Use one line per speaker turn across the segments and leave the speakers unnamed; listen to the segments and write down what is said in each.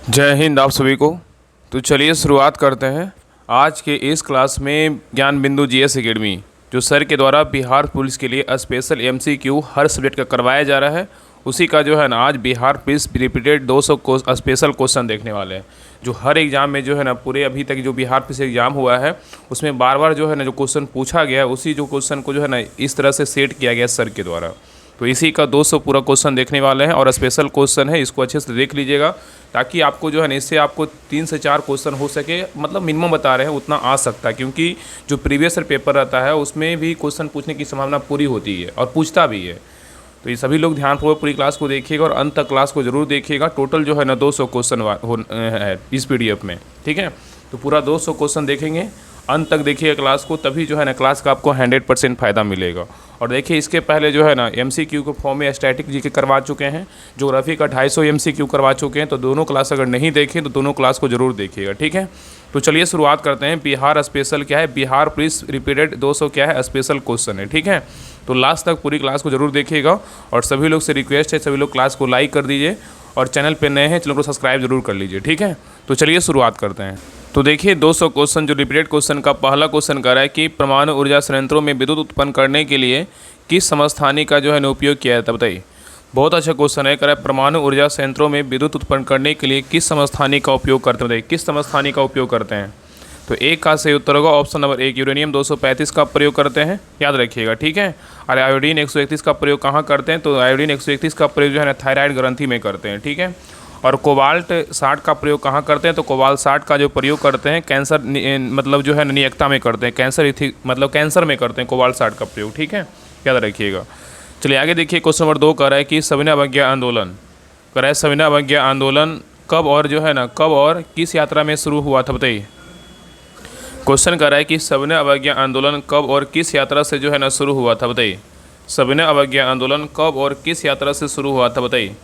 जय हिंद आप सभी को। तो चलिए शुरुआत करते हैं आज के इस क्लास में ज्ञान बिंदु जीएस एकेडमी, जो सर के द्वारा बिहार पुलिस के लिए स्पेशल एमसीक्यू हर सब्जेक्ट का करवाया जा रहा है। उसी का जो है ना आज बिहार पुलिस रिपीटेड 200 को स्पेशल क्वेश्चन देखने वाले हैं, जो हर एग्ज़ाम में जो है ना पूरे अभी तक जो बिहार पुलिस एग्ज़ाम हुआ है उसमें बार बार जो है ना जो क्वेश्चन पूछा गया है उसी जो क्वेश्चन को जो है ना इस तरह से सेट किया गया सर के द्वारा। तो इसी का 200 पूरा क्वेश्चन देखने वाले हैं और स्पेशल क्वेश्चन है, इसको अच्छे से देख लीजिएगा ताकि आपको जो है ना इससे आपको 3 से 4 क्वेश्चन हो सके, मतलब मिनिमम बता रहे हैं उतना आ सकता है, क्योंकि जो प्रीवियस ईयर पेपर रहता है उसमें भी क्वेश्चन पूछने की संभावना पूरी होती है और पूछता भी है। तो ये सभी लोग ध्यानपूर्वक पूरी क्लास को देखिएगा और अंत तक क्लास को जरूर देखिएगा। टोटल जो है ना 200 क्वेश्चन है इस पीडीएफ में, ठीक है। तो पूरा 200 क्वेश्चन देखेंगे, अंत तक देखिएगा क्लास को, तभी जो है ना क्लास का आपको 100% फ़ायदा मिलेगा। और देखिए इसके पहले जो है ना एमसीक्यू के फॉर्म में स्टैटिक जीके करवा चुके हैं, ज्योग्राफी का 250 एमसीक्यू करवा चुके हैं। तो दोनों क्लास अगर नहीं देखें तो दोनों क्लास को जरूर देखिएगा, ठीक है। तो चलिए शुरुआत करते हैं। बिहार स्पेशल क्या है, बिहार पुलिस रिपीटेड 200 क्या है, स्पेशल क्वेश्चन है, ठीक है। तो लास्ट तक पूरी क्लास को जरूर देखिएगा और सभी लोग से रिक्वेस्ट है, सभी लोग क्लास को लाइक कर दीजिए और चैनल पे नए हैं चैनल को सब्सक्राइब जरूर कर लीजिए, ठीक है। तो चलिए शुरुआत करते हैं। तो देखिए 200 क्वेश्चन जो रिपीटेड क्वेश्चन का पहला क्वेश्चन कर रहा है कि परमाणु ऊर्जा संयंत्रों में विद्युत उत्पन्न करने के लिए किस समस्थानिक का जो है ना उपयोग किया जाता है, बताइए। बहुत अच्छा क्वेश्चन है, कह रहा है परमाणु ऊर्जा संयंत्रों में विद्युत उत्पन्न करने के लिए किस समस्थानिक का उपयोग करते हैं, बताइए किस समस्थानिक का उपयोग करते हैं। तो एक का सही उत्तर होगा ऑप्शन नंबर 1, यूरेनियम 235 का प्रयोग करते हैं, याद रखिएगा, ठीक है। और आयोडीन 131 का प्रयोग कहाँ करते हैं, तो आयोडीन 131 का प्रयोग जो है ना थायराइड ग्रंथि में करते हैं, ठीक है। और कोबाल्ट 60 का प्रयोग कहाँ करते हैं, तो कोबाल्ट 60 का जो प्रयोग करते हैं कैंसर मतलब जो है नियक्ता में करते हैं, कैंसर मतलब कैंसर में करते हैं कोबाल्ट 60 का प्रयोग, ठीक है, याद रखिएगा। चलिए आगे देखिए क्वेश्चन नंबर 2 कर रहा है कि सविनय अवज्ञा आंदोलन, कर रहा है सविनय अवज्ञा आंदोलन कब और जो है ना कब और किस यात्रा में शुरू हुआ था, बताइए। क्वेश्चन कर रहा है कि सविनय अवज्ञा आंदोलन कब और किस यात्रा से जो है ना शुरू हुआ था, बताइए। सविनय अवज्ञा आंदोलन कब और किस यात्रा से शुरू हुआ था, बताइए।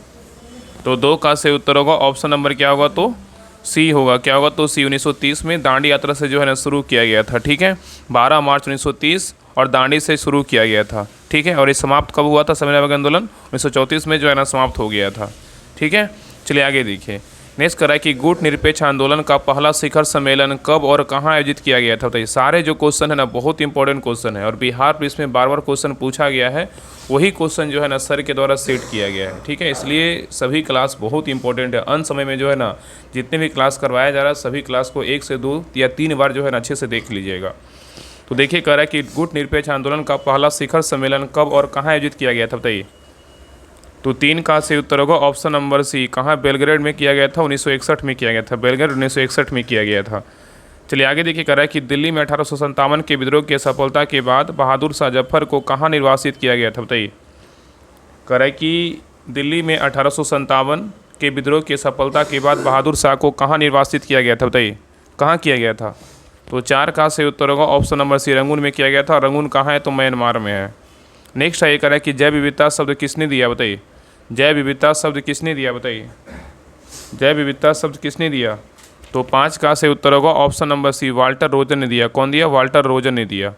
तो 2 का सही उत्तर होगा ऑप्शन नंबर क्या होगा, तो सी होगा, क्या होगा, तो सी 1930 में दांडी यात्रा से जो है ना शुरू किया गया था, ठीक है। 12 मार्च 1930 और दांडी से शुरू किया गया था, ठीक है। और ये समाप्त कब हुआ था, सविनय अवज्ञा आंदोलन 1934 में जो है ना समाप्त हो गया था, ठीक है। चलिए आगे देखिए नेक्स्ट करा कि गुट निरपेक्ष आंदोलन का पहला शिखर सम्मेलन कब और कहाँ आयोजित किया गया था, बताइए। सारे जो क्वेश्चन है ना बहुत इंपॉर्टेंट क्वेश्चन है और बिहार पुलिस में बार बार क्वेश्चन पूछा गया है, वही क्वेश्चन जो है ना सर के द्वारा सेट किया गया है, ठीक है। इसलिए सभी क्लास बहुत इंपॉर्टेंट है। अंत समय में जो है ना जितने भी क्लास करवाया जा रहा है सभी क्लास को 1 से 2 या 3 बार जो है ना अच्छे से देख लीजिएगा। तो देखिए कह रहा है कि गुट निरपेक्ष आंदोलन का पहला शिखर सम्मेलन कब और कहाँ आयोजित किया गया था, बताइए। तो 3 का सही उत्तर होगा ऑप्शन नंबर सी, कहाँ, बेलग्रेड में किया गया था, 1961 में किया गया था, बेलग्रेड 1961 में किया गया था। चलिए आगे देखिए कह रहा है कि दिल्ली में 1857 के विद्रोह की सफलता के बाद बहादुर शाह जफर को कहाँ निर्वासित किया गया था, बताइए। कह रहा है कि दिल्ली में 1857 के विद्रोह की सफलता के बाद बहादुर शाह को कहाँ निर्वासित किया गया था, बताइए, कहाँ किया गया था। तो 4 का सही उत्तर होगा ऑप्शन नंबर सी, रंगून में किया गया था। रंगून कहाँ है, तो म्यांमार में है। नेक्स्ट है ये कह रहा है कि जैव विविधता शब्द किसने दिया, बताइए। जैव विविधता शब्द किसने दिया, बताइए। जैव विविधता शब्द किसने दिया, तो 5 का सही उत्तर होगा option number C, Walter Roger ने दिया। कौन दिया, वाल्टर रोजर ने दिया।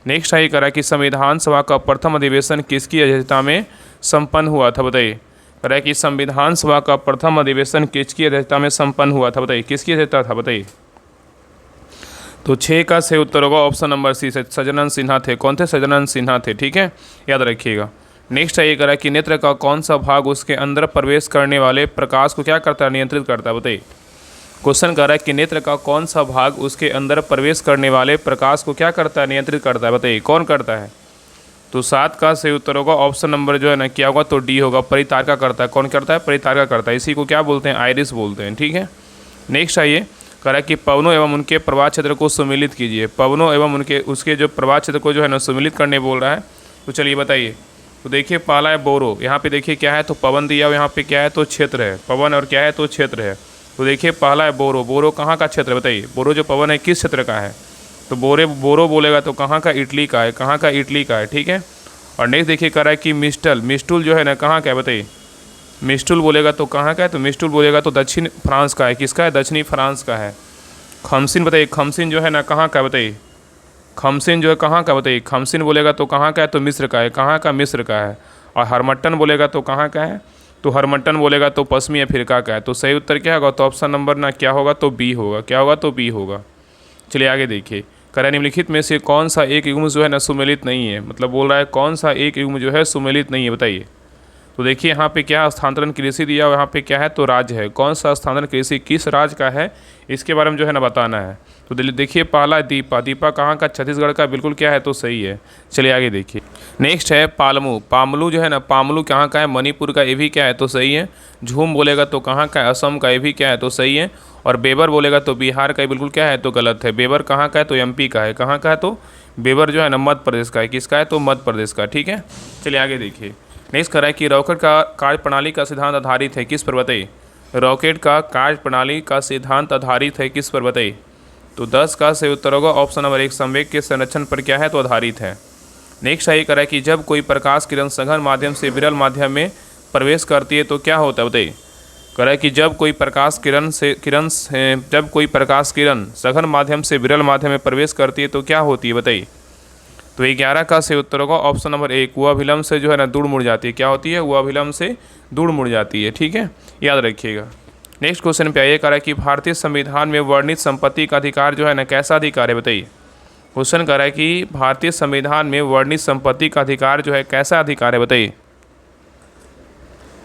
नेक्स्ट है ये कह रहा है कि संविधान सभा का प्रथम अधिवेशन किसकी अध्यक्षता में संपन्न हुआ था, बताइए। कह रहा है कि संविधान सभा का प्रथम अधिवेशन किसकी अध्यक्षता में संपन्न हुआ था, बताइए, किसकी अध्यक्षता था, बताइए। तो 6 का सही उत्तर होगा ऑप्शन नंबर सी, सज्जनंद सिन्हा थे। कौन थे, सज्जनंद सिन्हा थे, ठीक है, याद रखिएगा। नेक्स्ट है ये कह रहा है कि नेत्र का कौन सा भाग उसके अंदर प्रवेश करने वाले प्रकाश को क्या करता है, नियंत्रित करता है, बताइए। क्वेश्चन कह रहा है कि नेत्र का कौन सा भाग उसके अंदर प्रवेश करने वाले प्रकाश को क्या करता है, नियंत्रित करता है, बताइए, कौन करता है। तो 7 का सही उत्तर होगा ऑप्शन नंबर जो है ना क्या होगा, तो डी होगा, परितारका करता है। कौन करता है, परितारका करता है। इसी को क्या बोलते हैं, आइरिस बोलते हैं, ठीक है। नेक्स्ट आइए कह रहा है कि पवनों एवं उनके प्रवाह क्षेत्र को सुमिलित कीजिए। पवनों एवं उसके जो प्रवाह क्षेत्र को जो है ना सुमिलित करने बोल रहा है, तो चलिए बताइए। तो देखिए पहला है बोरो, यहाँ पे देखिए क्या है, तो पवन दिया हुआ, यहाँ पे क्या है, तो क्षेत्र है, पवन और क्या है, तो क्षेत्र है। तो देखिए पहला है बोरो, बोरो कहाँ का क्षेत्र है, बताइए। बोरो जो पवन है किस क्षेत्र का है, तो बोरो बोलेगा तो कहाँ का, इटली का है, कहाँ का, इटली का है, ठीक है। और नेक्स्ट देखिए कह रहा है कि मिस्टल, मिस्टुल जो है ना कहाँ का है, बताइए। मिस्टुल बोलेगा तो कहाँ का है, तो मिस्टुल बोलेगा तो दक्षिण फ्रांस का है, किसका है, दक्षिणी फ्रांस का है। खमसिन बताइए, खमसिन जो है ना कहाँ का है, बताइए। खमसिन जो है कहाँ का, बताइए। खमसिन बोलेगा तो कहाँ का है, तो मिस्र का है, कहाँ का, मिस्र का है। और हरमट्टन बोलेगा तो कहाँ का है, तो हरमट्टन बोलेगा तो पश्चिमी अफ्रीका का है। तो सही उत्तर क्या होगा? तो ऑप्शन नंबर ना क्या होगा तो बी होगा। क्या होगा? तो बी होगा। चलिए आगे देखिए, कह निम्नलिखित में से कौन सा एक युग्म जो है ना सुमेलित नहीं है, मतलब बोल रहा है कौन सा एक युग्म जो है सुमेलित नहीं है, बताइए। तो देखिए यहाँ पे क्या स्थानांतरण कृषि दिया हुआ, यहाँ पे क्या है तो राज्य है। कौन सा स्थानांतरण कृषि किस राज्य का है, इसके बारे में जो है ना बताना है। तो देखिए पहला दीपा, दीपा कहाँ का? छत्तीसगढ़ का, बिल्कुल क्या है तो सही है। चलिए आगे देखिए, नेक्स्ट है पालमू, पामलू जो है ना, पामलू कहाँ का है? मणिपुर का, ये भी क्या है तो सही है। झूम बोलेगा तो कहाँ का है? असम का, ये भी क्या है तो सही है। और बेबर बोलेगा तो बिहार का, बिल्कुल क्या है तो गलत है। बेबर कहाँ का है तो एमपी का है। कहाँ का है तो बेबर जो है ना मध्य प्रदेश का है। किसका है तो मध्य प्रदेश का, ठीक है। चलिए आगे देखिए, नेक्स्ट करा है कि रॉकेट का कार्य प्रणाली का सिद्धांत आधारित है किस पर, बताइए। रॉकेट का कार्य प्रणाली का सिद्धांत आधारित है किस पर, बताइए। तो 10 का सही उत्तर होगा ऑप्शन नंबर 1, संवेग के संरक्षण पर क्या है तो आधारित है। नेक्स्ट ये करा है कि जब कोई प्रकाश किरण सघन माध्यम से विरल माध्यम में प्रवेश करती है तो क्या होता है, बताइए। करा है कि जब कोई प्रकाश किरण सघन माध्यम से विरल माध्यम में प्रवेश करती है तो क्या होती है, बताइए। तो 11 का सही उत्तर होगा ऑप्शन नंबर 1, वह अभिलंब से जो है ना दूर मुड़ जाती है। क्या होती है? वह अभिलंब से दूर मुड़ जाती है, ठीक है, याद रखिएगा। नेक्स्ट क्वेश्चन पे आइए, कह रहा है कि भारतीय संविधान में वर्णित संपत्ति का अधिकार जो है ना कैसा अधिकार है, बताइए। क्वेश्चन कह रहा है कि भारतीय संविधान में वर्णित संपत्ति का अधिकार जो है कैसा अधिकार है, बताइए।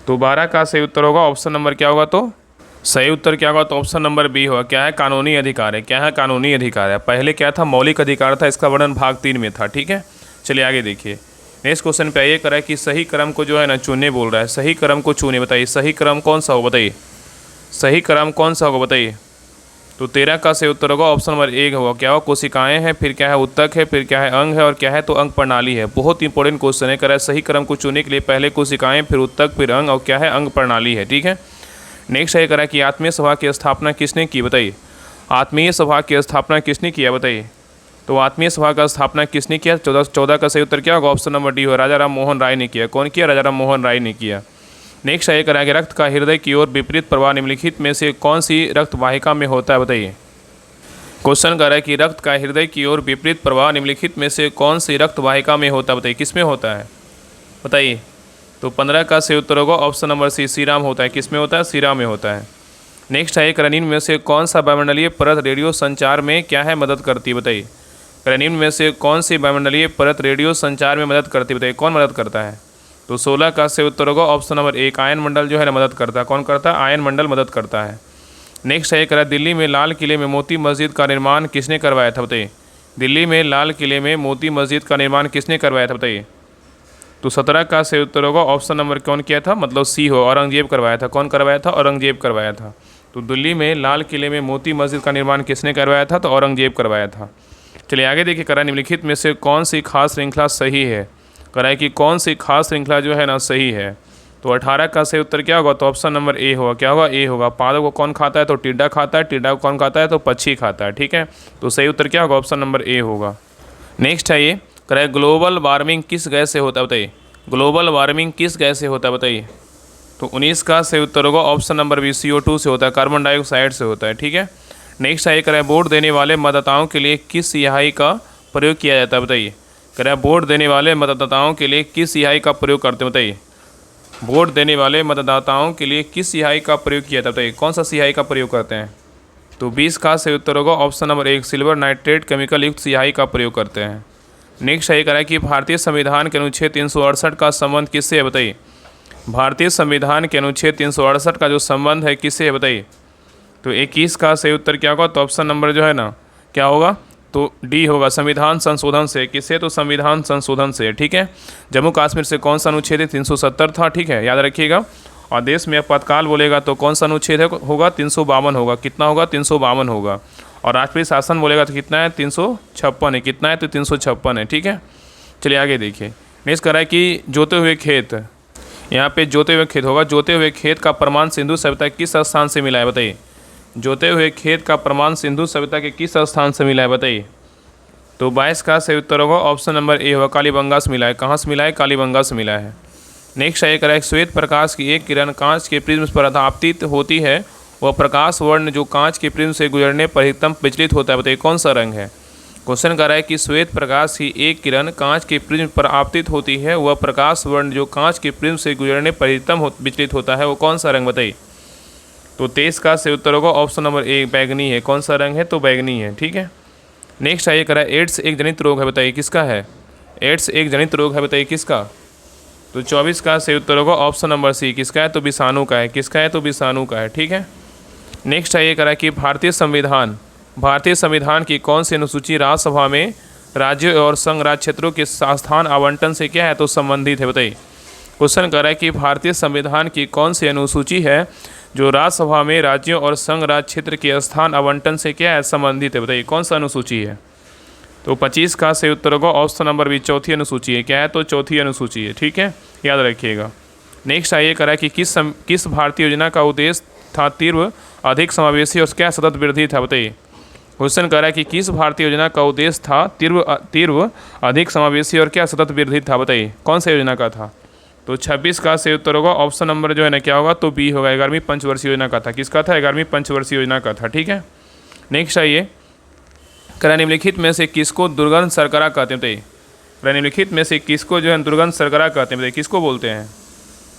तो 12 का सही उत्तर होगा ऑप्शन नंबर क्या होगा तो सही उत्तर क्या होगा तो ऑप्शन नंबर बी होगा। क्या है? कानूनी अधिकार है। क्या है? कानूनी अधिकार है। पहले क्या था? मौलिक अधिकार था, इसका वर्णन भाग 3 में था, ठीक है। चलिए आगे देखिए, नेक्स्ट क्वेश्चन पे आइए, करा है कि सही क्रम को जो है ना चुनने बोल रहा है। सही क्रम को चुने, बताइए। सही क्रम कौन सा होगा, बताइए। सही क्रम कौन सा होगा, बताइए। तो 13 का सही उत्तर होगा ऑप्शन नंबर 1 होगा। क्या हो? कोशिकाएं हैं, फिर क्या है उत्तक है, फिर क्या है अंग है, और क्या है तो अंग प्रणाली है। बहुत इंपॉर्टेंट क्वेश्चन है। कह रहा है सही क्रम को चुनने के लिए पहले कोशिकाएं, फिर उत्तक, फिर अंग, और क्या है अंग प्रणाली है, ठीक है। नेक्स्ट है करा कि आत्मीय सभा की स्थापना किसने की, बताइए। आत्मीय सभा की स्थापना किसने किया, बताइए। तो आत्मीय सभा का स्थापना किसने किया? 14 का सही उत्तर क्या होगा? ऑप्शन नंबर डी हो, राजा राम मोहन राय ने किया। कौन किया? राजा राम मोहन राय ने किया। नेक्स्ट है करा कि रक्त का हृदय की ओर विपरीत प्रवाह निम्नलिखित में से कौन सी रक्त वाहिका में होता है, बताइए। क्वेश्चन कर रहा है कि रक्त का हृदय की ओर विपरीत प्रवाह निम्नलिखित में से कौन सी रक्त वाहिका में होता है, बताइए। किस में होता है, बताइए। तो 15 का सही उत्तर होगा ऑप्शन नंबर सी, सीरा में होता है। किस में होता है? सीरा में होता है। नेक्स्ट है निम्न में से कौन सा वायुमंडलीय परत रेडियो संचार में क्या है मदद करती है, बताइए। निम्न में से कौन सी वायुमंडलीय परत रेडियो संचार में मदद करती है, बताइए। कौन मदद करता है? तो 16 का सही उत्तर होगा ऑप्शन नंबर 1, आयन मंडल जो है ना मदद करता है। कौन करता है? आयन मंडल मदद करता है। नेक्स्ट है करा दिल्ली में लाल किले में मोती मस्जिद का निर्माण किसने करवाया था, बताइए। दिल्ली में लाल किले में मोती मस्जिद का निर्माण किसने करवाया था, बताइए। तो 17 का सही उत्तर होगा ऑप्शन नंबर कौन किया था, मतलब सी हो, औरंगजेब करवाया था। कौन करवाया था? औरंगजेब करवाया था। तो दिल्ली में लाल किले में मोती मस्जिद का निर्माण किसने करवाया था? तो औरंगजेब करवाया था। चलिए आगे देखिए, करा निम्नलिखित में से कौन सी खास श्रृंखला सही है। कराए कि कौन सी खास श्रृंखला जो है ना सही है। तो 18 का सही उत्तर क्या होगा? तो ऑप्शन नंबर ए होगा। क्या होगा? ए होगा। पादप को कौन खाता है? तो टिड्डा खाता है। टिड्डा को कौन खाता है? तो पक्षी खाता है, ठीक है। तो सही उत्तर क्या होगा? ऑप्शन नंबर ए होगा। नेक्स्ट है ये कराए ग्लोबल वार्मिंग किस गैस से होता है, बताइए। ग्लोबल वार्मिंग किस गैस से होता है, बताइए। तो 19 का सही उत्तर होगा ऑप्शन नंबर बी, CO2 से होता है, कार्बन डाइऑक्साइड से होता है, ठीक है। नेक्स्ट है कराए वोट देने वाले मतदाताओं के लिए किस स्याही का प्रयोग किया जाता है, बताइए। कराए वोट देने वाले मतदाताओं के लिए किस स्याही का प्रयोग करते हैं, बताइए। वोट देने वाले मतदाताओं के लिए किस स्याही का प्रयोग किया जाता है, बताइए। कौन सा स्याही का प्रयोग करते हैं? तो 20 का सही उत्तर होगा option number 1, silver nitrate chemical युक्त स्याही का प्रयोग करते हैं। नेक्स्ट है करा कि भारतीय संविधान के अनुच्छेद 368 का संबंध किससे है, बताइए। भारतीय संविधान के अनुच्छेद 368 का जो संबंध है किससे है, बताइए। तो 21 का सही उत्तर क्या होगा? तो ऑप्शन नंबर जो है ना क्या होगा? तो डी होगा, संविधान संशोधन से। किससे? तो संविधान संशोधन से, ठीक है। जम्मू कश्मीर से कौन सा अनुच्छेद है? 370 था, ठीक है, याद रखिएगा। और देश में आपातकाल बोलेगा तो कौन सा अनुच्छेद होगा? 352 होगा। कितना होगा? 352 होगा। और राष्ट्रीय शासन बोलेगा तो कितना है? 356 है। कितना है? तो 356 है, ठीक है। चलिए आगे देखिए। नेक्स्ट करा है कि जोते हुए खेत, यहाँ पे जोते हुए खेत होगा। जोते हुए खेत का प्रमाण सिंधु सभ्यता किस स्थान से मिला है, बताइए। जोते हुए खेत का प्रमाण सिंधु सभ्यता के किस स्थान से मिला है, बताइए। तो 22 का सही उत्तर होगा ऑप्शन नंबर ए होगा, कालीबंगा से मिला है। कहाँ से मिला है? कालीबंगा से मिला है। नेक्स्ट है करा श्वेत प्रकाश की एक किरण कांच के प्रिज्म पर आपतित होती है, वह प्रकाश वर्ण जो कांच के प्रिज्म से गुजरने पर अधिकतम विचलित होता है, बताइए। कौन सा रंग है? क्वेश्चन कर रहा है कि श्वेत प्रकाश की एक किरण कांच के प्रिज्म पर आपतित होती है, वह प्रकाश वर्ण जो कांच के प्रिज्म से गुजरने पर विचलित होता है वो कौन सा रंग बताइए। तो 23 का सही उत्तर होगा ऑप्शन नंबर ए बैगनी है। कौन सा रंग है, तो बैगनी है। ठीक है, नेक्स्ट आइए करा एड्स एक जनित रोग है, बताइए किसका है। एड्स एक जनित रोग है, बताइए किसका। तो 24 का सही उत्तर होगा ऑप्शन नंबर सी, किसका है, तो विषाणु का है। किसका है, तो विषाणु का है। ठीक है, नेक्स्ट आइए करा कि भारतीय संविधान की कौन सी अनुसूची राज्यसभा में राज्यों और संघ राज्य क्षेत्रों के स्थान आवंटन से क्या है, तो संबंधित है, बताइए। क्वेश्चन कर रहा है कि भारतीय संविधान की कौन सी अनुसूची है जो राज्यसभा में राज्यों और संघ राज्य क्षेत्र के स्थान आवंटन से क्या है, संबंधित है, बताइए कौन सा अनुसूची है। तो 25 का सही उत्तर होगा ऑप्शन नंबर बी, चौथी अनुसूची है। क्या है, तो चौथी अनुसूची है। ठीक है, याद रखिएगा। नेक्स्ट आइए करा कि किस भारतीय योजना का उद्देश्य था तीव्र अधिक समावेशी और क्या सतत वृद्धि था, बताइए। क्वेश्चन कर रहा है कि किस भारतीय योजना का उद्देश्य था तीव्र अधिक समावेशी और क्या सतत वृद्धि था, बताइए कौन सा योजना का था। तो 26 का सही उत्तर होगा ऑप्शन नंबर जो है ना क्या होगा, तो बी होगा, 11वीं पंचवर्षीय योजना का था। किसका था, 11वीं पंचवर्षीय योजना का था। ठीक है, नेक्स्ट आइए करा निम्नलिखित में से किसको दुर्गंध शर्करा कहते हैं, बताइए। करा निम्नलिखित में से किसको जो है दुर्गंध शर्करा कहते हैं, बताइए किसको बोलते हैं।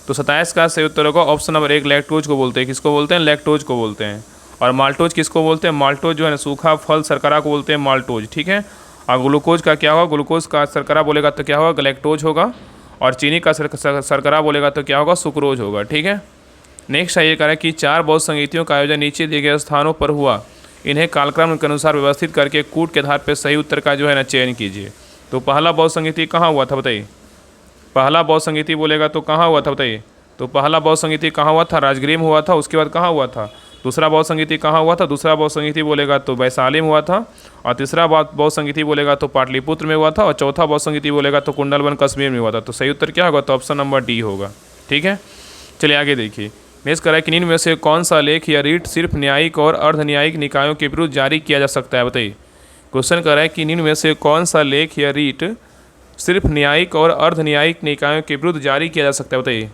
तो 27 का सही उत्तर होगा ऑप्शन नंबर एक, लैक्टोज को बोलते हैं। किसको बोलते हैं, लैक्टोज को बोलते हैं। और माल्टोज किसको बोलते हैं, माल्टोज जो है ना सूखा फल शर्करा को बोलते हैं माल्टोज। ठीक है, और ग्लूकोज का क्या होगा, ग्लूकोज का शर्करा बोलेगा तो क्या होगा, गलैक्टोज होगा। और चीनी का शर्करा बोलेगा तो क्या होगा, सुक्रोज होगा। ठीक है, नेक्स्ट आइए करें कि 4 बौद्ध संगीतियों का आयोजन नीचे दिए गए स्थानों पर हुआ, इन्हें कालक्रम के अनुसार व्यवस्थित करके कूट के आधार पर सही उत्तर का जो है ना चयन कीजिए। तो पहला बौद्ध संगीति कहाँ हुआ था, बताइए। पहला बौद्ध संगीति बोलेगा तो कहाँ हुआ था, बताइए। तो पहला बौद्ध संगीति कहाँ हुआ था, राजगृह में हुआ था। उसके बाद कहाँ हुआ था, दूसरा बौद्ध संगीति कहाँ हुआ था, दूसरा बौद्ध संगीति बोलेगा तो वैशाली में हुआ था। और तीसरा बौद्ध संगीति बोलेगा तो पाटलिपुत्र में हुआ था। और चौथा बौद्ध संगीति बोलेगा तो कुंडलवन कश्मीर में हुआ था। तो सही उत्तर क्या होगा, तो ऑप्शन नंबर डी होगा। ठीक है, चलिए आगे देखिए। नेक्स्ट करा कि निम्न में से कौन सा लेख या रीट सिर्फ न्यायिक और अर्ध न्यायिक निकायों के विरुद्ध जारी किया जा सकता है, बताइए। क्वेश्चन कर रहा है कि निम्न में से कौन सा लेख या रीट सिर्फ न्यायिक और अर्ध न्यायिक निकायों के विरुद्ध जारी किया जा सकता है, बताइए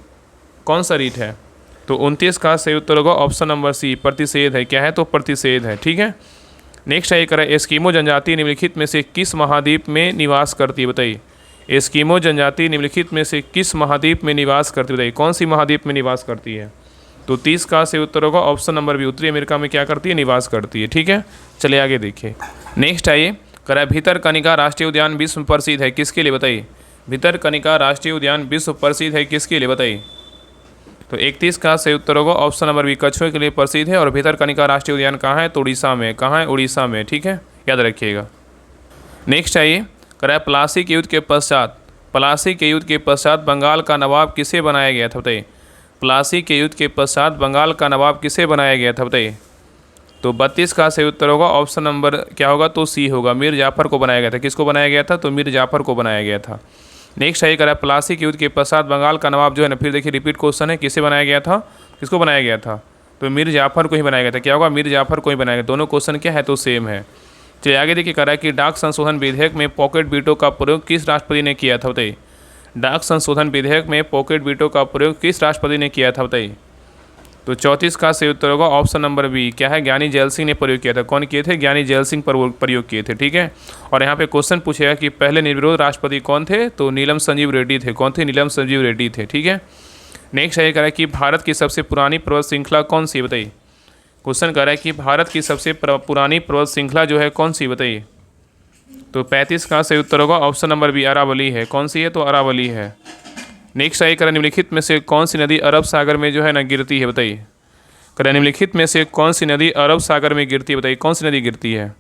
कौन सा रीट है। तो 29 का सही उत्तर होगा ऑप्शन नंबर सी, प्रतिषेध है। क्या है, तो प्रतिषेध है। ठीक है, नेक्स्ट आइए करें एस्किमो जनजाति निम्नलिखित में से किस महाद्वीप में निवास करती है, बताइए। एस्किमो जनजाति निम्नलिखित में से किस महाद्वीप में निवास करती है, बताइए कौन सी महाद्वीप में निवास करती है। तो 30 का सही उत्तर होगा ऑप्शन नंबर बी, उत्तरी अमेरिका में क्या करती है, निवास करती है। ठीक है, चलिए आगे देखिए। नेक्स्ट आइए करें भितरकनिका राष्ट्रीय उद्यान विश्व प्रसिद्ध है किसके लिए, बताइए। भितरकनिका राष्ट्रीय उद्यान विश्व प्रसिद्ध है किसके लिए, बताइए। तो 31 का सही उत्तर होगा ऑप्शन नंबर बी, कछुए के लिए प्रसिद्ध है। और भितरकनिका राष्ट्रीय उद्यान कहाँ है, तो उड़ीसा में। कहाँ है, उड़ीसा में। ठीक है, याद रखिएगा। नेक्स्ट आइए करा प्लासी के युद्ध के पश्चात बंगाल का नवाब किसे बनाया गया था, बताइए। प्लासी के युद्ध के पश्चात बंगाल का नवाब किसे बनाया गया था, बताइए। तो 32 का सही उत्तर होगा ऑप्शन नंबर क्या होगा, तो सी होगा, मीर जाफर को बनाया गया था। किसको बनाया गया था, तो मीर जाफर को बनाया गया था। नेक्स्ट आइए करा प्लासी के युद्ध के पश्चात बंगाल का नवाब जो है ना, फिर देखिए रिपीट क्वेश्चन है, किसे बनाया गया था, किसको बनाया गया था। तो मीर जाफर को ही बनाया गया था। क्या होगा, मीर जाफर को ही बनाया गया। दोनों क्वेश्चन क्या है, तो सेम है। चलिए आगे देखिए करा कि डाक संशोधन विधेयक में पॉकेट वीटो का प्रयोग किस राष्ट्रपति ने किया था, बताइए। डाक संशोधन विधेयक में पॉकेट वीटो का प्रयोग किस राष्ट्रपति ने किया था, बताइए। तो 34 का सही उत्तर होगा ऑप्शन नंबर बी, क्या है, ज्ञानी जैल सिंह ने प्रयोग किया था। कौन किए थे, ज्ञानी जैल सिंह प्रयोग किए थे। ठीक है, और यहाँ पे क्वेश्चन पूछेगा कि पहले निर्विरोध राष्ट्रपति कौन थे, तो नीलम संजीव रेड्डी थे। कौन थे, नीलम संजीव रेड्डी थे। ठीक है, नेक्स्ट आइए करा कि भारत की सबसे पुरानी पर्वत श्रृंखला कौन सी है, बताइए। क्वेश्चन कर रहा है कि भारत की सबसे पुरानी पर्वत श्रृंखला जो है कौन सी, बताइए। तो 35 का सही उत्तर होगा ऑप्शन नंबर बी, अरावली है। कौन सी है, तो अरावली है। नेक्स्ट आइए करें निम्नलिखित में से कौन सी नदी अरब सागर में जो है ना गिरती है, बताइए। करें निम्नलिखित में से कौन सी नदी अरब सागर में गिरती है, बताइए कौन सी नदी गिरती है।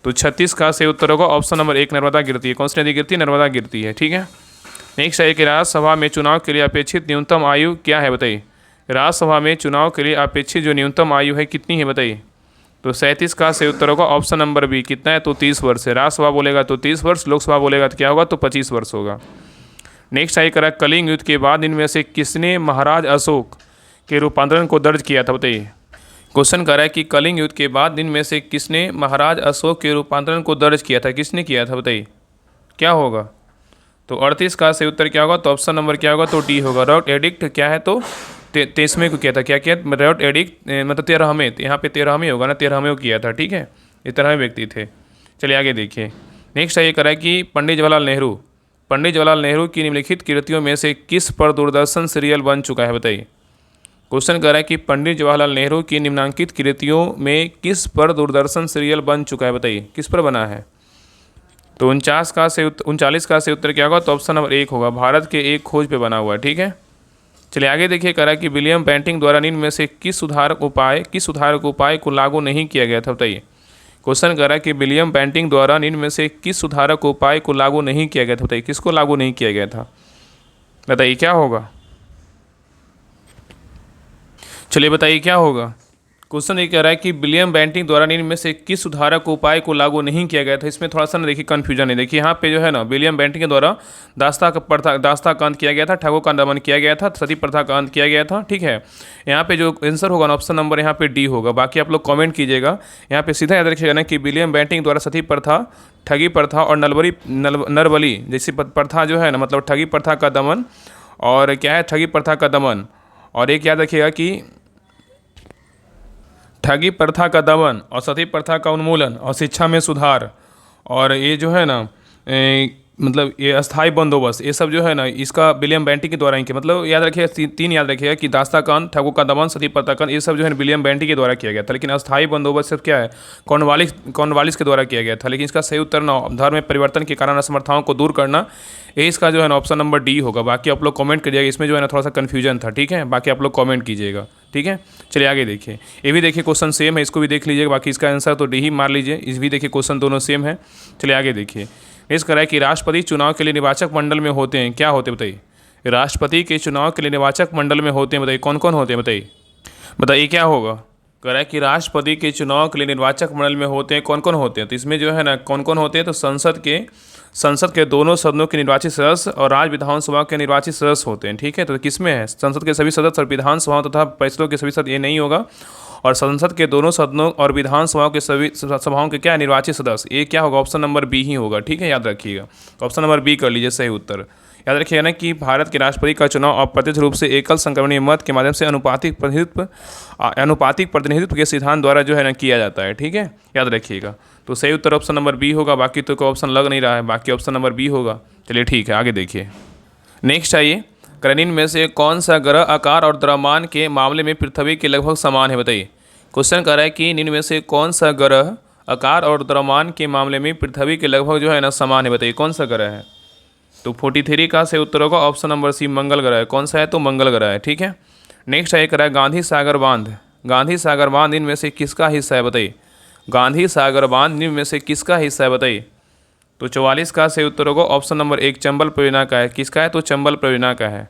तो 36 का सही उत्तर होगा ऑप्शन नंबर एक, नर्मदा गिरती है। कौन सी नदी गिरती है, नर्मदा गिरती है। ठीक है, नेक्स्ट आइए कि राज्यसभा में चुनाव के लिए अपेक्षित न्यूनतम आयु क्या है, बताइए। राज्यसभा में चुनाव के लिए अपेक्षित जो न्यूनतम आयु है कितनी है, बताइए। तो 37 का सही उत्तर होगा ऑप्शन नंबर बी, कितना है, तो 30 वर्ष है। राज्यसभा बोलेगा तो 30 वर्ष, लोकसभा बोलेगा तो क्या होगा, तो 25 वर्ष होगा। नेक्स्ट आइए करा कलिंग युद्ध के बाद इनमें से किसने महाराज अशोक के रूपांतरण को दर्ज किया था, बताइए। क्वेश्चन कर रहा है कि कलिंग युद्ध के बाद इनमें से किसने महाराज अशोक के रूपांतरण को दर्ज किया था, किसने किया था, बताइए क्या होगा। तो 38 का सही उत्तर क्या होगा, तो ऑप्शन नंबर क्या होगा, तो डी होगा। रॉट एडिक्ट क्या है, तो 23वें को किया था। क्या किया, रॉट एडिक्ट मतलब 13वें, यहाँ पे 13वें होगा ना, 13वें को किया था। ठीक है, ये 13वें व्यक्ति थे। चलिए आगे देखिए। नेक्स्ट है ये करा कि पंडित जवाहरलाल नेहरू की निम्नलिखित कृतियों में से किस पर दूरदर्शन सीरियल बन चुका है, बताइए। क्वेश्चन कर रहा है कि पंडित जवाहरलाल नेहरू की निम्नांकित कृतियों में किस पर दूरदर्शन सीरियल बन चुका है, बताइए किस पर बना है। तो 39 का से उत्तर क्या होगा, तो ऑप्शन नंबर 1 होगा, भारत के एक खोज पे बना हुआ है। ठीक है, चलिए आगे देखिए। करा कि विलियम बेंटिंक द्वारा निम्न में से किस सुधारक उपाय को लागू नहीं किया गया था, बताइए। क्वेश्चन कर रहा है कि विलियम बेंटिंक द्वारा निम्न में से किस सुधारक उपाय को लागू नहीं किया गया था, बताइए किसको लागू नहीं किया गया था, बताइए क्या होगा। चलिए बताइए क्या होगा। क्वेश्चन ये कह रहा है कि विलियम बेंटिंक द्वारा निम्न में से किस सुधारक उपाय को लागू नहीं किया गया था। इसमें थोड़ा सा ना देखिए कन्फ्यूजन है। देखिए यहाँ पे जो है ना, विलियम बेंटिंक के द्वारा दास्ता का अंत किया गया था, ठगों का दमन किया गया था, सती प्रथा का अंत किया गया था। ठीक है, यहाँ पे जो आंसर होगा ना, ऑप्शन नंबर यहाँ पे डी होगा। बाकी आप लोग कॉमेंट कीजिएगा। यहाँ पे सीधा याद रखिएगा ना कि विलियम बेंटिंक द्वारा सती प्रथा, ठगी प्रथा और नरबली जैसी प्रथा जो है ना, मतलब ठगी प्रथा का दमन, और क्या है ठगी प्रथा का दमन, और एक याद रखिएगा कि ठगी प्रथा का दमन और सती प्रथा का उन्मूलन और शिक्षा में सुधार, और ये जो है ना मतलब ये अस्थाई बंदोबस्त, ये सब जो है ना, इसका विलियम बेंटिंक के द्वारा ही किया। मतलब याद रखिएगा, तीन याद रखिएगा कि दास्ता का अंत, ठगों का दमन, सती प्रथा का, ये सब जो है विलियम बेंटिंक के द्वारा किया गया था। लेकिन अस्थाई बंदोबस्त सब क्या है, कॉर्नवालिस के द्वारा किया गया था। लेकिन इसका सही उत्तर ना, धर्म में परिवर्तन के कारण असमर्थताओं को दूर करना, ये इसका जो है ना ऑप्शन नंबर डी होगा। बाकी आप लोग कमेंट करिएगा, इसमें जो है ना थोड़ा सा कन्फ्यूजन था। ठीक है, बाकी आप लोग कमेंट कीजिएगा। ठीक है, चलिए आगे देखिए। ये भी देखिए क्वेश्चन सेम है, इसको भी देख लीजिएगा। बाकी इसका आंसर तो डी ही मार लीजिए। इस भी देखिए क्वेश्चन दोनों सेम है। चलिए आगे देखिए। इस करा है कि राष्ट्रपति चुनाव के लिए निर्वाचक मंडल में होते हैं, क्या होते हैं बताइए। राष्ट्रपति के चुनाव के लिए निर्वाचक मंडल में होते हैं, बताइए कौन कौन होते हैं, बताइए क्या होगा। कह रहा है कि राष्ट्रपति के चुनाव के लिए निर्वाचक मंडल में होते हैं, कौन कौन होते हैं। तो इसमें जो है ना कौन कौन होते हैं, तो संसद के दोनों सदनों के निर्वाचित सदस्य और राज्य विधानसभा के निर्वाचित सदस्य होते हैं। ठीक है, तो किस में है, संसद के सभी सदस्य और विधानसभाओं तथा परिषदों के सभी सदस्य, ये नहीं होगा। और संसद के दोनों सदनों और विधानसभाओं के सभी सभाओं के क्या है, निर्वाचित सदस्य, ये क्या होगा, ऑप्शन नंबर बी ही होगा। ठीक है, याद रखिएगा, तो ऑप्शन नंबर बी कर लीजिए सही उत्तर। याद रखिएगा ना कि भारत के राष्ट्रपति का चुनाव अप्रत्यक्ष रूप से एकल संक्रमणीय मत के माध्यम से अनुपातिक प्रतिनिधित्व के सिद्धांत द्वारा जो है ना किया जाता है। ठीक है, याद रखिएगा। तो सही उत्तर ऑप्शन नंबर बी होगा। बाकी तो कोई ऑप्शन लग नहीं रहा है, बाकी ऑप्शन नंबर बी होगा। चलिए ठीक है, आगे देखिए। नेक्स्ट आइए। निम्न में से कौन सा ग्रह आकार और द्रव्यमान के मामले में पृथ्वी के लगभग समान है, बताइए। क्वेश्चन कर रहा है कि निम्न में से कौन सा ग्रह आकार और द्रव्यमान के मामले में पृथ्वी के लगभग जो है ना समान है, बताइए कौन सा ग्रह है। तो 43 का सही उत्तर होगा ऑप्शन नंबर सी, मंगल ग्रह है। कौन सा है, तो मंगल ग्रह है। ठीक है, नेक्स्ट है करा है गांधी सागर बांध इनमें से किसका हिस्सा है, बताइए। गांधी सागर बांध निम्न में से किसका हिस्सा है, बताइए। तो 44 का सही उत्तर होगा ऑप्शन नंबर 1, चंबल परियोजना का है। किसका है, तो चंबल परियोजना का है।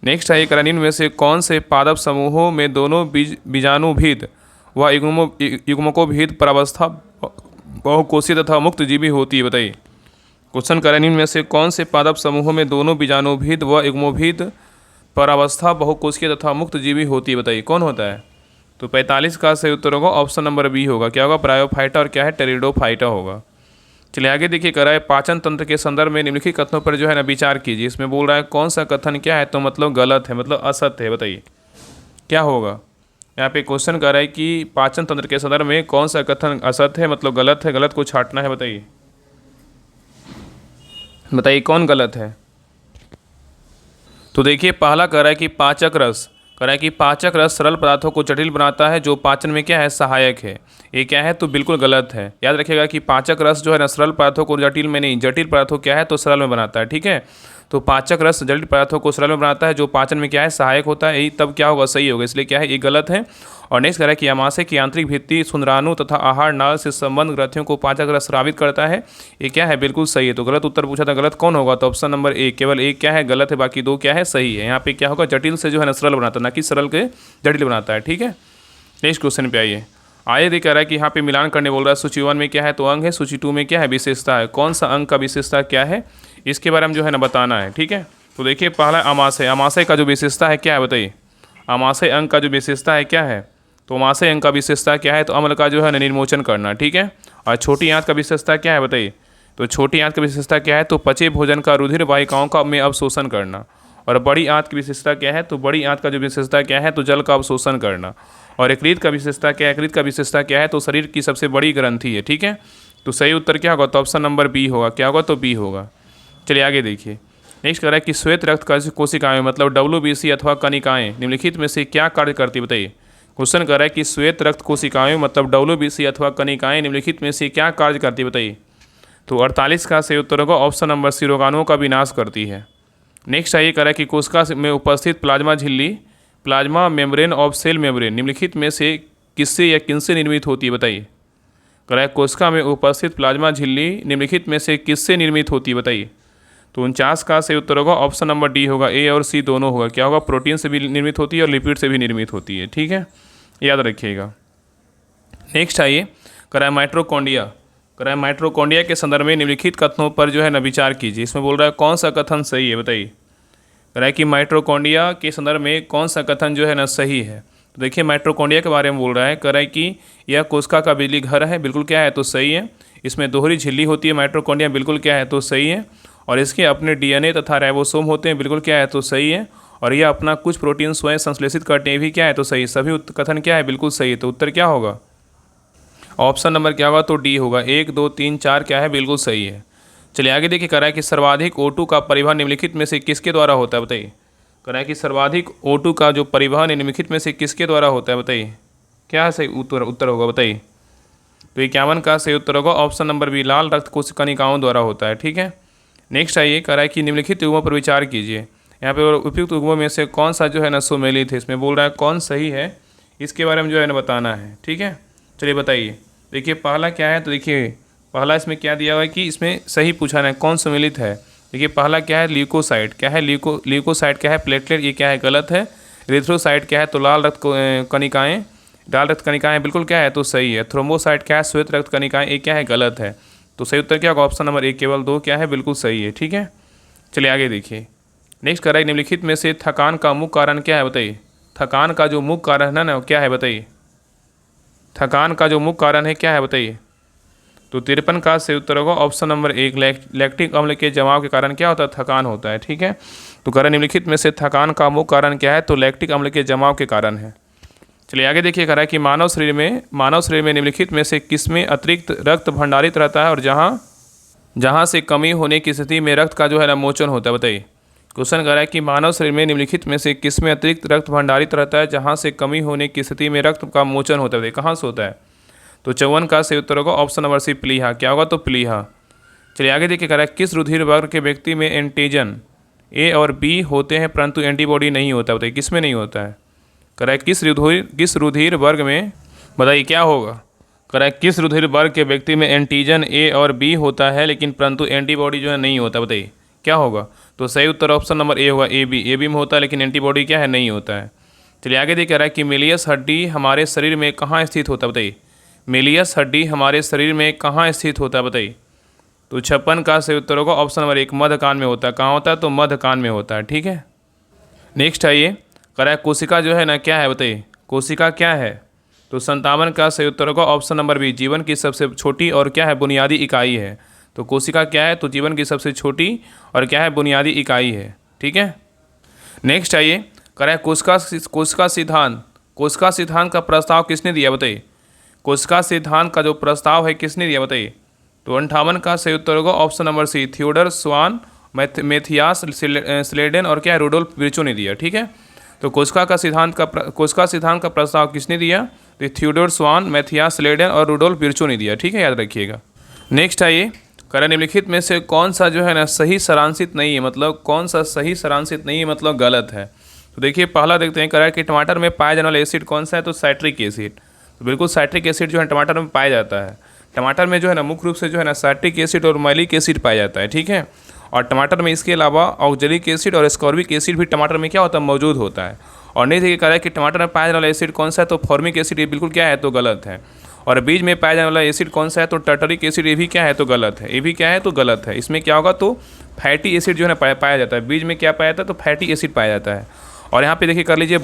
नेक्स्ट है करा निम्न में से कौन से पादप समूहों में दोनों बीजाणुभेद व युग्मकोभेद प्रावस्था बहुकोषीय तथा मुक्त जीवी होती है, बताइए। क्वेश्चन करें निम्न में से कौन से पादप समूहों में दोनों बीजाणुभेद व युग्मोभेद परावस्था बहुकोषीय तथा मुक्त जीवी होती है, बताइए कौन होता है। तो 45 का सही उत्तर होगा ऑप्शन नंबर बी होगा। क्या होगा, ब्रायोफाइटा, और क्या है, टेरिडोफाइटा होगा। चलिए आगे देखिए। कराए पाचन तंत्र के संदर्भ में निम्नलिखित कथनों पर जो है ना विचार कीजिए। इसमें बोल रहा है कौन सा कथन क्या है, तो मतलब गलत है, मतलब असत्य है, बताइए क्या होगा। यहाँ पे क्वेश्चन कर रहा है कि पाचन तंत्र के संदर्भ में कौन सा कथन असत्य है, मतलब गलत है, गलत को छांटना है, बताइए कौन गलत है। तो देखिए पहला कह रहा है कि पाचक रस सरल पदार्थों को जटिल बनाता है जो पाचन में क्या है, सहायक है। ये क्या है, तो बिल्कुल गलत है। याद रखिएगा कि पाचक रस जो है ना सरल पदार्थों को जटिल में नहीं, जटिल पदार्थों क्या है, तो सरल में बनाता है। ठीक है, तो पाचक रस जटिल पदार्थों को सरल में बनाता है जो पाचन में क्या है, सहायक होता है। यही तब क्या होगा, सही होगा। इसलिए क्या है, ये गलत है। और नेक्स्ट कह रहा है कि आमाशय की आंतरिक भित्ति सुंदराणु तथा आहार नाल से संबंध ग्रंथियों को पाचक रस स्रावित करता है। ये क्या है, बिल्कुल सही है। तो गलत उत्तर पूछा था, गलत कौन होगा, तो ऑप्शन नंबर ए, केवल एक क्या है, गलत है, बाकी दो क्या है, सही है। यहाँ पे क्या होगा, जटिल से जो है ना सरल बनाता है, ना कि सरल के जटिल बनाता है। ठीक है, नेक्स्ट क्वेश्चन पे आइए देख रहा है कि यहाँ पे मिलान करने बोल रहा है। सूची 1 में क्या है, तो अंग है। सूची 2 में क्या है, विशेषता है। कौन सा अंग का विशेषता क्या है, इसके बारे में जो है ना बताना है। ठीक है, तो देखिए पहला आमाशय का जो विशेषता है क्या है, बताइए। आमाशय अंग का जो विशेषता है क्या है, तो आमाशय अंग का विशेषता क्या है, तो अम्ल का जो है निर्मोचन करना। ठीक है, और छोटी आंत का विशेषता क्या है, बताइए। तो छोटी आंत का विशेषता क्या है, तो पचे भोजन का रुधिर वाहिकाओं का में अवशोषण करना। और बड़ी आंत की विशेषता क्या है, तो बड़ी आंत का जो विशेषता क्या है, तो जल का अवशोषण करना। और यकृत का विशेषता क्या है, यकृत का विशेषता क्या है, तो शरीर की सबसे बड़ी ग्रंथि है। ठीक है, तो सही उत्तर क्या होगा? तो ऑप्शन नंबर बी होगा। क्या होगा? तो बी होगा। चलिए आगे देखिए। नेक्स्ट कह रहा है कि श्वेत रक्त कोशिकाएं मतलब WBC अथवा कणिकाएं निम्नलिखित में से क्या कार्य करती है? बताइए। क्वेश्चन कह रहा है कि श्वेत रक्त कोशिकाएं मतलब WBC अथवा कणिकाएं निम्नलिखित में से क्या कार्य करती है? बताइए। तो 48 का सही उत्तर होगा ऑप्शन नंबर सी, रोगाणुओं का विनाश करती है। नेक्स्ट आइए कह रहा है कि कोशिका में उपस्थित प्लाज्मा झिल्ली plasma membrane of cell membrane निम्नलिखित में से किससे या किनसे निर्मित होती है? बताइए। कह रहा है कोशिका में उपस्थित प्लाज्मा झिल्ली निम्नलिखित में से किससे निर्मित होती है? बताइए। तो 49 का सही उत्तर होगा ऑप्शन नंबर डी होगा, ए और सी दोनों होगा। क्या होगा? प्रोटीन से भी निर्मित होती है और लिपिड से भी निर्मित होती है। ठीक है, याद रखिएगा। नेक्स्ट आइए कह रहा है माइटोकॉन्ड्रिया। कह रहा है माइटोकॉन्ड्रिया के संदर्भ में निम्नलिखित कथनों पर जो है ना विचार कीजिए। इसमें बोल रहा है कौन सा कथन सही है? बताइए। कह रहा है कि माइटोकॉन्ड्रिया के संदर्भ में कौन सा कथन जो है ना सही है? तो देखिए माइटोकॉन्ड्रिया के बारे में बोल रहा है। कह रहा है कि यह कोशिका का बिजली घर है। बिल्कुल क्या है? तो सही है। इसमें दोहरी झिल्ली होती है माइटोकॉन्ड्रिया। बिल्कुल क्या है? तो सही है। और इसके अपने DNA तथा राइबोसोम होते हैं। बिल्कुल क्या है? तो सही है। और यह अपना कुछ प्रोटीन स्वयं संश्लेषित करते हैं। भी क्या है? तो सही। सभी कथन क्या है? बिल्कुल सही है। तो उत्तर क्या होगा? ऑप्शन नंबर क्या होगा? तो डी होगा। 1 2 3 4 क्या है? बिल्कुल सही है। चलिए आगे देखिए। कह रहा है कि सर्वाधिक O2 का परिवहन निम्नलिखित में से किसके द्वारा होता है? बताइए। कह रहा है कि सर्वाधिक O2 का जो परिवहन निम्नलिखित में से किसके द्वारा होता है? बताइए। क्या सही उत्तर होगा? बताइए। तो 51 का सही उत्तर होगा ऑप्शन नंबर बी, लाल रक्त कोशिकाओं द्वारा होता है। ठीक है। नेक्स्ट आइए। कह रहा है कि निम्नलिखित युग्मों पर विचार कीजिए। यहाँ पे उपयुक्त युग्मों में से कौन सा जो है ना सुमेलित है? इसमें बोल रहा है कौन सही है, इसके बारे में जो है ना बताना है। ठीक है, चलिए बताइए। देखिए पहला क्या है? तो देखिए पहला इसमें क्या दिया हुआ है कि इसमें सही पूछा है कौन सुमेलित है। देखिए पहला क्या है? ल्यूकोसाइट। क्या है? ल्यूकोसाइट क्या है? प्लेटलेट। ये क्या है? गलत है। एरिथ्रोसाइट क्या है? तो लाल रक्त कणिकाएँ। लाल रक्त कणिकाएँ बिल्कुल क्या है? तो सही है। थ्रोम्बोसाइट क्या है? श्वेत रक्त कणिकाएँ। ये क्या है? गलत है। तो सही उत्तर क्या होगा? ऑप्शन नंबर ए, केवल 2 क्या है? बिल्कुल सही है। ठीक है, चलिए आगे देखिए। नेक्स्ट कर रहा है निम्नलिखित में से थकान का मुख्य कारण क्या है? बताइए। थकान का जो मुख्य कारण है ना क्या है? बताइए। थकान का जो मुख्य कारण है क्या है? बताइए। तो 53 का सही उत्तर होगा ऑप्शन नंबर 1, लैक्टिक अम्ल के जमाव के कारण क्या होता है? थकान होता है। ठीक है, तो कह रहा है निम्नलिखित में से थकान का मुख्य कारण क्या है? तो लैक्टिक अम्ल के जमाव के कारण है। चलिए आगे देखिए। कह रहा है कि मानव शरीर में निम्नलिखित में से किसमें अतिरिक्त रक्त भंडारित रहता है और जहाँ से कमी होने की स्थिति में रक्त का जो है ना मोचन होता है? बताइए। क्वेश्चन कर रहा है कि मानव शरीर में निम्नलिखित में से किसमें अतिरिक्त रक्त भंडारित रहता है जहाँ से कमी होने की स्थिति में रक्त का मोचन होता है? कहाँ से होता है? तो 54 का सही उत्तर होगा ऑप्शन नंबर सी, प्लीहा। क्या होगा? तो प्लीहा। चलिए आगे देखिए। कह रहा है किस रुधिर वर्ग के व्यक्ति में एंटीजन ए और बी होते हैं परंतु एंटीबॉडी नहीं होता? बताइए किस में नहीं होता है? कह रहा है किस रुधिर वर्ग में, बताइए क्या होगा? कह रहा है किस रुधिर वर्ग के व्यक्ति में एंटीजन ए और बी होता है लेकिन परंतु एंटीबॉडी जो है नहीं होता? बताइए क्या होगा? तो सही उत्तर ऑप्शन नंबर ए होगा, ए बी में होता है लेकिन एंटीबॉडी क्या है? नहीं होता है। चलिए आगे देखिए। कह रहा है कि मेलियस हड्डी हमारे शरीर में कहाँ स्थित होता है? बताइए। मेलियस हड्डी हमारे शरीर में कहाँ स्थित होता है? बताइए। तो 56 का सही उत्तर होगा ऑप्शन नंबर 1, मध्य कान में होता है। कहाँ होता है? तो मध्य कान में होता है। ठीक है, नेक्स्ट आइए। कह रहा है कोशिका जो है ना क्या है? बताइए कोशिका क्या है? तो 57 का सही उत्तर होगा ऑप्शन नंबर बी, जीवन की सबसे छोटी और क्या है? बुनियादी इकाई है। तो कोशिका क्या है? तो जीवन की सबसे छोटी और क्या है? बुनियादी इकाई है। ठीक है, नेक्स्ट आइए। कह रहा है कोशिका सिद्धांत का प्रस्ताव किसने दिया? बताइए। कोशिका सिद्धांत का जो प्रस्ताव है किसने दिया? बताइए। तो 58 का सही उत्तर होगा option number C, Theodor Schwann, Matthias Schleiden और क्या है? रुडोल्फ विर्चो ने दिया। ठीक है, तो कोशिका सिद्धांत का प्रस्ताव किसने दिया? तो थियोडोर स्वान, मैथियास स्लेडेन और रुडोल्फ विर्चो ने दिया। ठीक है, याद रखिएगा। नेक्स्ट आइए। कह रहा है निम्नलिखित में से कौन सा जो है ना सही सारांशित नहीं है? मतलब कौन सा सही सारांशित नहीं है मतलब गलत है? तो देखिए पहला देखते हैं। कह रहा है कि टमाटर में पाया जाने वाला एसिड कौन सा है? तो साइट्रिक एसिड। तो बिल्कुल साइट्रिक एसिड जो है टमाटर में पाया जाता है। टमाटर में जो है ना मुख्य रूप से जो है ना साइट्रिक एसिड और मैलिक एसिड पाया जाता है। ठीक है, और टमाटर में इसके अलावा ऑक्जेलिक एसिड और एस्कॉर्बिक एसिड भी टमाटर में क्या होता है? मौजूद होता है। और नहीं देखिए कह रहा है कि टमाटर में पाया जाने वाला एसिड कौन सा है? तो फॉर्मिक एसिड। ये बिल्कुल क्या है? तो गलत है। और बीज में पाया जाने वाला एसिड कौन सा है? तो टर्टरिक एसिड। ये भी क्या है? तो गलत है। ये भी क्या है? तो गलत है। इसमें क्या होगा? तो फैटी एसिड जो है ना पाया जाता है। बीज में क्या पाया जाता है? तो फैटी एसिड पाया जाता है। और यहाँ पे देखिए कर लीजिए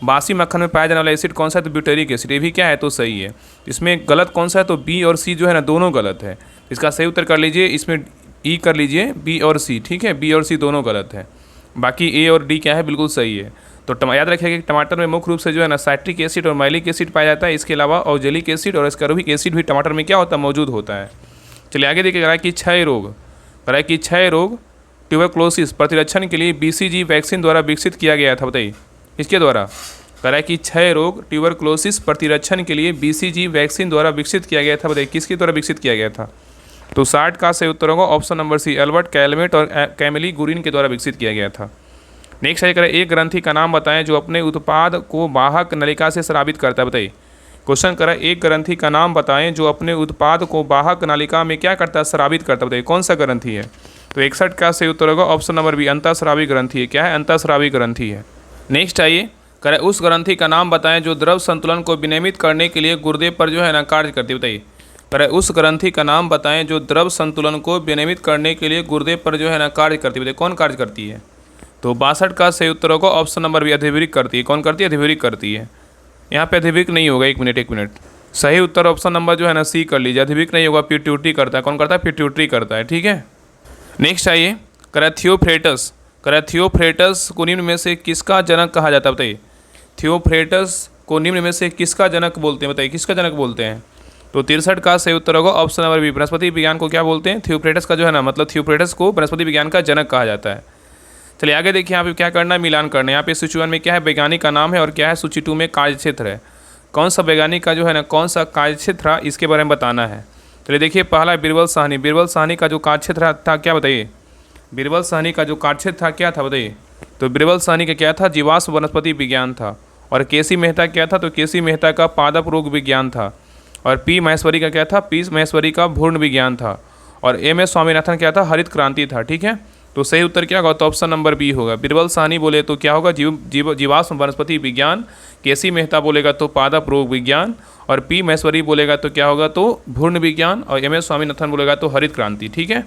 बासी मक्खन में पाया जाने वाला एसिड कौन सा है? तो ब्यूटेरिक एसिड। ये भी क्या है? तो सही है। इसमें गलत कौन सा है? तो बी और सी जो है ना दोनों गलत है। इसका सही उत्तर कर लीजिए, इसमें ई कर लीजिए, बी और सी। ठीक है, बी और सी दोनों गलत है, बाकी ए और डी क्या है? बिल्कुल सही है। तो याद रखिएगा कि टमाटर में मुख्य रूप से जो है ना साइट्रिक एसिड और मैलिक एसिड पाया जाता है। इसके अलावा ऑक्जेलिक एसिड और एस्कॉर्बिक एसिड भी टमाटर में क्या होता है, मौजूद होता है। चलिए आगे देखिए, कह रहा है कि क्षय रोग, कह रहा है कि क्षय रोग ट्यूबरक्लोसिस प्रतिरक्षण के लिए BCG वैक्सीन द्वारा विकसित किया गया था। बताइए इसके द्वारा, कह रहा है कि क्षय रोग ट्यूबरक्लोसिस प्रतिरक्षण के लिए BCG वैक्सीन द्वारा विकसित किया गया था। बताइए किसके द्वारा विकसित किया गया था। तो 60 का सही उत्तर होगा option number C, Albert Calmette और कैमिली गुरिन के द्वारा विकसित किया गया था। नेक्स्ट है, करें एक ग्रंथि का नाम बताएं जो अपने उत्पाद को वाहक नलिका से स्रावित करता है। बताइए क्वेश्चन करें, एक ग्रंथि का नाम बताएं जो अपने उत्पाद को वाहक नलिका में क्या करता है, स्रावित करता है। बताइए कौन सा ग्रंथि है। तो 61 का सही उत्तर होगा ऑप्शन नंबर बी, अंतःस्रावी ग्रंथि है। क्या है, अंतःस्रावी ग्रंथि है। नेक्स्ट आइए, करें उस ग्रंथि का नाम बताएं जो द्रव संतुलन को विनियमित करने के लिए गुर्दे पर जो है ना कार्य करती है। बताइए, करें उस ग्रंथि का नाम बताएं जो द्रव संतुलन को विनियमित करने के लिए गुर्दे पर जो है ना कार्य करती है। बताइए कौन कार्य करती है। तो 62 का सही उत्तर होगा ऑप्शन नंबर बी, अधिवृक्क करती है। कौन करती है, अधिवृक्क करती है। यहाँ पे अधिवृक्क नहीं होगा, एक मिनट, सही उत्तर ऑप्शन नंबर जो है ना सी कर लीजिए, अधिवृक्क नहीं होगा, पिट्यूटरी करता है। कौन करता है, पिट्यूटरी करता है। ठीक है, नेक्स्ट आइए, करें थियोफ्रेटस, करें थियोफ्रेटस को निम्न में से किसका जनक कहा जाता है। बताइए थियोफ्रेटस को निम्न में से किसका जनक बोलते हैं। बताइए किसका जनक बोलते हैं। तो 63 का सही उत्तर होगा ऑप्शन नंबर बी, वनस्पति विज्ञान को क्या बोलते हैं, थियोफ्रेटस का जो है ना मतलब थियोफ्रेटस को वनस्पति विज्ञान का जनक कहा जाता है। चलिए आगे देखिए, यहाँ पे क्या करना है, मिलान करना है। यहाँ पे सूची 1 में क्या है, वैज्ञानिक का नाम है, और क्या है सूची 2 में कार्यक्षेत्र है। कौन सा वैज्ञानिक का जो है ना कौन सा कार्यक्षेत्र था, इसके बारे में बताना है। चलिए देखिए, पहला बीरबल साहनी, बीरबल साहनी का जो कार्यक्षेत्र था क्या, बताइए बीरबल साहनी का जो कार्यक्षेत्र था क्या था। बताइए तो बीरबल साहनी का क्या था, जीवाश्म वनस्पति विज्ञान था। और केसी मेहता क्या था, तो केसी मेहता का पादप रोग विज्ञान था। और पी महेश्वरी का क्या था, पी महेश्वरी का भ्रूण विज्ञान था। और एम.एस. स्वामीनाथन क्या था, हरित क्रांति था। ठीक है, तो सही उत्तर क्या होगा, तो ऑप्शन नंबर बी होगा। बीरबल साहनी बोले तो क्या होगा, जीवाश्म वनस्पति विज्ञान। केसी मेहता बोलेगा तो पादप रोग विज्ञान। और पी महेश्वरी बोलेगा तो क्या होगा, तो भ्रूण विज्ञान। और एम.एस. स्वामीनाथन बोलेगा तो हरित क्रांति। ठीक है,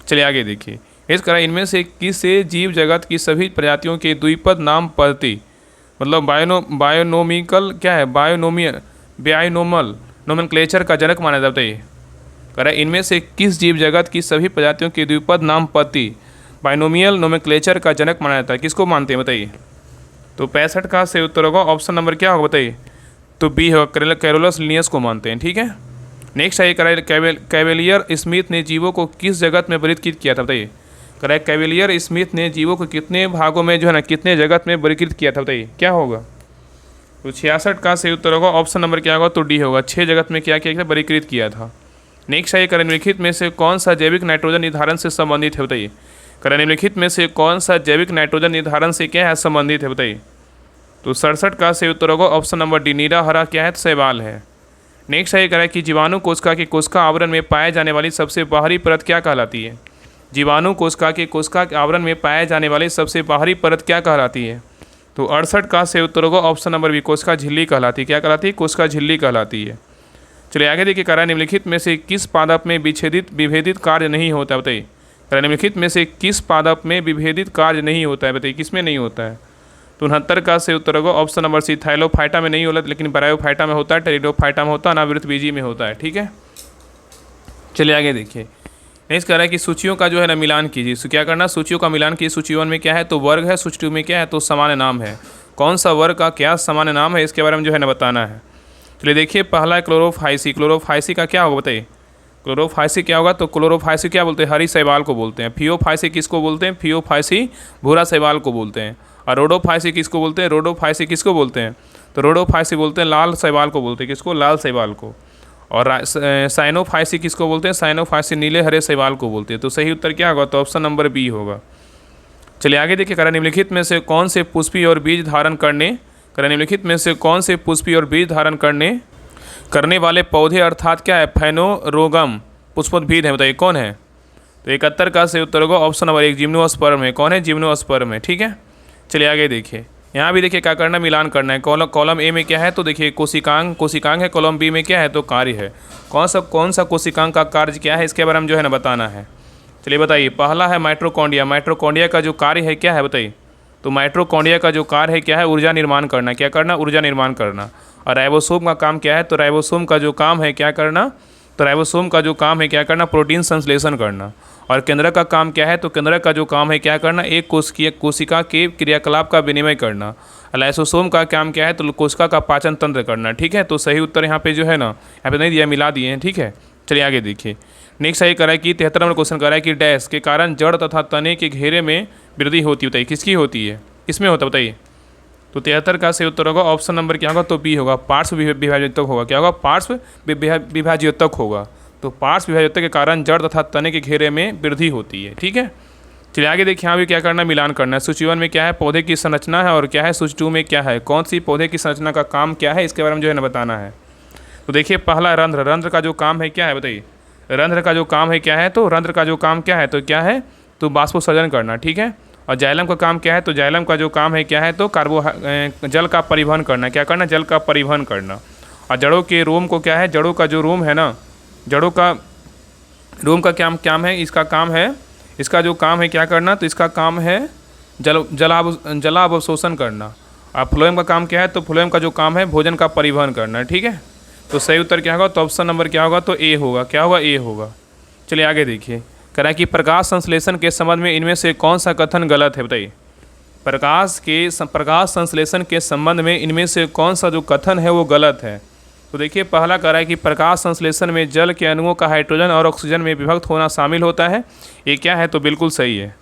चलिए आगे देखिए, इस कारण इनमें से किससे जीव जगत की सभी प्रजातियों के द्विपद नाम पद्धति, मतलब बायोनोमिकल क्या है, बायोनोमल नोमेनक्लेचर का जनक माना जाता है। कह रहा है इनमें से किस जीव जगत की सभी प्रजातियों के द्विपद नाम पद्धति बायोनोमियल नोमेनक्लेचर का जनक माना जाता है। किसको मानते हैं, बताइए। तो 65 का सही उत्तर होगा ऑप्शन नंबर क्या होगा, बताइए तो बी होगा, कैरोलस लिनियस को मानते हैं। ठीक है, नेक्स्ट है, कैवेलियर स्मिथ ने जीवों को किस जगत में वर्गीकृत किया था। बताइए कह कैवेलियर स्मिथ ने जीवों को कितने भागों में जो है ना कितने जगत में वर्गीकृत किया था। बताइए क्या होगा। तो 66 का सही उत्तर होगा ऑप्शन नंबर क्या होगा, तो डी होगा, 6 जगत में क्या किया था, वर्गीकृत किया था। नेक्स्ट है, निम्नलिखित में से कौन सा जैविक नाइट्रोजन निर्धारण से संबंधित है। बताइए निम्नलिखित में से कौन सा जैविक नाइट्रोजन निर्धारण से क्या है, संबंधित है। बताइए तो 67 का सही उत्तर होगा ऑप्शन नंबर डी, नीरा हरा क्या है, शैवाल है। नेक्स्ट है, कह रहा है कि जीवाणु कोशिका के कोशिका आवरण में पाए जाने वाली सबसे बाहरी परत क्या कहलाती है। जीवाणु कोशिका के कोशिका के आवरण में पाए जाने वाली सबसे बाहरी परत क्या कहलाती है। तो 68 का सही उत्तर होगा ऑप्शन नंबर बी, कोशिका झिल्ली कहलाती है। क्या कहलाती है, कोशिका झिल्ली कहलाती है। चलिए आगे देखिए, कह रहा है निम्नलिखित में से किस पादप में विभेदित कार्य नहीं होता है। बताइए कह रहा है निम्नलिखित में से किस पादप में विभेदित कार्य नहीं होता है। बताइए किस में नहीं होता है। तो 69 का सही उत्तर होगा ऑप्शन नंबर सी, थाइलोफाइटा में नहीं होता, लेकिन ब्रायोफाइटा में होता है, टेरिडोफाइटा में होता है, अनावृतबीजी में होता है। ठीक है, चलिए आगे देखिए, नेक्स्ट कह रहा है कि सूचियों का जो है ना मिलान कीजिए। क्या करना, सूचियों का मिलान कीजिए। सूची 1 में क्या है, तो वर्ग है। सूची 2 में क्या है, तो सामान्य नाम है। कौन सा वर्ग का क्या सामान्य नाम है, इसके बारे में जो है ना बताना है। चलिए देखिए, पहला है क्लोरोफाइसी। क्लोरोफाइसी का क्या होगा, बताइए क्लोरोफाइसी क्या होगा। तो क्लोरोफाइसी क्या बोलते हैं, हरी शैवाल को बोलते हैं। फियोफाइसी किसको बोलते हैं, फियोफाइसी भूरा शैवाल को बोलते हैं। और रोडोफाइसी किसको बोलते हैं, रोडोफाइसी किसको बोलते हैं, तो रोडोफाइसी बोलते हैं लाल शैवाल को बोलते हैं। किसको, लाल शैवाल को। और साइनोफाइसी किसको बोलते हैं, साइनोफाइसी नीले हरे शैवाल को बोलते हैं। तो सही उत्तर क्या होगा, तो ऑप्शन नंबर बी होगा। चलिए आगे देखिए, कह निम्नलिखित में से कौन से पुष्पी और बीज धारण निम्नलिखित में से कौन से पुष्पी और बीज धारण करने वाले पौधे अर्थात क्या है, फेनोरोगम पुष्पोद्भिद है। बताइए कौन है। तो 71 का सही उत्तर होगा ऑप्शन नंबर 1, जिम्नोस्पर्म है। कौन है, जिम्नोस्पर्म है। ठीक है, चलिए आगे देखिए, यहाँ भी देखिए क्या करना, मिलान करना है। कॉलम ए में क्या है, तो देखिए कोशिकांग है। कॉलम बी में क्या है, तो कार्य है। कौन सा कोशिकांग का कार्य क्या है, इसके बारे में जो है ना बताना है। चलिए बताइए, पहला है माइटोकॉन्ड्रिया। माइटोकॉन्ड्रिया का जो कार्य है क्या है, बताइए तो माइटोकॉन्ड्रिया का जो कार्य है क्या है, ऊर्जा निर्माण करना। क्या करना, ऊर्जा निर्माण करना। और राइबोसोम का काम क्या है, तो राइबोसोम का जो काम है क्या करना, तो राइबोसोम का जो काम है क्या करना, प्रोटीन संश्लेषण करना। और केंद्रक का काम क्या है, तो केंद्रक का जो काम है क्या करना, एक कोशिका के क्रियाकलाप का विनिमय करना। लाइसोसोम का काम क्या है, तो कोशिका का पाचन तंत्र करना। ठीक है, तो सही उत्तर यहाँ पे जो है ना, यहाँ पे नहीं दिया, मिला दिए हैं। ठीक है, चलिए आगे देखिए। नेक्स्ट सही करा है कि 73 नंबर क्वेश्चन करा है कि डैश के कारण जड़ तथा तने के घेरे में वृद्धि होती है। बताइए किसकी होती है, किसमें होता है बताइए। तो 73 का सही उत्तर होगा ऑप्शन नंबर क्या होगा, तो बी होगा, पार्श्व विभाज्योतक होगा। क्या होगा, पार्श्व विभाज्योतक होगा। तो पार्श्व विभाज्योतक के कारण जड़ तथा तने के घेरे में वृद्धि होती है। ठीक है, चलिए आगे देखिए। यहाँ भी क्या करना, मिलान करना है। सूची 1 में क्या है, पौधे की संरचना है, और क्या है सूची 2 में क्या है, कौन सी पौधे की संरचना का काम क्या है, इसके बारे में जो है ना बताना है। तो देखिए पहला रंध्र, रंध्र का जो काम है क्या है बताइए, रंध्र का जो काम है क्या है, तो रंध्र का जो काम क्या है, तो क्या है, तो बाष्पोत्सर्जन करना। ठीक है, और जाइलम का काम क्या है, तो जाइलम का जो काम है क्या है, तो जल का परिवहन करना। क्या करना, जल का परिवहन करना। और जड़ों के रोम को क्या है, जड़ों का जो रोम है ना, जड़ों का रोम का क्या काम है, इसका काम है, इसका जो काम है क्या करना, तो इसका काम है जलावशोषण करना। और फ्लोएम का काम क्या है, तो फ्लोएम का जो काम है भोजन का परिवहन करना। ठीक है, तो सही उत्तर क्या होगा, तो ऑप्शन नंबर क्या होगा, तो ए होगा। क्या होगा, ए होगा। चलिए आगे देखिए। कह रहा है कि प्रकाश संश्लेषण के संबंध में इनमें से कौन सा कथन गलत है। बताइए प्रकाश संश्लेषण के संबंध में इनमें से कौन सा जो कथन है वो गलत है। तो देखिए पहला कह रहा है कि प्रकाश संश्लेषण में जल के अणुओं का हाइड्रोजन और ऑक्सीजन में विभक्त होना शामिल होता है। ये क्या है, तो बिल्कुल सही है।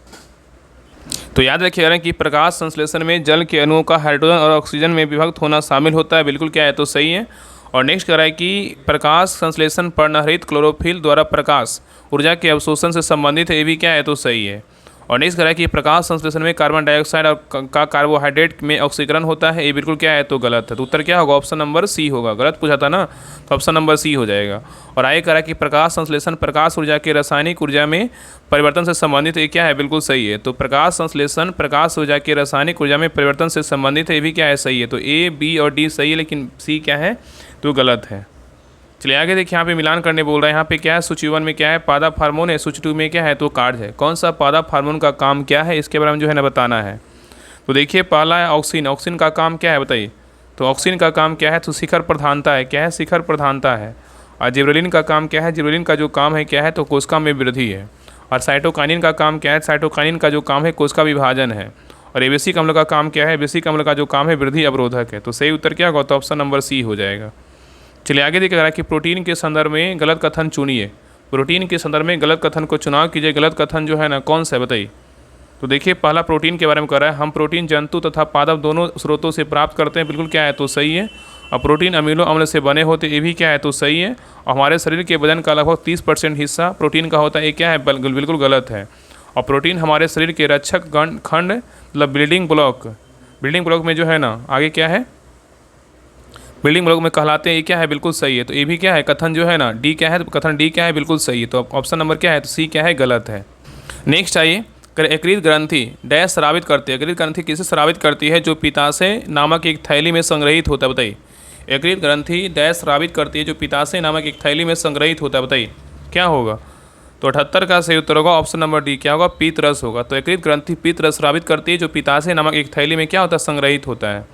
तो याद रखिए कि प्रकाश संश्लेषण में जल के अणुओं का हाइड्रोजन और ऑक्सीजन में विभक्त होना शामिल होता है, बिल्कुल क्या है, तो सही है। और नेक्स्ट कह रहा है कि प्रकाश संश्लेषण पर्णहरित क्लोरोफिल द्वारा प्रकाश ऊर्जा के अवशोषण से संबंधित है, ये भी क्या है, तो सही है। और नेक्स्ट कह रहा है कि प्रकाश संश्लेषण में कार्बन डाइऑक्साइड और का कार्बोहाइड्रेट में ऑक्सीकरण होता है, ये बिल्कुल क्या है, तो गलत है। तो उत्तर क्या होगा, ऑप्शन नंबर सी होगा। गलत पूछा था ना, तो ऑप्शन नंबर सी हो जाएगा। और आगे कह रहा है कि प्रकाश संश्लेषण प्रकाश ऊर्जा के रासायनिक ऊर्जा में परिवर्तन से संबंधित, ये क्या है, बिल्कुल सही है। तो प्रकाश संश्लेषण प्रकाश ऊर्जा के रासायनिक ऊर्जा में परिवर्तन से संबंधित है, ये भी क्या है, सही है। तो ए, बी और डी सही है, लेकिन सी क्या है, तो गलत है। चलिए आगे देखिए। यहाँ पे मिलान करने बोल रहा है। यहाँ पे क्या है, सूची 1 में क्या है, पादप हार्मोन है। सूची 2 में क्या है, तो कार्य है। कौन सा पादप हार्मोन का काम क्या है, इसके बारे में जो है ना बताना है। तो देखिए पहला है ऑक्सीन। ऑक्सीन का काम क्या है बताइए। तो ऑक्सीन का काम क्या है, तो शिखर प्रधानता है। क्या है, शिखर प्रधानता है। और जिब्रेलिन का काम क्या है, जिब्रेलिन का जो काम है क्या है, तो कोशिका में वृद्धि है। और साइटोकाइनिन का काम क्या है, साइटोकाइनिन का जो काम है कोशिका विभाजन है। और एबेसिक अम्ल का काम क्या है, एबेसिक अम्ल का जो काम है वृद्धि अवरोधक है। तो सही उत्तर क्या होगा, तो ऑप्शन नंबर सी हो जाएगा। चलिए आगे देखा रहा है कि प्रोटीन के संदर्भ में गलत कथन चुनिए। प्रोटीन के संदर्भ में गलत कथन को चुनाव कीजिए। गलत कथन जो है ना कौन सा है बताइए। तो देखिए पहला प्रोटीन के बारे में कह रहा है, हम प्रोटीन जंतु तथा पादप दोनों स्रोतों से प्राप्त करते हैं, बिल्कुल क्या है, तो सही है। और प्रोटीन अमीनो अम्ल से बने होते, ये भी क्या है, तो सही है। और हमारे शरीर के वजन का लगभग 30% हिस्सा प्रोटीन का होता है, ये क्या है, बिल्कुल गलत है। और प्रोटीन हमारे शरीर के रक्षक खंड मतलब बिल्डिंग ब्लॉक में जो है ना आगे क्या है, बिल्डिंग ब्लॉक में कहलाते हैं, ये क्या है, बिल्कुल सही है। तो ये भी क्या है, कथन जो है ना डी क्या है, तो कथन डी क्या है, बिल्कुल सही है। तो ऑप्शन नंबर क्या है, तो सी क्या है, गलत है। नेक्स्ट आइए। यकृत ग्रंथि डैश स्रावित करती है। यकृत ग्रंथि किसे स्रावित करती है, जो पित्ताशय नामक एक थैली में संग्रहित होता है। बताइए यकृत ग्रंथि डैश स्रावित करती है, जो पित्ताशय नामक एक थैली में संग्रहित होता है। बताइए क्या होगा। तो 78 का सही उत्तर होगा ऑप्शन नंबर डी। क्या होगा, पीत रस होगा। तो यकृत ग्रंथि पीत रस स्रावित करती है, जो पित्ताशय नामक एक थैली में क्या होता है, संग्रहित होता है।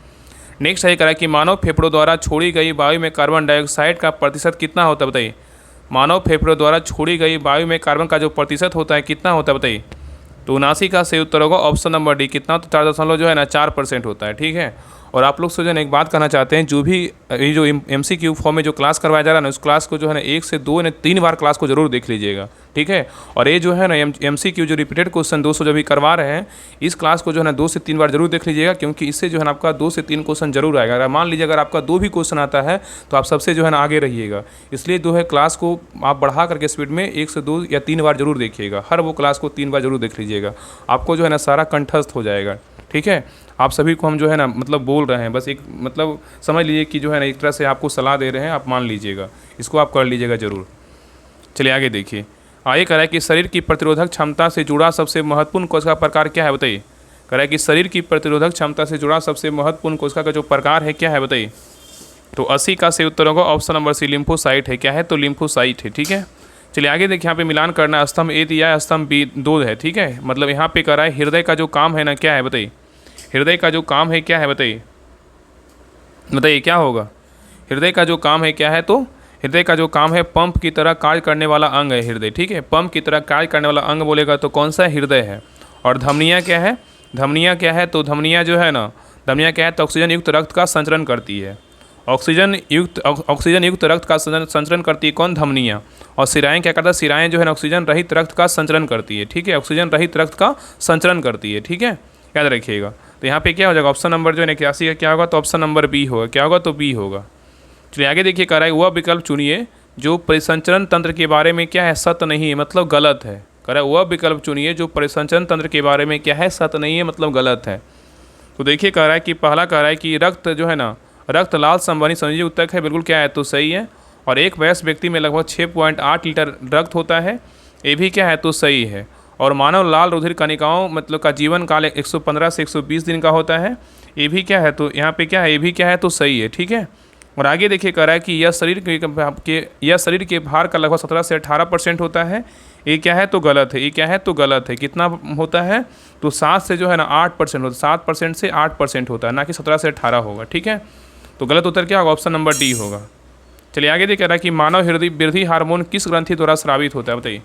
नेक्स्ट सही करा कि मानव फेफड़ों द्वारा छोड़ी गई वायु में कार्बन डाइऑक्साइड का प्रतिशत कितना होता है। बताइए मानव फेफड़ों द्वारा छोड़ी गई वायु में कार्बन का जो प्रतिशत होता है कितना होता है। बताइए तो 79 का सही उत्तर होगा ऑप्शन नंबर डी। कितना, तो 4 जो है ना 4% होता है। ठीक है। और आप लोग से जो है एक बात कहना चाहते हैं, जो भी ये जो MCQ फॉर्म में जो क्लास करवाया जा रहा है ना, उस क्लास को जो है ना 1 से 2 या 3 बार क्लास को जरूर देख लीजिएगा। ठीक है। और ये जो है ना MCQ जो रिपीटेड क्वेश्चन 200 जो भी करवा रहे हैं, इस क्लास को जो है ना 2 से 3 बार जरूर देख लीजिएगा, क्योंकि इससे जो है ना आपका 2 से 3 क्वेश्चन जरूर आएगा। अगर मान लीजिए अगर आपका 2 भी क्वेश्चन आता है तो आप सबसे जो है ना आगे रहिएगा। इसलिए जो है क्लास को आप बढ़ा करके स्पीड में 1 से 2 या 3 बार जरूर देखिएगा। हर वो क्लास को 3 बार जरूर देख लीजिएगा, आपको जो है ना सारा कंठस्थ हो जाएगा। ठीक है। आप सभी को हम जो है ना मतलब बोल रहे हैं, बस एक मतलब समझ लीजिए कि जो है ना एक तरह से आपको सलाह दे रहे हैं, आप मान लीजिएगा, इसको आप कर लीजिएगा ज़रूर। चलिए आगे देखिए। आगे कह रहा है कि शरीर की प्रतिरोधक क्षमता से जुड़ा सबसे महत्वपूर्ण कोशिका प्रकार क्या है। बताइए कह रहा है कि शरीर की प्रतिरोधक क्षमता से जुड़ा सबसे महत्वपूर्ण कोशिका का जो प्रकार है क्या है। बताइए तो 80 का सही उत्तर होगा ऑप्शन नंबर सी, लिम्फोसाइट है। क्या है, तो लिम्फोसाइट है। ठीक है। चलिए आगे देखिए। यहाँ पे मिलान करना है, स्तंभ ए दिया है, स्तंभ बी 2 है। ठीक है। मतलब यहाँ पे कह रहा है हृदय का जो काम है ना क्या है। बताइए हृदय का जो काम है क्या है। बताइए क्या होगा, हृदय का जो काम है क्या है, तो हृदय का जो काम है पंप की तरह कार्य करने वाला अंग है हृदय, ठीक है। पंप की तरह कार्य करने वाला अंग बोलेगा तो कौन सा हृदय है। और धमनियाँ क्या है, धमनियाँ क्या है, तो धमनियाँ जो है ना, धमनियाँ क्या है तो ऑक्सीजन युक्त रक्त का संचरण करती है। ऑक्सीजन युक्त रक्त का संचरण करती है कौन, धमनियाँ। और सिराएँ क्या करता है, सिराएँ जो है ना ऑक्सीजन रहित रक्त का संचरण करती है, ठीक है। ऑक्सीजन रहित रक्त का संचरण करती है, ठीक है, याद रखिएगा। तो यहाँ पे क्या हो जाएगा, ऑप्शन नंबर जो है 81 का क्या होगा, तो ऑप्शन नंबर बी होगा। क्या होगा, तो बी होगा। चलिए आगे देखिए, कह रहा है वह विकल्प चुनिए जो परिसंचरण तंत्र के बारे में क्या है, सत्य नहीं है, मतलब गलत है। कह रहा है वह विकल्प चुनिए जो परिसंचरण तंत्र के बारे में क्या है, सत्य नहीं है, मतलब गलत है। तो देखिए कह रहा है कि पहला कह रहा है कि रक्त जो है ना, रक्त लाल संबंधी संयोजी ऊतक है, बिल्कुल क्या है, तो सही है। और एक वयस्क व्यक्ति में लगभग 6.8 लीटर रक्त होता है, ये भी क्या है, तो सही है। और मानव लाल रुधिर कणिकाओं मतलब का जीवन काल 115 से 120 दिन का होता है, ये भी क्या है, तो यहाँ पे क्या है, ये भी क्या है, तो सही है, ठीक है। और आगे देखिए कह रहा है कि यह शरीर के भार का लगभग 17 से 18% होता है, ये क्या है, तो गलत है। ये क्या है, तो गलत है। कितना होता है, तो 7 से जो है ना 8% होता है, 7% से 8% होता है, ना कि 17 से 18 होगा, ठीक है। तो गलत उत्तर क्या होगा, ऑप्शन नंबर डी होगा। चलिए आगे देखिए, कह रहा है कि मानव हृदय वृद्धि हार्मोन किस ग्रंथि द्वारा स्रावित होता है, बताइए।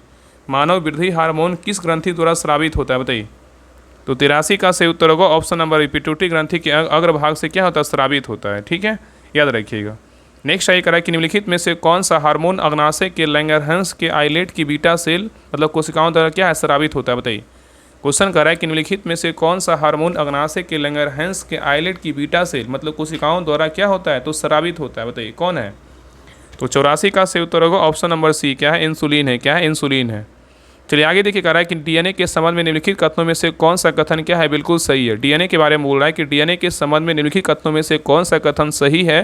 मानव वृद्धि हार्मोन किस ग्रंथि द्वारा स्रावित होता है, बताइए। तो 83 का सही उत्तर होगा ऑप्शन नंबर पिट्यूटरी ग्रंथि के अग्रभाग से क्या होता है, स्रावित होता है, ठीक है, याद रखिएगा। नेक्स्ट आई करा कि निम्नलिखित में से कौन सा हार्मोन अग्नाशय के लैंगरहंस के आइलेट की बीटा सेल मतलब कोशिकाओं द्वारा क्या है, स्रावित होता है, बताइए। क्वेश्चन कर रहा है कि निम्नलिखित में से कौन सा हार्मोन अग्नाशय के लैंगरहंस के आइलेट की बीटा सेल मतलब कोशिकाओं द्वारा क्या होता है, तो स्रावित होता है, बताइए कौन है। तो 84 का सही उत्तर होगा ऑप्शन नंबर सी, क्या है, इंसुलिन है। क्या है, इंसुलिन है। चलिए आगे देखिए, कह रहा है कि डीएनए के संबंध में निम्नलिखित कथनों में से कौन सा कथन क्या है, बिल्कुल सही है। डीएनए के बारे में बोल रहा है कि डीएनए के संबंध में निम्नलिखित कथनों में से कौन सा कथन सही है।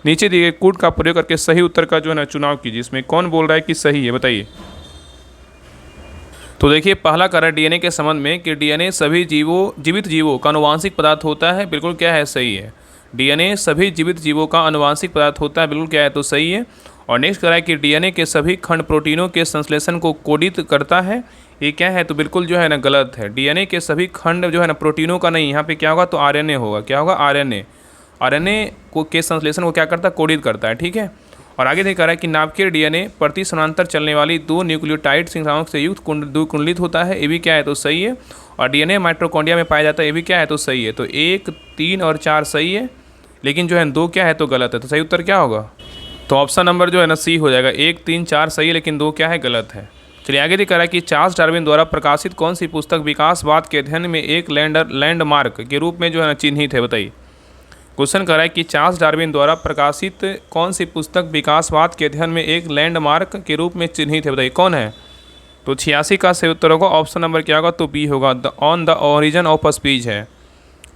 नीचे दिए गए कूट का प्रयोग करके सही उत्तर का जो है ना चुनाव कीजिए। इसमें कौन बोल रहा है कि सही है, बताइए। तो देखिए पहला कह रहा है डीएनए के संबंध में कि डीएनए सभी जीवित जीवों का आनुवांशिक पदार्थ होता है, बिल्कुल क्या है, सही है। डीएनए सभी जीवित जीवों का आनुवांशिक पदार्थ होता है, बिल्कुल क्या है, तो सही है। और नेक्स्ट कह रहा है कि डीएनए के सभी खंड प्रोटीनों के संश्लेषण को कोडित करता है, ये क्या है, तो बिल्कुल जो है ना गलत है। डीएनए के सभी खंड जो है ना प्रोटीनों का नहीं, यहाँ पे क्या होगा, तो आरएनए होगा। क्या होगा, आरएनए। आरएनए को के संश्लेषण को क्या करता है, कोडित करता है, ठीक है। और आगे देखा रहा है कि नाभिकीय डीएनए प्रति समानांतर चलने वाली 2 न्यूक्लियोटाइड श्रृंखलाओं से युक्त द्विकुंडलित होता है, ये भी क्या है, तो सही है। और डीएनए माइटोकॉन्ड्रिया में पाया जाता है, ये भी क्या है, तो सही है। तो 1, 3 और 4 सही है, लेकिन जो है 2 क्या है, तो गलत है। तो सही उत्तर क्या होगा, तो ऑप्शन नंबर जो है ना सी हो जाएगा। 1, 3, 4 सही है, लेकिन 2 क्या है, गलत है। चलिए आगे दिखा रहा है कि चार्ल्स डार्विन द्वारा प्रकाशित कौन सी पुस्तक विकासवाद के अध्ययन में एक लैंडमार्क के रूप में जो है ना चिन्हित है, बताइए। क्वेश्चन कर रहा है कि चार्ल्स डार्विन द्वारा प्रकाशित कौन सी पुस्तक विकासवाद के अध्ययन में एक लैंडमार्क के रूप में चिन्हित है, बताइए कौन है। तो 86 का सही उत्तर होगा ऑप्शन नंबर क्या होगा, तो बी होगा, on the origin of speech है,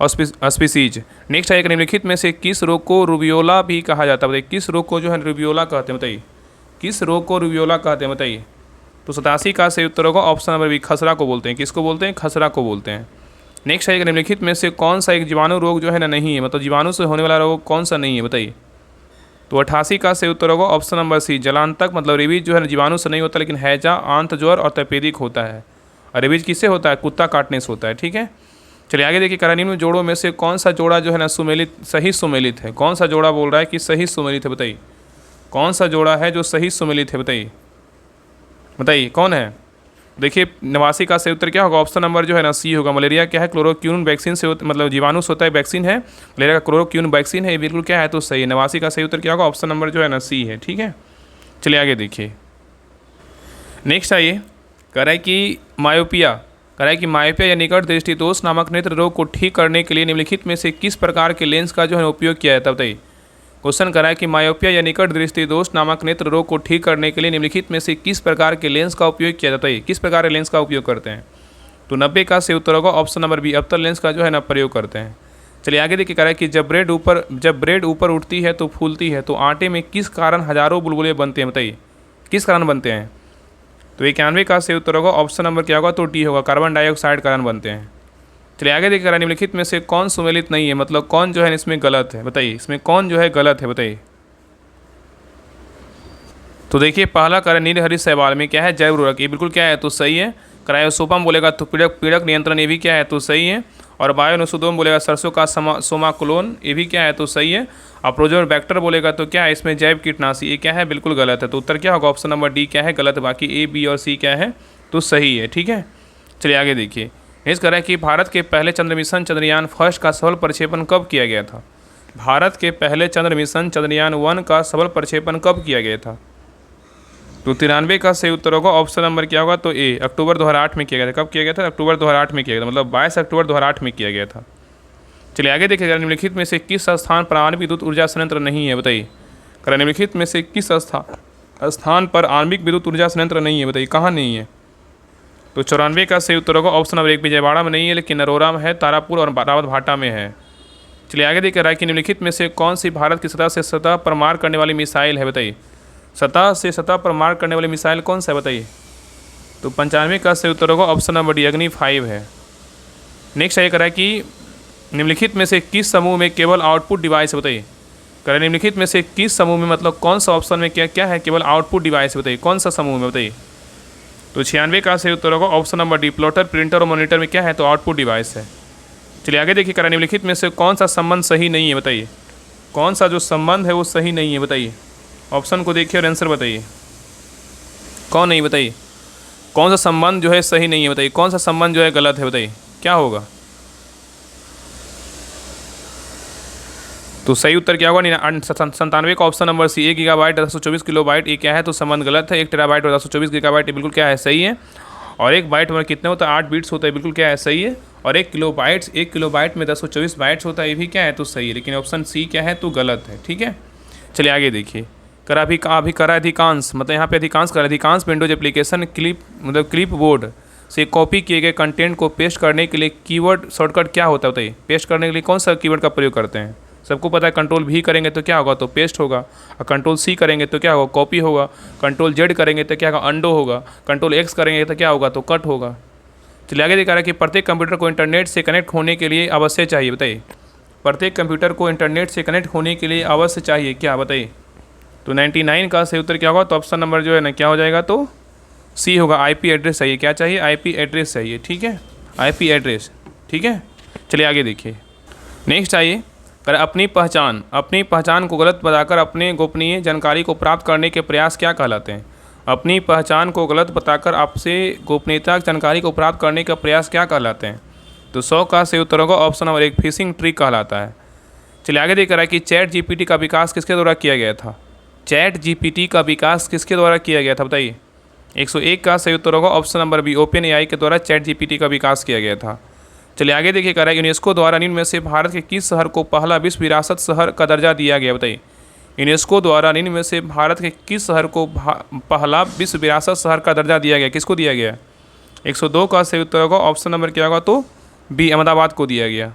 स्पीसीज। नेक्स्ट है, निम्नलिखित में से किस रोग को रूबियोला भी कहा जाता है, बताइए। किस रोग को जो है रूबियोला कहते हैं, बताइए। किस रोग को रूबियोला कहते हैं, बताइए। तो 87 का सही उत्तर होगा ऑप्शन नंबर बी, खसरा को बोलते हैं। किसको बोलते हैं, खसरा को बोलते हैं। नेक्स्ट है, निम्नलिखित में से कौन सा एक जीवाणु रोग जो है ना नहीं है, मतलब जीवाणु से होने वाला रोग कौन सा नहीं है, बताइए। तो 88 का सही उत्तर होगा ऑप्शन नंबर सी, जलांतक मतलब रेबीज जो है ना जीवाणु से नहीं होता, लेकिन हैजा, आंत ज्वर और तपेदिक होता है। और रेबीज किससे होता है, कुत्ता काटने से होता है, ठीक है। चलिए आगे देखिए, करा निम्न जोड़ों में से कौन सा जोड़ा जो है ना सही सुमेलित है। कौन सा जोड़ा बोल रहा है कि सही सुमेलित है, बताइए। कौन सा जोड़ा है जो सही सुमेलित है, बताइए। बताइए कौन है। देखिए 89 का सही उत्तर क्या होगा, ऑप्शन नंबर जो है ना सी होगा। मलेरिया क्या है, क्लोरोक्यून वैक्सीन से मतलब जीवाणु से होता है, वैक्सीन है। मलेरिया का क्लोरोक्यून वैक्सीन है, ये बिल्कुल क्या है, तो सही है। 89 का सही उत्तर क्या होगा, ऑप्शन नंबर जो है ना सी है, ठीक है। चलिए आगे देखिए, नेक्स्ट आइए, कह रहा है कि मायोपिया या निकट दृष्टि दोष नामक नेत्र रोग को ठीक करने के लिए निम्नलिखित में से किस प्रकार के लेंस का जो है उपयोग किया जाता है, बताइए। क्वेश्चन कर रहा है कि मायोपिया या निकट दृष्टि दोष नामक नेत्र रोग को ठीक करने के लिए निम्नलिखित में से किस प्रकार के लेंस का उपयोग किया जाता है, किस प्रकार के लेंस का उपयोग करते हैं। तो 90 का सही उत्तर होगा ऑप्शन नंबर बी, अवतल लेंस का जो है ना प्रयोग करते हैं। चलिए आगे देखिए, कह रहा है कि जब ब्रेड ऊपर उठती है तो फूलती है, तो आटे में किस कारण हजारों बुलबुले बनते हैं, बताइए। किस कारण बनते हैं। तो 91 का सही उत्तर होगा ऑप्शन नंबर क्या होगा, तो डी होगा, कार्बन डाइऑक्साइड कारण बनते हैं। चलिए आगे देखिए, निम्नलिखित में से कौन सुमेलित नहीं है, मतलब कौन जो है इसमें गलत है, बताइए। इसमें कौन जो है गलत है, बताइए। तो देखिए पहला करें नीलहरित शैवाल में क्या है, जैव उर्वरक, ये बिल्कुल क्या है, तो सही है। क्रायोसोपम बोलेगा तो पीड़क नियंत्रण, ये भी क्या है, तो सही है। और बायोनुसुदोम बोलेगा सरसों का सोमाक्लोन, ये भी क्या है तो सही है। और प्रोजोबैक्टर बोलेगा तो क्या है इसमें जैव कीटनाशी, ये क्या है बिल्कुल गलत है। तो उत्तर क्या होगा ऑप्शन नंबर डी क्या है गलत, बाकी ए बी और सी क्या है तो सही है। ठीक है, चलिए आगे देखिए। नेक्स्ट कह रहा है कि भारत के पहले चंद्र मिशन चंद्रयान फर्स्ट का सफल प्रक्षेपण कब किया गया था। भारत के पहले चंद्र मिशन चंद्रयान 1 का सफल प्रक्षेपण कब किया गया था। तो 93 का सही उत्तर होगा ऑप्शन नंबर क्या होगा तो ए, अक्टूबर 2008 में किया गया था। कब किया गया था, अक्टूबर 2008 में किया गया था, मतलब 22 अक्टूबर 2008 में किया गया था। चलिए आगे देखिएगा, निम्नलिखित में से किस स्थान पर आणविक विद्युत ऊर्जा संयंत्र नहीं है, बताइए। निम्नलिखित में से किस स्थान पर आणविक विद्युत ऊर्जा संयंत्र नहीं है, बताइए कहाँ नहीं है। तो 94 का सही उत्तर होगा ऑप्शन नंबर 1 विजयवाड़ा में नहीं है, लेकिन नरोरा में है, तारापुर और रावत भाटा में है। चलिए आगे देख रहा है कि निम्नलिखित में से कौन सी भारत की सतह से सतह पर मार करने वाली मिसाइल है, बताइए। सतह से सतह पर मार करने वाली मिसाइल कौन सा है, बताइए। तो 95 का सही उत्तर होगा ऑप्शन नंबर डी अग्नि 5 है। नेक्स्ट ये करा कि निम्नलिखित में से किस समूह में केवल आउटपुट डिवाइस है, बताइए। करें निम्नलिखित में से किस समूह में, मतलब कौन सा ऑप्शन में क्या क्या है केवल आउटपुट डिवाइस, बताइए कौन सा समूह में, बताइए। तो 96 का सही उत्तर होगा option number D plotter printer और मॉनिटर में क्या है तो आउटपुट डिवाइस है। चलिए आगे देखिए, करें निम्नलिखित में से कौन सा संबंध सही नहीं है, बताइए। कौन सा जो संबंध है वो सही नहीं है, बताइए। ऑप्शन को देखिए और आंसर बताइए कौन नहीं, बताइए कौन सा संबंध जो है सही नहीं है, बताइए कौन सा संबंध जो है गलत है, बताइए क्या होगा। तो सही उत्तर क्या होगा 97 का option number C, 1 gigabyte 1024 kilobyte, ये क्या है तो संबंध गलत है। 1 टेराबाइट और 1024 गीगाबाइट ये बिल्कुल क्या है सही है। और 1 बाइट में कितने होता है 8 बिट्स होता है, बिल्कुल क्या है सही है। और 1 किलोबाइट में 1024 बाइट्स होता है, ये भी क्या है तो सही है, लेकिन ऑप्शन सी क्या है तो गलत है। ठीक है, चलिए आगे देखिए। करा अधिकांश, मतलब यहाँ पे अधिकांश विंडोज एप्लीकेशन क्लिप बोर्ड से कॉपी किए गए कंटेंट को पेस्ट करने के लिए कीवर्ड शॉर्टकट क्या होता है, बताइए। पेस्ट करने के लिए कौन सा कीवर्ड का प्रयोग करते हैं, सबको पता है। कंट्रोल भी करेंगे तो क्या होगा तो पेस्ट होगा, और कंट्रोल सी करेंगे तो क्या होगा कॉपी होगा, कंट्रोल जेड करेंगे तो क्या होगा अंडो होगा, कंट्रोल एक्स करेंगे तो क्या होगा तो कट होगा। चलिए आगे दिखा रहा है कि प्रत्येक कंप्यूटर को इंटरनेट से कनेक्ट होने के लिए अवश्य चाहिए, बताइए। प्रत्येक कंप्यूटर को इंटरनेट से कनेक्ट होने के लिए अवश्य चाहिए क्या, बताइए। तो 99 का सही उत्तर क्या होगा तो ऑप्शन नंबर जो है ना क्या हो जाएगा तो सी होगा, आईपी एड्रेस चाहिए। क्या चाहिए, आईपी एड्रेस चाहिए। ठीक है, आईपी एड्रेस। ठीक है, चलिए आगे देखिए। नेक्स्ट आइए, कर अपनी पहचान को गलत बताकर अपने गोपनीय जानकारी को प्राप्त करने के प्रयास क्या कहलाते हैं। अपनी पहचान को गलत बताकर आपसे गोपनीयता जानकारी को प्राप्त करने का प्रयास क्या कहलाते हैं। तो 100 का सही उत्तर होगा ऑप्शन नंबर 1 फिशिंग ट्रिक कहलाता है। चलिए आगे देख रहा है कि चैट जीपीटी का विकास किसके द्वारा किया गया था। चैट जीपीटी का विकास किसके द्वारा किया गया था, बताइए। 101 का सही उत्तर होगा option number be open AI के द्वारा चैट जीपीटी का विकास किया गया था। चलिए आगे देखिए, कह रहा है यूनेस्को द्वारा निम्न में से भारत के किस शहर को पहला विश्व विरासत शहर का दर्जा दिया गया, बताइए। यूनेस्को द्वारा निम्न में से भारत के किस शहर को पहला विश्व विरासत शहर का दर्जा दिया गया, किसको दिया गया। 102 का सही उत्तर होगा ऑप्शन नंबर क्या होगा तो बी अहमदाबाद को दिया गया।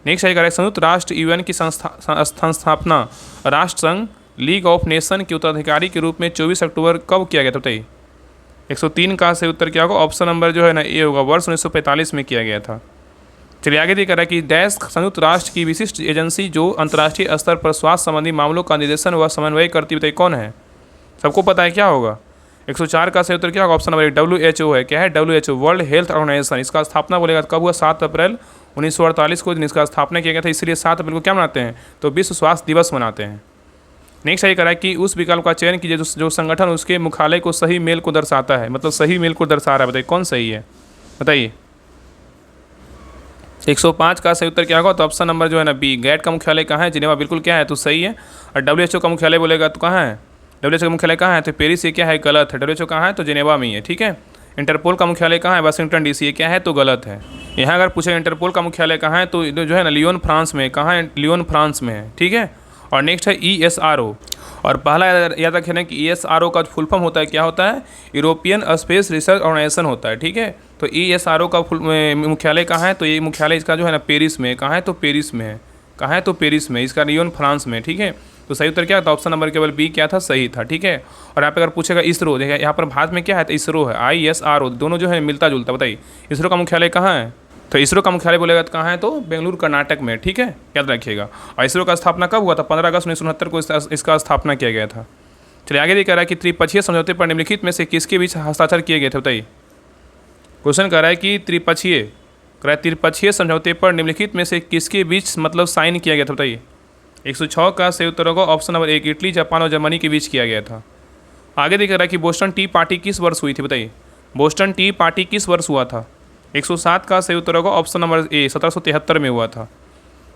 नेक्स्ट है संयुक्त राष्ट्र यूएन की संस्थापना राष्ट्र संघ लीग ऑफ नेशन के उत्तराधिकारी के रूप में 24 अक्टूबर कब किया गया था, बताइए। 103 का सही उत्तर क्या होगा ऑप्शन नंबर जो है ना ए होगा, वर्ष 1945 में किया गया था। चलिए आगे दिख रहा है कि डैश संयुक्त राष्ट्र की विशिष्ट एजेंसी जो अंतर्राष्ट्रीय स्तर पर स्वास्थ्य संबंधी मामलों का निर्देशन व समन्वय करती, बताइए कौन है। सबको पता है क्या होगा। 104 का सही उत्तर क्या होगा ऑप्शन नंबर 1 WHO है। क्या है WHO, वर्ल्ड हेल्थ ऑर्गेनाइजेशन। इसका स्थापना बोलेगा कब हुआ 7 अप्रैल 1948 को इसका स्थापना किया गया था, इसलिए 7 अप्रैल को क्या मनाते हैं तो विश्व स्वास्थ्य दिवस मनाते हैं। नेक्स्ट ये करा कि उस विकल्प का चयन कीजिए जो संगठन उसके मुख्यालय को सही मेल को दर्शाता है, मतलब सही मेल को दर्शा रहा है, बताइए कौन सही है, बताइए। 105 का सही उत्तर क्या होगा तो ऑप्शन नंबर जो है ना बी गैट का मुख्यालय कहाँ है, जिनेवा, बिल्कुल क्या है तो सही है। और WHO का मुख्यालय बोलेगा तो कहाँ है, WHO का मुख्यालय कहाँ है तो पेरिस, ये क्या है गलत है। WHO कहाँ है तो जिनेवा में ही है। ठीक है, इंटरपोल का मुख्यालय कहाँ है वाशिंगटन DC, ये क्या है तो गलत है। यहाँ अगर पूछे इंटरपोल का मुख्यालय कहाँ है तो जो है ना लियोन फ्रांस में, कहाँ है लियोन फ्रांस में है। ठीक है, और नेक्स्ट है ESRO। और पहला याद रखना कि ESRO का फुल फॉर्म होता है क्या होता है, यूरोपियन स्पेस रिसर्च ऑर्गेनाइजेशन होता है। ठीक है, तो ESRO का मुख्यालय कहाँ है तो ये मुख्यालय इसका जो है ना पेरिस में, कहाँ है तो पेरिस में है, कहाँ है तो पेरिस में, इसका लियोन फ्रांस में। ठीक है, तो सही उत्तर क्या था ऑप्शन नंबर केवल बी क्या था सही था। ठीक है, और यहाँ पे अगर पूछेगा इसरो, देखिए यहाँ पर भारत में क्या है तो इसरो है, ISRO, दोनों जो है मिलता जुलता। बताइए इसरो का मुख्यालय कहाँ है तो इसरो का मुख्यालय बोलेगा तो कहाँ है तो बेंगलुरु कर्नाटक में। ठीक है, याद रखिएगा। और इसरो का स्थापना कब हुआ था 15 अगस्त 1969 को इसका स्थापना किया गया था। चलिए आगे ये कह रहा है कि त्रिपक्षीय समझौते पर निम्नलिखित में से किसके बीच हस्ताक्षर किए गए थे, बताइए। क्वेश्चन कह रहा है कि त्रिपक्षीय कह त्रिपक्षीय समझौते पर निम्नलिखित में से किसके बीच मतलब साइन किया गया था, बताइए। 106 का सही उत्तर होगा ऑप्शन नंबर 1, इटली, जापान और जर्मनी के बीच किया गया था। आगे देख रहा है कि बोस्टन टी पार्टी किस वर्ष हुई थी, बताइए। बोस्टन टी पार्टी किस वर्ष हुआ था। 107 का सही उत्तर होगा ऑप्शन नंबर ए, 1773 में हुआ था।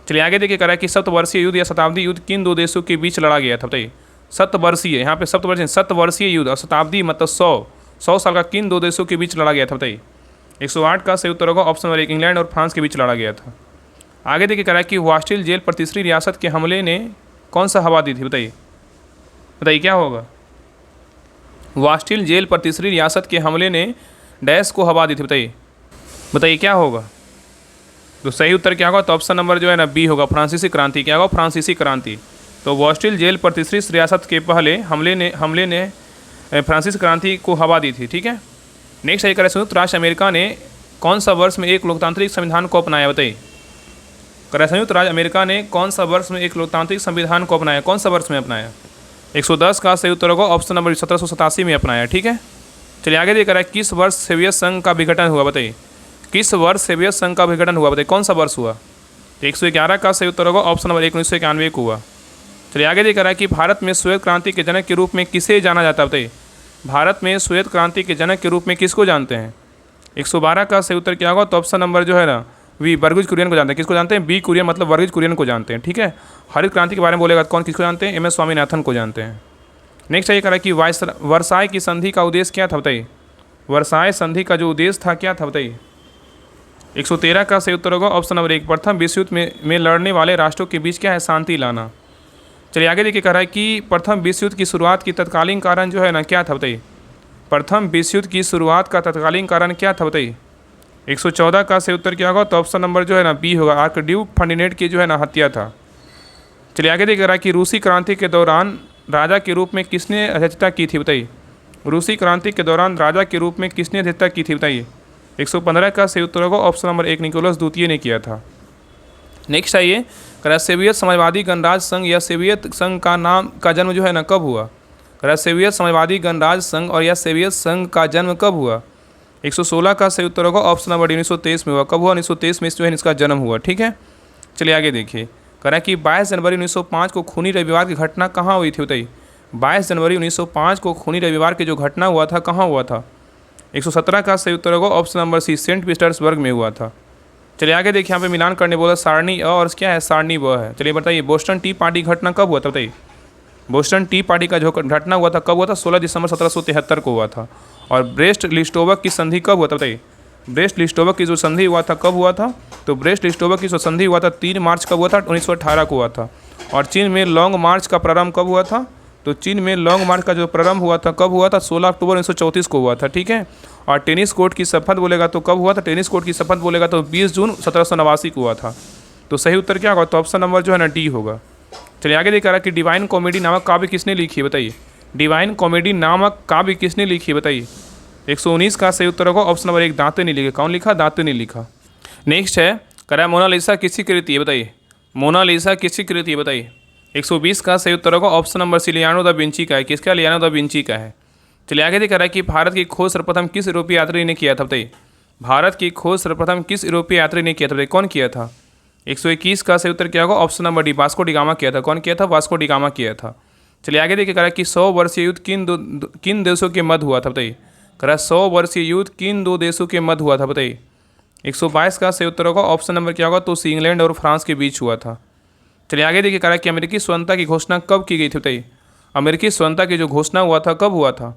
चलिए आगे देखिए, कह रहा है कि सप्तवर्षीय युद्ध या शताब्दी युद्ध किन दो देशों के बीच लड़ा गया था, बताइए। सप्तवर्षीय, यहाँ पे सप्तवर्षीय युद्ध और शताब्दी मतलब 100 साल का किन दो देशों के बीच लड़ा गया था, बताइए। 108 का सही उत्तर होगा ऑप्शन नंबर 1, इंग्लैंड और फ्रांस के बीच लड़ा गया था। आगे देखिए, कह रहा है कि वास्टिल जेल पर तीसरी रियासत के हमले ने कौन सा हवा दी थी, बताइए। बताइए क्या होगा। वास्टिल जेल पर तीसरी रियासत के हमले ने डैश को हवा दी थी, बताइए। बताइए क्या होगा। तो सही उत्तर क्या होगा, तो ऑप्शन नंबर जो है ना बी होगा, फ्रांसीसी क्रांति। क्या होगा, फ्रांसीसी क्रांति। तो वास्टिल जेल पर तीसरी रियासत के पहले हमले ने फ्रांसीसी क्रांति को हवा दी थी, ठीक है। नेक्स्ट है, करें संयुक्त राष्ट्र अमेरिका ने कौन सा वर्ष में एक लोकतांत्रिक संविधान को अपनाया, बताइए। करें संयुक्त राज्य अमेरिका ने कौन सा वर्ष में एक लोकतांत्रिक संविधान को अपनाया, कौन सा वर्ष में अपनाया। 110 का सही उत्तर होगा ऑप्शन नंबर 1787 में अपनाया, ठीक है। चलिए आगे देख रहा है, किस वर्ष सोवियत संघ का विघटन हुआ, बताइए। किस वर्ष सोवियत संघ का विघटन हुआ, बताइए कौन सा वर्ष हुआ। 111 का सही उत्तर होगा ऑप्शन नंबर 1991 को हुआ। चलिए आगे देख रहा है कि भारत में श्वेत क्रांति के जनक के रूप में किसे जाना जाता है, बताइए। भारत में श्वेत क्रांति के जनक के रूप में किसको जानते हैं। 112 का सही उत्तर क्या होगा, तो ऑप्शन नंबर जो है ना वी, वर्गीज कुरियन को जानते हैं। किसको जानते हैं, बी कुरियन मतलब वर्गीज कुरियन को जानते हैं, ठीक है। हरित क्रांति के बारे में बोलेगा कौन, किसको जानते हैं, MS स्वामीनाथन को जानते हैं। नेक्स्ट ये कह रहा है कि वर्साय की संधि का उद्देश्य क्या था, बताइए। वर्साय संधि का जो उद्देश्य था क्या था, बताइए। 113 का सही उत्तर होगा ऑप्शन नंबर 1, प्रथम विश्व युद्ध में लड़ने वाले राष्ट्रों के बीच क्या है, शांति लाना। चलिए आगे देखिए, कह रहा है कि प्रथम विश्व युद्ध की शुरुआत की तत्कालीन कारण जो है ना क्या था, बताइए। प्रथम विश्व युद्ध की शुरुआत का तत्कालीन कारण क्या था, बताइए। 114 का सही उत्तर क्या होगा, तो ऑप्शन नंबर जो है ना बी होगा, आर्कड्यूक फर्डिनेंड की जो है ना हत्या था। चलिए आगे देख रहा है कि रूसी क्रांति के दौरान राजा के रूप में किसने अध्यक्षता की थी, बताइए। रूसी क्रांति के दौरान राजा के रूप में किसने अध्यक्षता की थी, बताइए। 115 का सही उत्तर होगा ऑप्शन नंबर 1, निकोलस द्वितीय ने किया था। नेक्स्ट आइए, कह रहा सोवियत समाजवादी गणराज्य संघ या सोवियत संघ का जन्म जो है ना कब हुआ। कह रहा सोवियत समाजवादी गणराज्य संघ और या सोवियत संघ का जन्म कब हुआ। 116 का सही उत्तर होगा ऑप्शन नंबर 1923 में हुआ। कब हुआ, 1923 में जो है इसका जन्म हुआ, ठीक है। चलिए आगे देखिए, कह रहा है कि 22 जनवरी 1905 को खूनी रविवार की घटना कहाँ हुई थी, बताइए। 22 जनवरी 1905 को खूनी रविवार की जो घटना हुआ था कहाँ हुआ था। 117 का सही उत्तर होगा option number C, Saint Petersburg में हुआ था। चलिए आगे देखिए, यहाँ पे मिलान करने बोला सारणी और क्या है, सारणी व है। चलिए बताइए, बोस्टन टी पार्टी घटना कब हुआ था, बताइए। बोस्टन टी पार्टी का जो घटना हुआ था कब हुआ था, 16 दिसंबर 1773 को हुआ था। और ब्रेस्ट लिस्टोवक की संधि कब हुआ था, बताइए। ब्रेस्ट लिस्टोवक की जो संधि हुआ था कब हुआ था, तो ब्रेस्ट लिस्टोवक की जो संधि हुआ था 3 मार्च कब हुआ था, 1918 को हुआ था। और चीन में लॉन्ग मार्च का प्रारंभ कब हुआ था, तो चीन में लॉन्ग मार्च का जो प्रारंभ हुआ था कब हुआ था, 16 अक्टूबर 1934 को हुआ था, ठीक है। और टेनिस कोर्ट की शपथ बोलेगा तो कब हुआ था, टेनिस कोर्ट की शपथ बोलेगा तो 20 जून 1789 को हुआ था। तो सही उत्तर क्या होगा, तो ऑप्शन नंबर जो है ना डी होगा। चलिए आगे देखा रहा कि डिवाइन कॉमेडी नामक काव्य किसने लिखी है, बताइए। डिवाइन कॉमेडी नामक काव्य किसने लिखी है, बताइए। 119 का सही उत्तर होगा ऑप्शन नंबर 1, दांते ने लिखा। कौन लिखा, दांते ने लिखा। नेक्स्ट है, कह रहा है मोनालिसा किसकी कृति है, बताइए। मोनालिसा किसकी कृति है, बताइए। 120 का सही उत्तर होगा option number C, Leonardo da Vinci का है। किसका, लियोनार्डो दा विंची का है। चलिए आगे देखा रहा है कि भारत की खोज सर्वप्रथम किस यूरोपीय यात्री ने किया था, बताइए। भारत की खोज सर्वप्रथम किस यूरोपीय यात्री ने किया था, बताइए। कौन किया था। 121 का सही उत्तर क्या होगा, option number D, Vasco D gamma किया था। कौन किया था, वास्को डी गामा किया था। चलिए आगे देखिए, कह रहा है कि 100 वर्षीय युद्ध किन देशों के मध्य हुआ था, बताइए। कह रहा है 100 वर्षीय युद्ध किन दो देशों के मध्य हुआ था, बताइए। 122 का सही उत्तर होगा ऑप्शन नंबर क्या होगा, तो इंग्लैंड और फ्रांस के बीच हुआ था। चलिए आगे देखिए, कह रहा है कि अमेरिकी स्वतंत्रता की घोषणा कब की गई थी, बताइए। अमेरिकी स्वतंत्रता की जो घोषणा हुआ था कब हुआ था।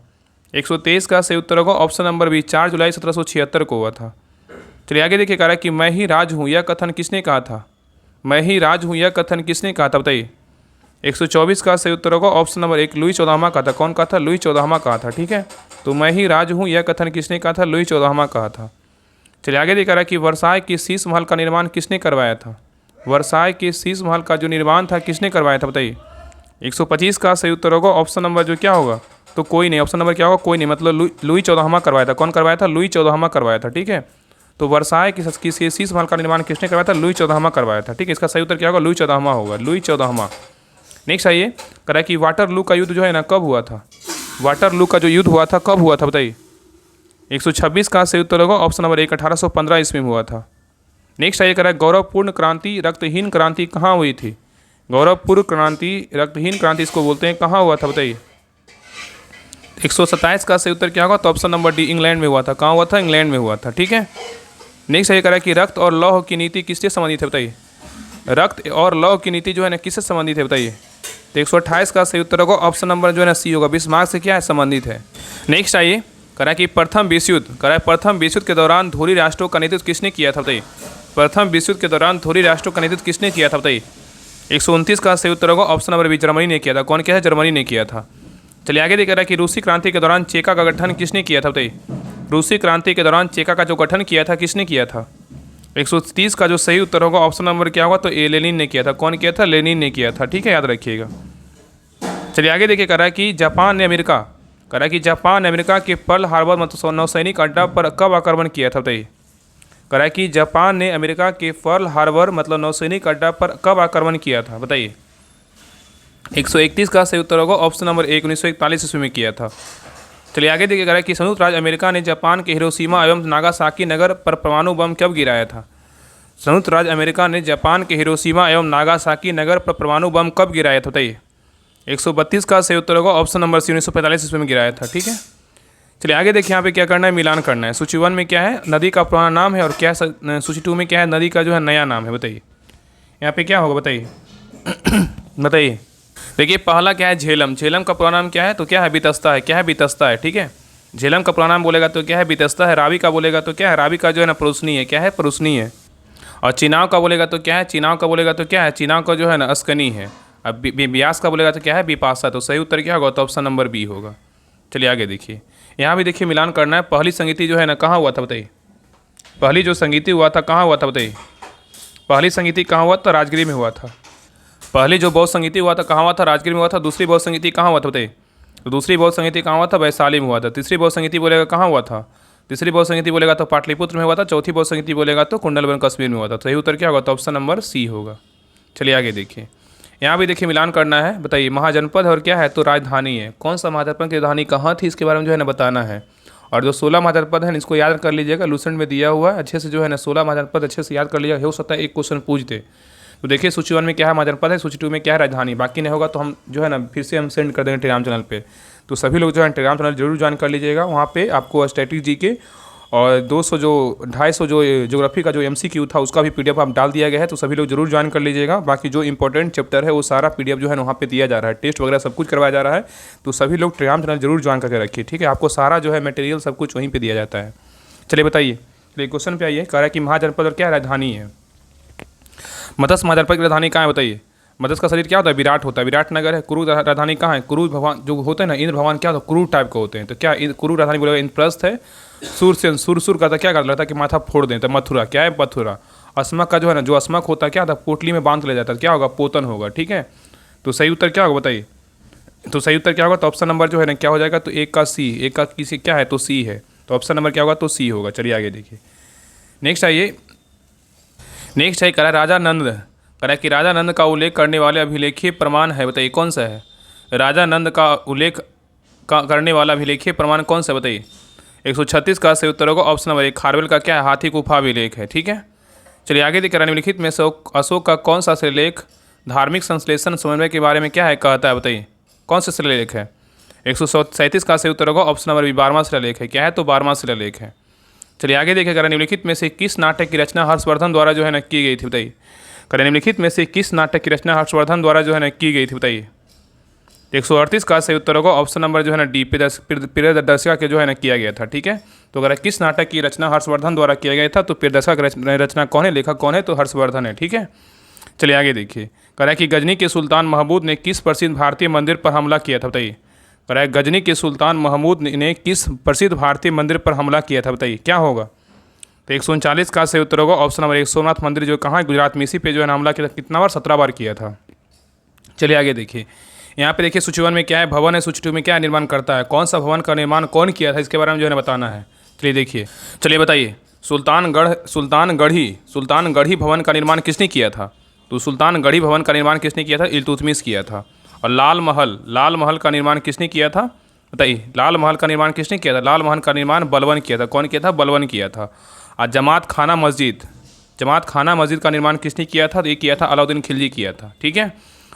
123 का सही उत्तर होगा ऑप्शन नंबर बी, 4 जुलाई 1776 को हुआ था। चलिए आगे देखिए, कह रहा है कि मैं ही राज हूँ यह कथन किसने कहा था। मैं ही राज हूँ यह कथन किसने कहा था, बताइए। 124 का सही उत्तर होगा ऑप्शन नंबर 1, लुई 14वां कहा था। कौन कहा था, लुई 14वां कहा था, ठीक है। तो मैं ही राज हूँ यह कथन किसने कहा था, लुई 14वां कहा था। चलिए आगे देखा रहा कि वर्साय के शीश महल का निर्माण किसने करवाया था। वर्साय के शीश महल का जो निर्माण था किसने करवाया था, बताइए। 125 का सही उत्तर होगा ऑप्शन नंबर जो क्या होगा, तो कोई नहीं। ऑप्शन नंबर क्या होगा, कोई नहीं, मतलब लुई 14वां करवाया था। कौन करवाया था, लुई 14वां करवाया था, ठीक है। तो वर्साय की शीश महल का निर्माण किसने करवाया था, लुई 14वां करवाया था, ठीक है। इसका सही उत्तर क्या होगा, लुई 14वां होगा, लुई 14वां। नेक्स्ट आइए, कह रहा है कि वाटरलू का युद्ध जो है ना कब हुआ था। वाटरलू का जो युद्ध हुआ था कब हुआ था, बताइए। 126 का सही उत्तर होगा ऑप्शन नंबर 1, 1815 ईस्वी में हुआ था। नेक्स्ट आइए करा गौरवपूर्ण क्रांति रक्तहीन क्रांति कहाँ हुई थी? गौरवपूर्ण क्रांति रक्तहीन क्रांति इसको बोलते हैं, कहाँ हुआ था बताइए? 127 का सही उत्तर क्या होगा? तो ऑप्शन नंबर डी इंग्लैंड में हुआ था। कहाँ हुआ था? इंग्लैंड में हुआ था। ठीक है। नेक्स्ट ये करा कि रक्त और लौह की नीति किससे संबंधित है बताइए? रक्त और लौह की नीति जो है ना किससे संबंधित है बताइए? तो 128 का सही उत्तर होगा ऑप्शन नंबर जो है ना सी होगा, बिस्मार्क से क्या है? संबंधित है। नेक्स्ट आइए करा कि प्रथम विश्व युद्ध प्रथम विश्व युद्ध के दौरान धुरी राष्ट्रों का नेतृत्व किसने किया था बताइए? प्रथम विश्व युद्ध के दौरान धुरी राष्ट्रों का नेतृत्व किसने किया था बताइए? 129 का सही उत्तर होगा ऑप्शन नंबर बी, जर्मनी ने किया था। कौन किया था? जर्मनी ने किया था। चलिए आगे देखा कि रूसी क्रांति के दौरान चेका का गठन किसने किया था बताइए? रूसी क्रांति के दौरान चेका का जो गठन किया था किसने किया था? 130 का जो सही उत्तर होगा ऑप्शन नंबर क्या होगा? तो ए, लेनिन ने किया था। कौन किया था? लेनिन ने किया था। ठीक है, याद रखिएगा। चलिए आगे देखिए करा कि जापान ने अमेरिका के पर्ल हार्बर मतलब नौसैनिक अड्डा पर कब आक्रमण किया था बताइए? करा कि जापान ने अमेरिका के पर्ल हार्बर मतलब नौसैनिक अड्डा पर कब आक्रमण किया था बताइए? 131 का सही उत्तर होगा ऑप्शन नंबर 1, 1941 ईस्वी में किया था। चलिए आगे देखिए करा कि संयुक्त राज्य अमेरिका ने जापान के हिरोशिमा एवं नागासाकी नगर पर परमाणु बम कब गिराया था? संयुक्त राज्य अमेरिका ने जापान के हिरोशिमा एवं नागासाकी नगर पर परमाणु बम कब गिराया था बताइए? 132 का सही उत्तर होगा ऑप्शन नंबर सी, 1945 ईस्वी में गिराया था। ठीक है। चलिए आगे देखिए यहाँ पे क्या करना है, मिलान करना है। सूची 1 में क्या है? नदी का पुराना नाम है, और क्या सूची 2 में क्या है? नदी का जो है नया नाम है। बताइए यहाँ पे क्या होगा बताइए? बताइए। देखिए पहला क्या है? झेलम। झेलम का पुराना नाम क्या है? तो क्या है? बीतस्ता है। क्या है? बीतस्ता है। ठीक है। झेलम का पुराना नाम बोलेगा तो क्या है? बीतस्ता है। रावी का बोलेगा तो क्या है? रावी का जो है ना परुसनी है। क्या है? परुसनी है। और चिनाव का बोलेगा तो क्या है? चिनाव का बोलेगा तो क्या है? चिनाव का जो है ना अस्कनी है। अब ब्यास का बोलेगा तो क्या है? बिपाशा। तो सही उत्तर क्या होगा? तो ऑप्शन नंबर बी होगा। चलिए आगे देखिए, यहाँ भी देखिए मिलान करना है। पहली संगीति जो है ना कहाँ हुआ था बताइए? पहली जो संगीति हुआ था कहाँ हुआ था बताइए? पहली संगीति कहाँ हुआ था? राजगिरी में हुआ था। पहली जो बौद्ध संगीति हुआ था कहाँ हुआ था? राजगिरी में हुआ था। दूसरी बौद्ध संगीति कहाँ हुआ था बताइए? तो दूसरी बौद्ध संगीति कहाँ हुआ था? वैशाली में हुआ था। तीसरी बौद्ध संगीति बोलेगा कहाँ हुआ था? तीसरी बौद्ध संगीति बोलेगा तो पाटलिपुत्र में हुआ था। चौथी बौद्ध संगीति बोलेगा तो कुंडलवन कश्मीर में हुआ था। सही उत्तर क्या होगा? तो ऑप्शन नंबर सी होगा। चलिए आगे देखिए, यहाँ भी देखिए मिलान करना है। बताइए महाजनपद और क्या है? तो राजधानी है। कौन सा महाजनपद की राजधानी कहाँ थी इसके बारे में जो है ना बताना है। और जो 16 महाजनपद है इसको याद कर लीजिएगा, लूसेंट में दिया हुआ है। अच्छे से जो है ना 16 महाजनपद अच्छे से याद कर लीजिएगा, हो सकता है एक क्वेश्चन पूछ दे। तो देखिए सूची 1 में क्या है? महाजनपद है। सूची 2 में क्या है? राजधानी। बाकी नहीं होगा तो हम जो है ना फिर से हम सेंड कर देंगे टेलीग्राम चैनल पे। तो सभी लोग जो है टेलीग्राम चैनल जरूर ज्वाइन कर लीजिएगा। वहाँ पे आपको स्टैटिक जी के और 250 जो ज्योग्राफी का जो MCQ था उसका भी PDF आप डाल दिया गया है। तो सभी लोग जरूर ज्वाइन कर लीजिएगा। बाकी जो इंपॉर्टेंट चैप्टर है वो सारा PDF जो है वहाँ पे दिया जा रहा है। टेस्ट वगैरह सब कुछ करवाया जा रहा है। तो सभी लोग टेलीग्राम चैनल जरूर ज्वाइन करके रखिए। ठीक है, आपको सारा जो है मटेरियल सब कुछ वहीं पर दिया जाता है। चलिए बताइए, चलिए क्वेश्चन पे आइए। कह रहा है कि महाजनपद और क्या राजधानी है? मत्स्य महाजनपद की राजधानी कहाँ है बताइए? मत्स्य का शरीर क्या होता है? विराट होता है। विराट नगर है। कुरु राजधानी कहाँ है? कुरु भगवान जो होते हैं ना, इंद्र भगवान क्या होता है? कुरु टाइप के होते हैं। तो क्या कुरु राजधानी बोलेगा? इंद्रप्रस्थ है। सुर का था क्या कर लेता है कि माथा फोड़ दें, तो मथुरा। क्या है? मथुरा। अस्मक का जो है ना, जो अस्मक होता है क्या होता है? पोटली में बांध ले जाता है। क्या होगा? पोतन होगा। ठीक है। तो सही उत्तर क्या होगा बताइए? तो सही उत्तर क्या होगा? तो ऑप्शन नंबर जो है ना क्या हो जाएगा? तो एक का सी, एक का किसी क्या है? तो सी है। तो ऑप्शन नंबर क्या होगा? तो सी होगा। चलिए आगे देखिए, नेक्स्ट आइए। नेक्स्ट है करा राजा नंद। करा कि राजा नंद का उल्लेख करने वाले अभिलेखीय प्रमाण है। बताइए कौन सा है? राजा नंद का उल्लेख करने वाला अभिलेखीय प्रमाण कौन सा बताइए? 136 का सही उत्तर होगा ऑप्शन नंबर 1, खारवेल का क्या है? हाथी गुफा अभिलेख है। ठीक है। चलिए आगे देखिए, निम्नलिखित में से अशोक का कौन सा शिलालेख धार्मिक संश्लेषण समन्वय के बारे में क्या है कहता है? बताइए कौन सा शिलालेख है? 137 का सही उत्तर होगा ऑप्शन नंबर बी, 12वां शिलालेख है। क्या है? तो 12वां शिलालेख है। चलिए आगे देखिए, निम्नलिखित में से किस नाटक की रचना हर्षवर्धन द्वारा जो है ना की गई थी? बताइए निम्नलिखित में से किस नाटक की रचना हर्षवर्धन द्वारा जो है ना की गई थी? बताइए 138 का सही उत्तर होगा ऑप्शन नंबर जो है ना डी, प्रियदर्शिका के जो है ना किया गया था। ठीक है। तो अगर किस नाटक की रचना हर्षवर्धन द्वारा किया गया था, तो प्रियदर्शिका की रचना कौन है? लेखक कौन है? तो हर्षवर्धन है। ठीक है। चलिए आगे देखिए, कह रहा है कि गजनी के सुल्तान महमूद ने किस प्रसिद्ध भारतीय मंदिर पर हमला किया था? बताइए कह रहा है गजनी के सुल्तान महमूद ने किस प्रसिद्ध भारतीय मंदिर पर हमला किया था? बताइए क्या होगा? तो 139 का सही उत्तर होगा ऑप्शन नंबर 1, सोमनाथ मंदिर जो कहाँ है? गुजरात में। इसी पे जो है हमला किया था। कितना बार? 17 बार किया था। चलिए आगे देखिए, यहाँ पे देखिए सूची 1 में क्या है? भवन है। सूची 2 में क्या निर्माण करता है? कौन सा भवन का निर्माण कौन किया था? इसके बारे में जो है बताना है। चलिए देखिए, चलिए बताइए, सुल्तानगढ़ी भवन का निर्माण किसने किया था? तो सुल्तानगढ़ी भवन का निर्माण किसने किया था? इल्तुतमिश किया था। और लाल महल का निर्माण किसने किया था? बताइए लाल महल का निर्माण किसने किया था? लाल महल का निर्माण बलबन किया था। कौन किया था? बलबन किया था। और जमात खाना जमात खाना मस्जिद का निर्माण किसने किया था? तो ये किया था अलाउद्दीन खिलजी किया था, ठीक है।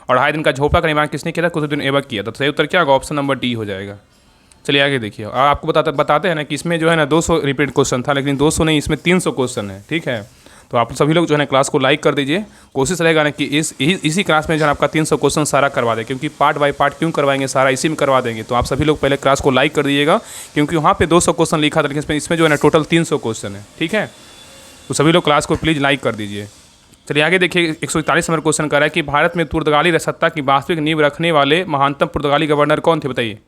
और 2.5 दिन का झोपड़ा का निर्माण किसने किया था? कुतुबुद्दीन ऐबक किया था। तो सही उत्तर क्या होगा? ऑप्शन नंबर डी हो जाएगा। चलिए आगे देखिए, आपको बताते हैं ना कि इसमें जो है ना 200 रिपीट क्वेश्चन था, लेकिन 200 नहीं, इसमें 300 क्वेश्चन है, ठीक है। तो आप सभी लोग जो है ना क्लास को लाइक कर दीजिए। कोशिश रहेगा ना कि इसी क्लास में जो है आपका 300 क्वेश्चन सारा करवा दें, क्योंकि पार्ट बाय पार्ट क्यों करवाएंगे, सारा इसी में करवा देंगे। तो आप सभी लोग पहले क्लास को लाइक कर दीजिएगा, क्योंकि वहाँ पे 200 क्वेश्चन लिखा था, लेकिन इसमें जो है ना टोटल 300 क्वेश्चन है, ठीक है। तो सभी लोग क्लास को प्लीज़ लाइक कर दीजिए। चलिए आगे देखिए, 141 नंबर क्वेश्चन कर रहा है कि भारत में पुर्तगाली सत्ता की वास्तविक नींव रखने वाले महानतम पुर्तगाली गवर्नर कौन थे? बताइए।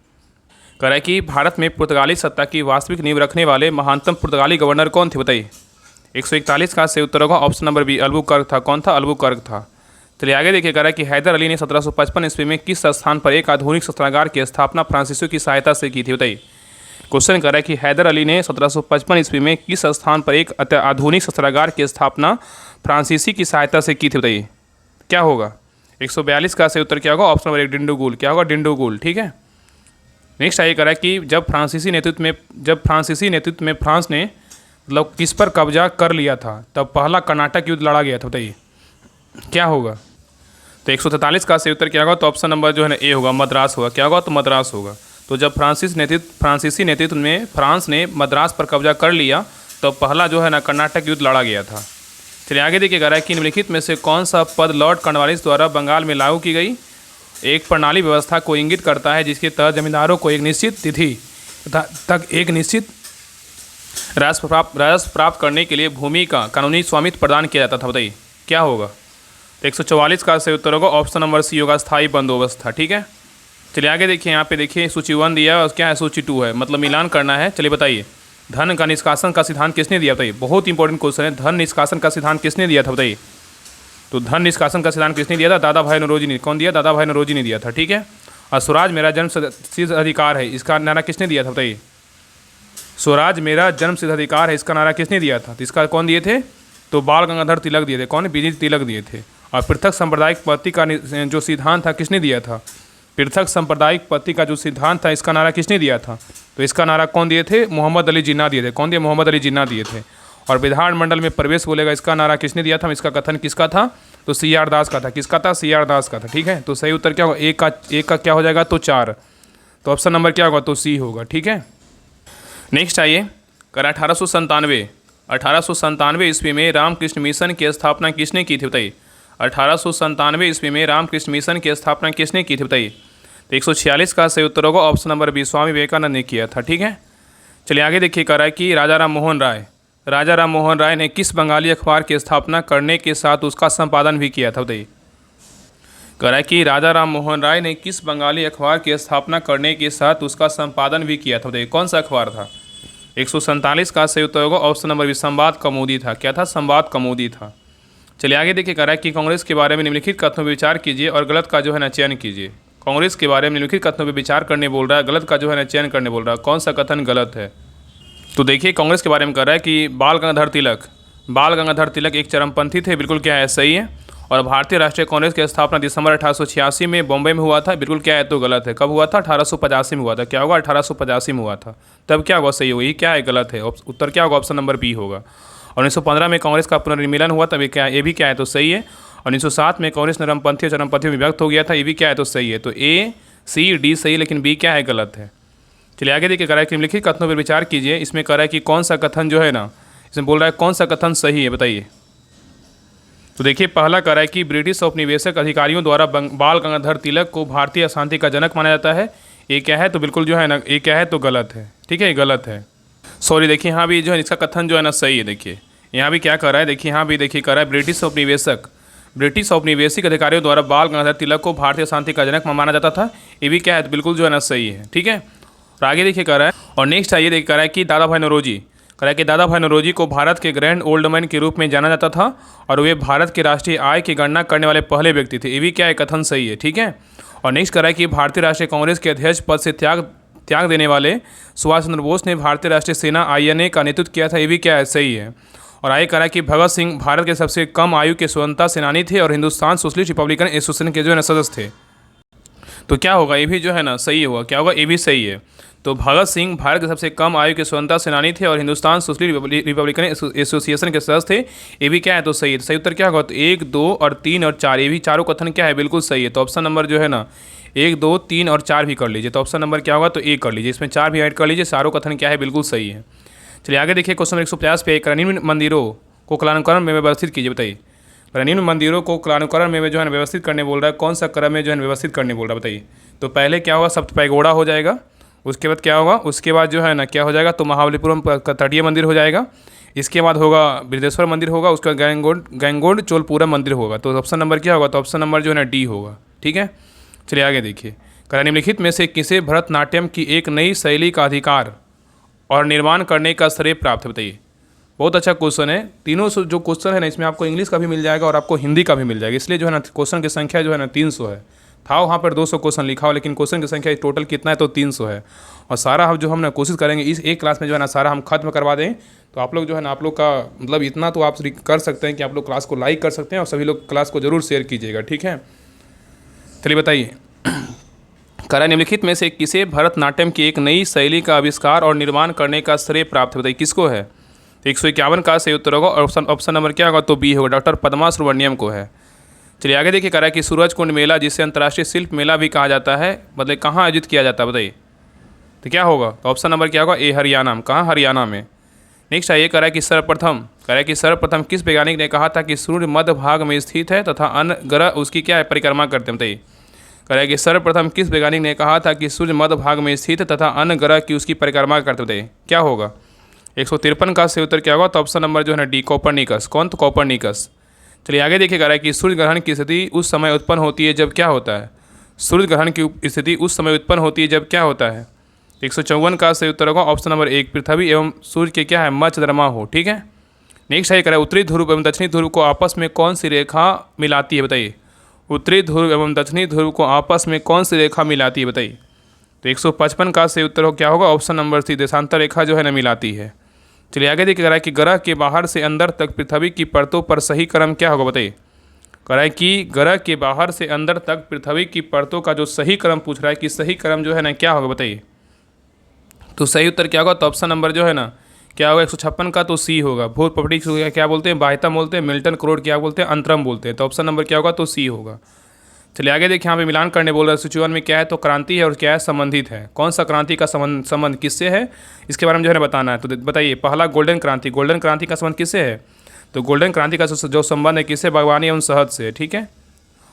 कह रहा है कि भारत में पुर्तगाली सत्ता की वास्तविक नींव रखने वाले महानतम पुर्तगाली गवर्नर कौन थे? बताइए। 141 का सही उत्तर होगा ऑप्शन नंबर बी, अल्बुकर्क था। कौन था? अल्बुकर्क था। चलिए आगे देखिए, कह रहा है कि हैदर अली ने 1755 ईस्वी में किस स्थान पर एक आधुनिक शस्त्रागार की स्थापना फ्रांसीसियों की सहायता से की थी? बताइए। क्वेश्चन कर रहा है कि हैदर अली ने 1755 ईस्वी में किस स्थान पर एक आधुनिक शस्त्रागार की स्थापना फ्रांसीसी की सहायता से की थी? बताइए क्या होगा? 142 का सही उत्तर क्या होगा? Option number 1, डिंडोगुल। क्या होगा? डिंडोगुल, ठीक है। नेक्स्ट आइए, करा कि जब फ्रांसीसी नेतृत्व में फ्रांस ने मतलब किस पर कब्जा कर लिया था, तब पहला कर्नाटक युद्ध लड़ा गया था? बताइए क्या होगा? तो 143 का सही उत्तर क्या होगा? तो ऑप्शन नंबर जो है ना ए होगा, मद्रास होगा। क्या होगा? तो मद्रास होगा। तो जब फ्रांसीसी नेतृत्व में फ्रांस ने मद्रास पर कब्जा कर लिया, तो पहला जो है ना कर्नाटक युद्ध लड़ा गया था। चलिए आगे देखिए, कह रहा है कि निम्नलिखित में से कौन सा पद लॉर्ड कॉर्नवालिस द्वारा बंगाल में लागू की गई एक प्रणाली व्यवस्था को इंगित करता है, जिसके तहत जमींदारों को एक निश्चित तिथि तक एक निश्चित राजस्व प्राप्त करने के लिए भूमि का कानूनी स्वामित्व प्रदान किया जाता था? बताइए क्या होगा? तो 144 का सही उत्तर होगा ऑप्शन नंबर सी होगा, स्थायी बंदोबस्त था, ठीक है। चलिए आगे देखिए, यहाँ पे देखिए सूची 1 दिया है और क्या है सूची 2 है, मतलब मिलान करना है। चलिए बताइए, धन का निष्कासन का सिद्धांत किसने दिया? बताइए, बहुत इंपॉर्टेंट क्वेश्चन है। धन निष्कासन का सिद्धांत किसने दिया था? बताइए। तो धन निष्कासन का सिद्धांत किसने दिया था? दादा भाई नौरोजी ने। कौन दिया? दादा भाई नौरोजी ने दिया था, ठीक है। और स्वराज मेरा जन्म सिद्ध अधिकार है, इसका नारा किसने दिया था? बताइए। स्वराज मेरा जन्म सिद्ध अधिकार है, इसका नारा किसने दिया था? तो इसका कौन दिए थे? तो बाल गंगाधर तिलक दिए थे। कौन? बीजी तिलक दिए थे। और पृथक सांप्रदायिक पत्ति का जो सिद्धांत था किसने दिया था? पृथक सांप्रदायिक पत्ति का जो सिद्धांत था, इसका नारा किसने दिया था? तो इसका नारा कौन दिए थे? मोहम्मद अली जिन्ना दिए थे। कौन दिए? मोहम्मद अली जिन्ना दिए थे। और विधानमंडल में प्रवेश बोलेगा, इसका नारा किसने दिया था? इसका कथन किसका था? तो सी.आर. दास का था। किसका था? सी.आर. दास का था, ठीक है। तो सही उत्तर क्या होगा? एक का क्या हो जाएगा? तो 4। तो ऑप्शन नंबर क्या होगा? तो सी होगा, ठीक है। नेक्स्ट आइए, करा 1897 ईस्वी में रामकृष्ण मिशन की स्थापना किसने की थी? बताइए। 1897 ईस्वी में रामकृष्ण मिशन की स्थापना किसने की थी? बताइए। तो 146 का सही उत्तर होगा option number B, Swami Vivekananda ने किया था, ठीक है। चलिए आगे देखिए, कह रहा है कि राजा राम मोहन राय ने किस बंगाली अखबार की स्थापना करने के साथ उसका संपादन भी किया था? बताइए। कह रहा है कि राजा राम मोहन राय ने किस बंगाली अखबार की स्थापना करने के साथ उसका संपादन भी किया था? बताइए कौन सा अखबार था? 147 का सही उत्तर होगा ऑप्शन नंबर बी, संवाद कौमुदी था। क्या था? संवाद कौमुदी था। चलिए आगे देखिए, कह रहा है कि कांग्रेस के बारे में निम्नलिखित कथनों पर विचार कीजिए और गलत का जो है ना चयन कीजिए। कांग्रेस के बारे में निम्नलिखित कथनों पर विचार करने बोल रहा है, गलत का जो है ना चयन करने बोल रहा है। कौन सा कथन गलत है? तो देखिए, कांग्रेस के बारे में कह रहा है कि बाल गंगाधर तिलक एक चरमपंथी थे। बिल्कुल क्या है? सही है। और भारतीय राष्ट्रीय कांग्रेस की स्थापना दिसंबर 1886 में बॉम्बे में हुआ था। बिल्कुल क्या है? तो गलत है। कब हुआ था? 1885 में हुआ था। क्या होगा? 1885 में हुआ था। तब क्या होगा? सही होगा। ये क्या है? गलत है। उत्तर क्या होगा? ऑप्शन नंबर बी होगा। और 1915 में कांग्रेस का पुनर्मिलन हुआ, तब ये भी क्या है? तो सही है। और 1907 में कांग्रेस नरमपंथी और चरमपंथी में विभक्त हो गया था। ये भी क्या है? तो सही है। तो ए, सी, डी सही है, लेकिन बी क्या है? गलत है। चलिए आगे देखिए, कह रहा है कि निम्नलिखित कथनों पर विचार कीजिए। इसमें कह रहा है कि कौन सा कथन जो है ना, इसमें बोल रहा है कौन सा कथन सही है? बताइए। तो देखिए, पहला कह रहा है कि ब्रिटिश औपनिवेशिक अधिकारियों द्वारा बाल गंगाधर तिलक को भारतीय अशांति का जनक माना जाता है। ये क्या है? तो बिल्कुल जो है ना, ये क्या है? तो गलत है, ठीक है, ये गलत है। सॉरी, देखिए यहाँ भी जो है इसका कथन जो है ना सही है। देखिए यहाँ भी क्या कर रहा है? देखिए यहाँ भी देखिए, कर रहा है ब्रिटिश औपनिवेशिक अधिकारियों द्वारा बाल गंगाधर तिलक को भारतीय शांति का जनक माना जाता था। ये भी क्या है? तो बिल्कुल जो है ना सही है, ठीक है। और आगे देखिए, कर रहा है और नेक्स्ट आइए देखिए, कर रहा है कि दादा भाई नौरोजी को भारत के ग्रैंड ओल्ड मैन के रूप में जाना जाता था और वे भारत के राष्ट्रीय आय की गणना करने वाले पहले व्यक्ति थे। ये भी क्या है? कथन सही है, ठीक है। और नेक्स्ट कर रहा है कि भारतीय राष्ट्रीय कांग्रेस के अध्यक्ष पद से त्याग देने वाले सुभाष चंद्र बोस ने भारतीय राष्ट्रीय सेना INA का नेतृत्व किया था। ये भी क्या है? सही है। और आगे कह रहा है कि भगत सिंह भारत के सबसे कम आयु के स्वतंत्रता सेनानी थे और हिंदुस्तान सोशलिस्ट रिपब्लिकन एसोसिएशन के जो है सदस्य थे। तो क्या होगा, ये भी जो है ना सही होगा। क्या होगा, ये भी सही है। तो भगत सिंह भारत के सबसे कम आयु के स्वतंत्रता सेनानी थे और हिंदुस्तान सोशलिस्ट रिपब्लिकन एसोसिएशन के सदस्य थे। ये भी क्या है, तो सही है। तो सही उत्तर क्या होगा, तो 1, 2 और 3 और 4, ये भी चारों कथन क्या है, बिल्कुल सही है। तो ऑप्शन नंबर जो है ना 1, 2, 3 और 4 भी कर लीजिए। तो ऑप्शन नंबर क्या होगा, तो 1 कर लीजिए, इसमें 4 भी ऐड कर लीजिए। चारों कथन क्या है, बिल्कुल सही है। चलिए आगे देखिए, क्वेश्चन 150 पे निम्न मंदिरों को कालानुक्रम में व्यवस्थित कीजिए। बताइए, निम्न मंदिरों को कालानुक्रम में जो है ना व्यवस्थित करने बोल रहा है, कौन सा क्रम में जो है व्यवस्थित करने बोल रहा है, बताइए। तो पहले क्या होगा, सप्तपैगोड़ा हो जाएगा। उसके बाद क्या होगा, उसके बाद जो है ना क्या हो जाएगा, तो महाबलीपुरम का तटीय मंदिर हो जाएगा। इसके बाद होगा बृहदेश्वर मंदिर होगा, उसका गैंगोंड चोलपुरम मंदिर होगा। तो ऑप्शन नंबर क्या होगा, तो ऑप्शन नंबर जो है ना डी होगा। ठीक है, चलिए आगे देखिए, निम्नलिखित में से किसे भरतनाट्यम की एक नई शैली का अधिकार और निर्माण करने का श्रेय प्राप्त है, बताइए। बहुत अच्छा क्वेश्चन है। तीनों जो क्वेश्चन है ना, इसमें आपको इंग्लिश का भी मिल जाएगा और आपको हिंदी का भी मिल जाएगा। इसलिए जो है ना क्वेश्चन की संख्या जो है ना 300 है। था वहाँ पर 200 क्वेश्चन लिखा हो, लेकिन क्वेश्चन की संख्या टोटल कितना है, तो 300 है। और सारा हम ना कोशिश करेंगे इस एक क्लास में जो है ना सारा हम खत्म करवा दें। तो आप लोग जो है ना, आप लोग का मतलब इतना तो आप कर सकते हैं कि आप लोग क्लास को लाइक कर सकते हैं और सभी लोग क्लास को जरूर शेयर कीजिएगा। ठीक है, चलिए बताइए, निम्नलिखित में से किसे भरतनाट्यम की एक नई शैली का आविष्कार और निर्माण करने का श्रेय प्राप्त है, बताइए किसको है। तो 151 का सही उत्तर होगा। ऑप्शन नंबर क्या होगा, तो बी होगा, डॉक्टर पद्मा सुब्रमण्यम को है। चलिए आगे देखिए, कह रहा है कि सूरजकुंड मेला, जिसे अंतर्राष्ट्रीय शिल्प मेला भी कहा जाता है, मतलब कहाँ आयोजित किया जाता है, बताइए। तो क्या होगा, तो ऑप्शन नंबर क्या होगा, ए हरियाणा में। कहाँ, हरियाणा में। नेक्स्ट है, ये कह रहा है कि सर्वप्रथम किस वैज्ञानिक ने कहा था कि सूर्य मध्य भाग में स्थित है तथा अन्य ग्रह उसकी क्या है, परिक्रमा करते हैं, बताइए। कह रहा है कि सर्वप्रथम किस वैज्ञानिक ने कहा था कि सूर्य मध्य भाग में स्थित तथा अन्य ग्रह की उसकी परिक्रमा करते, बताइए क्या होगा। 153 का सही उत्तर क्या होगा, तो ऑप्शन नंबर जो है ना डी, कोपरनिकस। कौन, तो कोपरनिकस। चलिए आगे देखिए, कह रहा है कि सूर्य ग्रहण की स्थिति उस समय उत्पन्न होती है जब क्या होता है। सूर्य ग्रहण की स्थिति उस समय उत्पन्न होती है जब क्या होता है। 154 का सही उत्तर होगा ऑप्शन नंबर 1, पृथ्वी एवं सूर्य के क्या है, मध्य चंद्रमा हो। ठीक है, नेक्स्ट है, कह रहा है उत्तरी ध्रुव एवं दक्षिणी ध्रुव को आपस में कौन सी रेखा मिलाती है, बताइए। उत्तरी ध्रुव एवं दक्षिणी ध्रुव को आपस में कौन सी रेखा मिलाती है, बताइए। तो 155 का सही उत्तर क्या होगा, ऑप्शन नंबर सी, देशांतर रेखा जो है ना मिलाती है। चलिए आगे देखिए, कह रहा है कि ग्रह के बाहर से अंदर तक पृथ्वी की परतों पर सही क्रम क्या होगा, बताइए। कह रहा है कि ग्रह के बाहर से अंदर तक पृथ्वी की परतों का जो सही क्रम पूछ रहा है कि सही क्रम जो है ना क्या होगा, बताइए। तो सही उत्तर क्या होगा, तो ऑप्शन नंबर जो है ना क्या होगा, 156 का तो सी होगा। भूत पपड़ी क्या बोलते हैं, बाह्यता बोलते हैं। मिल्टन क्रोड क्या बोलते हैं, अंतरम बोलते हैं। तो ऑप्शन नंबर क्या होगा, तो सी होगा। चलिए आगे देखिए, यहाँ पे मिलान करने बोल रहा है। सूची 1 में क्या है, तो क्रांति है और क्या है, संबंधित है। कौन सा क्रांति का संबंध किससे है, इसके बारे में जो है ना बताना है। तो बताइए, पहला गोल्डन क्रांति का संबंध किससे है। तो गोल्डन क्रांति का जो संबंध है किससे, बागवानी एवं शहद से। ठीक है,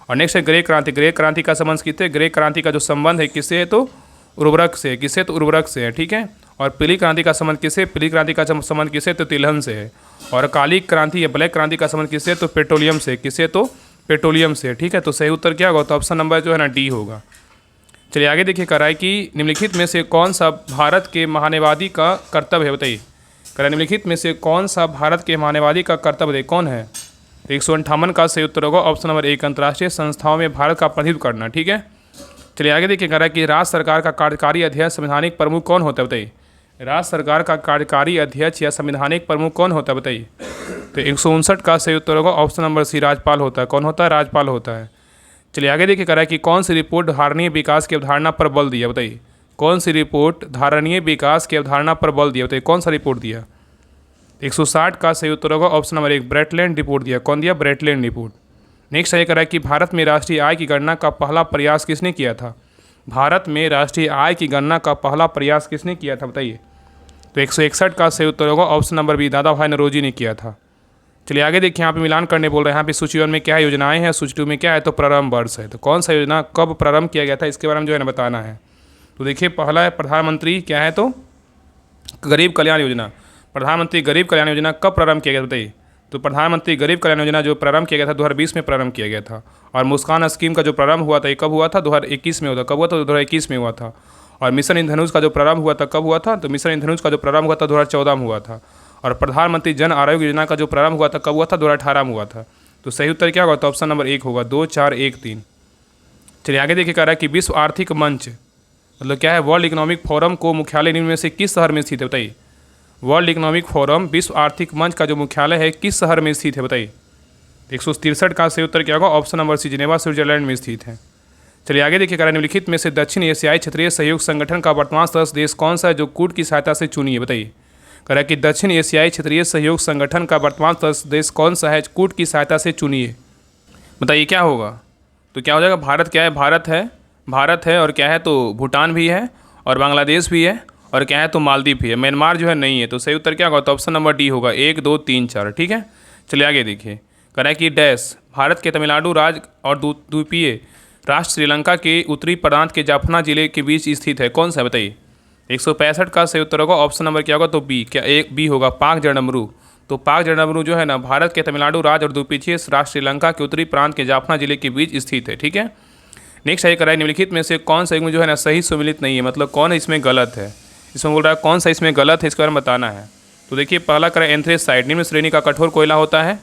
और नेक्स्ट है ग्रे क्रांति का संबंध किससे, ग्रे क्रांति का जो संबंध है किससे है, तो उर्वरक से। किससे, तो उर्वरक से है। ठीक है, और पीली क्रांति का संबंध किससे, पीली क्रांति का संबंध किससे, तो तिलहन से है। और काली क्रांति या ब्लैक क्रांति का संबंध किससे, तो पेट्रोलियम से। किससे, तो पेट्रोलियम से। ठीक है, तो सही उत्तर क्या होगा, तो ऑप्शन नंबर जो है ना डी होगा। चलिए आगे देखिए, कह रहा है कि निम्नलिखित में से कौन सा भारत के महान्यवादी का कर्तव्य है, बताइए। कह रहा है निम्नलिखित में से कौन सा भारत के महान्यवादी का कर्तव्य है, कौन है। तो 158 का सही उत्तर होगा ऑप्शन नंबर 1, अंतर्राष्ट्रीय संस्थाओं में भारत का प्रतिनिधित्व करना। ठीक है, चलिए आगे देखिए, कह रहा है कि राज्य सरकार का कार्यकारी अध्यक्ष संवैधानिक प्रमुख कौन होता है, बताइए। राज्य सरकार का कार्यकारी अध्यक्ष या संवैधानिक प्रमुख कौन होता है, बताइए। तो 159 का सही उत्तर होगा ऑप्शन नंबर सी, राज्यपाल होता है। कौन होता है, राज्यपाल होता है। चलिए आगे देखिए, कह रहा है कि कौन सी रिपोर्ट धारणीय विकास की अवधारणा पर बल दिया, बताइए। कौन सी रिपोर्ट धारणीय विकास की अवधारणा पर बल दिया, बताइए कौन सा रिपोर्ट दिया। 160 का सही उत्तर होगा ऑप्शन नंबर 1, ब्रेटलैंड रिपोर्ट दिया। कौन दिया, ब्रेटलैंड रिपोर्ट। नेक्स्ट है, कह रहा है कि भारत में राष्ट्रीय आय की गणना का पहला प्रयास किसने किया था। भारत में राष्ट्रीय आय की गणना का पहला प्रयास किसने किया था, बताइए। तो 161 का सही उत्तर होगा ऑप्शन नंबर बी, दादा भाई नौरोजी ने किया था। चलिए आगे देखिए, यहाँ पे मिलान करने बोल रहे हैं। यहाँ पे सूची 1 में क्या योजनाएं हैं, सूची 2 में क्या है, तो प्रारंभ वर्ष है। तो कौन सा योजना कब प्रारंभ किया गया था, इसके बारे में जो है ना बताना है। तो देखिए, पहला है प्रधानमंत्री क्या है, तो गरीब कल्याण योजना। प्रधानमंत्री गरीब कल्याण योजना कब प्रारंभ किया गया, बताइए। तो प्रधानमंत्री गरीब कल्याण योजना जो प्रारंभ किया गया था 2020 में प्रारंभ किया गया था। और मुस्कान स्कीम का जो प्रारंभ हुआ था ये कब हुआ था, 2021 में हुआ था। कब हुआ था, 2021 में हुआ था। और मिशन इंद्रधनुष का जो प्रारंभ हुआ था कब हुआ था, तो मिशन इंद्रधनुष का जो प्रारंभ हुआ था 2014 में हुआ था। और प्रधानमंत्री जन आरोग्य योजना का जो प्रारंभ हुआ था कब हुआ था, 2018 में हुआ था। तो सही उत्तर क्या होगा, तो ऑप्शन नंबर 1 होगा, 2, 4, 1, 3। चलिए आगे देखिए, कह रहा है कि विश्व आर्थिक मंच मतलब क्या है, वर्ल्ड इकोनॉमिक फोरम को मुख्यालय निम्न में से किस शहर में स्थित है, बताइए। वर्ल्ड इकोनॉमिक फोरम विश्व आर्थिक मंच का जो मुख्यालय है किस शहर में स्थित है, बताइए। 163 का सही उत्तर क्या होगा, option number C, Geneva Switzerland में स्थित है। चलिए आगे देखिए, करा निम्नलिखित में से दक्षिण एशियाई क्षेत्रीय सहयोग संगठन का वर्तमान सदस्य देश कौन सा है जो कूट की सहायता से चुनिए, बताइए। कह रहा है कि दक्षिण एशियाई क्षेत्रीय सहयोग संगठन का वर्तमान सदस्य देश कौन सा है, कूट की सहायता से चुनिए, बताइए क्या होगा। तो क्या हो जाएगा, भारत क्या है, भारत है और क्या है तो भूटान भी है और बांग्लादेश भी है और क्या है तो मालदीव भी है, म्यांमार जो है नहीं है। तो सही उत्तर क्या होगा, तो ऑप्शन नंबर डी होगा, 1 2 3 4, ठीक है। चलिए आगे देखिए, कह रहा है कि डैश भारत के तमिलनाडु राज्य और द्वीपीय राष्ट्र श्रीलंका के उत्तरी प्रांत के जाफना जिले के बीच स्थित है, कौन सा है, बताइए। 165 का सही उत्तर होगा ऑप्शन नंबर क्या होगा, तो बी, क्या एक बी होगा, पाक जड़मरू। तो पाक जड़मरू जो है ना भारत के तमिलनाडु राज्य और द्वीपीय राष्ट्र श्रीलंका के उत्तरी प्रांत के जाफना जिले के बीच स्थित है, ठीक है। नेक्स्ट है, कराए निम्नलिखित में से कौन सा जो है ना सही सुमिलित नहीं है, मतलब कौन इसमें गलत है। इसमें बोल रहा है कौन सा इसमें गलत है, इसके बारे में बताना है। तो देखिए पहला करें एंथ्रेसाइट निम्न श्रेणी का कठोर कोयला होता है,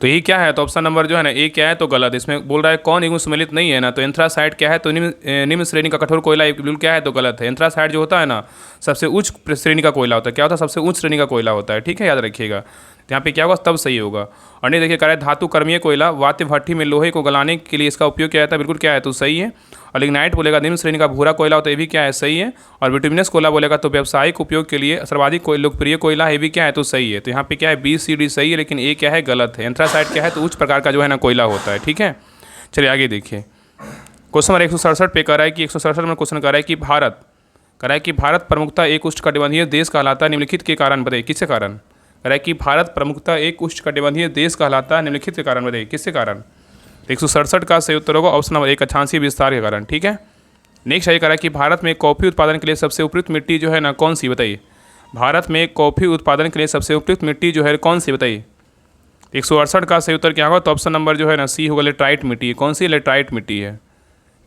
तो यही क्या है, तो ऑप्शन नंबर जो है ना ए क्या है तो गलत। इसमें बोल रहा है कौन एवं सम्मिलित नहीं है ना, तो एंथ्रासाइट क्या है तो निम्न श्रेणी का कठोर कोयला बिल्कुल क्या है तो गलत है। एंथ्रासाइट जो होता है ना सबसे उच्च श्रेणी का कोयला होता है, क्या होता है सबसे उच्च श्रेणी का कोयला होता है, ठीक है, याद रखिएगा। तो यहाँ पे क्या होगा तब सही होगा। और नहीं देखिए, कह रहा है धातु कर्मीय कोयला वात्य भट्ठी में लोहे को गलाने के लिए इसका उपयोग किया जाता है, बिल्कुल क्या है तो सही है। और लिग्नाइट बोलेगा निम्न श्रेणी का भूरा कोयला होता है, ये भी क्या है सही है। और विटमिनस कोयला बोलेगा तो व्यावसायिक उपयोग के लिए सर्वाधिक लोकप्रिय कोयला है, ये भी क्या है तो सही है। तो यहाँ पे क्या है बी सी डी सही है, लेकिन ए क्या है गलत है। एंथ्रासाइट क्या है तो उच्च प्रकार का जो है ना कोयला होता है, ठीक है। चलिए आगे देखिए, क्वेश्चन नंबर 167 पे कह रहा है कि 167 में क्वेश्चन कह रहा है कि भारत प्रमुखता एक उष्णकटिबंधीय देश कहलाता है निम्नलिखित के कारण, बताइए किसके कारण। कह रहा है कि भारत प्रमुखता एक उष्णकटिबंधीय देश कहलाता है निम्नलिखित के कारण, बताइए किसके कारण। 167 का सही उत्तर होगा ऑप्शन नंबर 1 अक्षांशीय विस्तार के कारण, ठीक है। नेक्स्ट है कह रहा है कि भारत में कॉफ़ी उत्पादन के लिए सबसे उपयुक्त मिट्टी जो है ना कौन सी, बताइए। भारत में कॉफ़ी उत्पादन के लिए सबसे उपयुक्त मिट्टी जो है कौन सी, बताइए। 168 का सही उत्तर क्या होगा, तो ऑप्शन नंबर जो है ना सी होगा, लेटराइट मिट्टी। कौन सी लेटराइट मिट्टी है।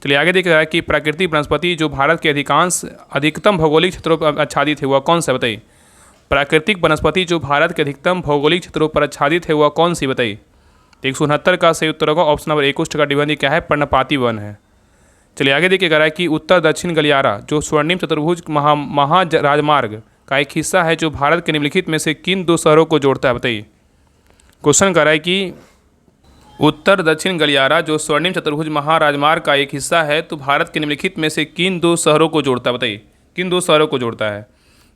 चलिए आगे देख रहा है कि प्राकृतिक वनस्पति जो भारत के अधिकतम भौगोलिक क्षेत्रों पर आच्छादित है हुआ कौन सा, बताइए। प्राकृतिक वनस्पति जो भारत के अधिकतम भौगोलिक क्षेत्रों पर आच्छादित है हुआ कौन सी, बताइए। 169 का सही उत्तर होगा ऑप्शन नंबर 1 उष्णकटिबंधीय क्या है, पर्णपाती वन है। चलिए आगे देखिए, कह रहा है कि उत्तर दक्षिण गलियारा जो स्वर्णिम चतुर्भुज महाराजमार्ग का एक हिस्सा है जो भारत के निम्नलिखित में से किन दो शहरों को जोड़ता है, बताइए। क्वेश्चन कह रहा है कि उत्तर दक्षिण गलियारा जो स्वर्णिम चतुर्भुज महाराजमार्ग का एक हिस्सा है तो भारत के निम्नलिखित में से किन दो शहरों को जोड़ता है, बताइए किन दो शहरों को जोड़ता है।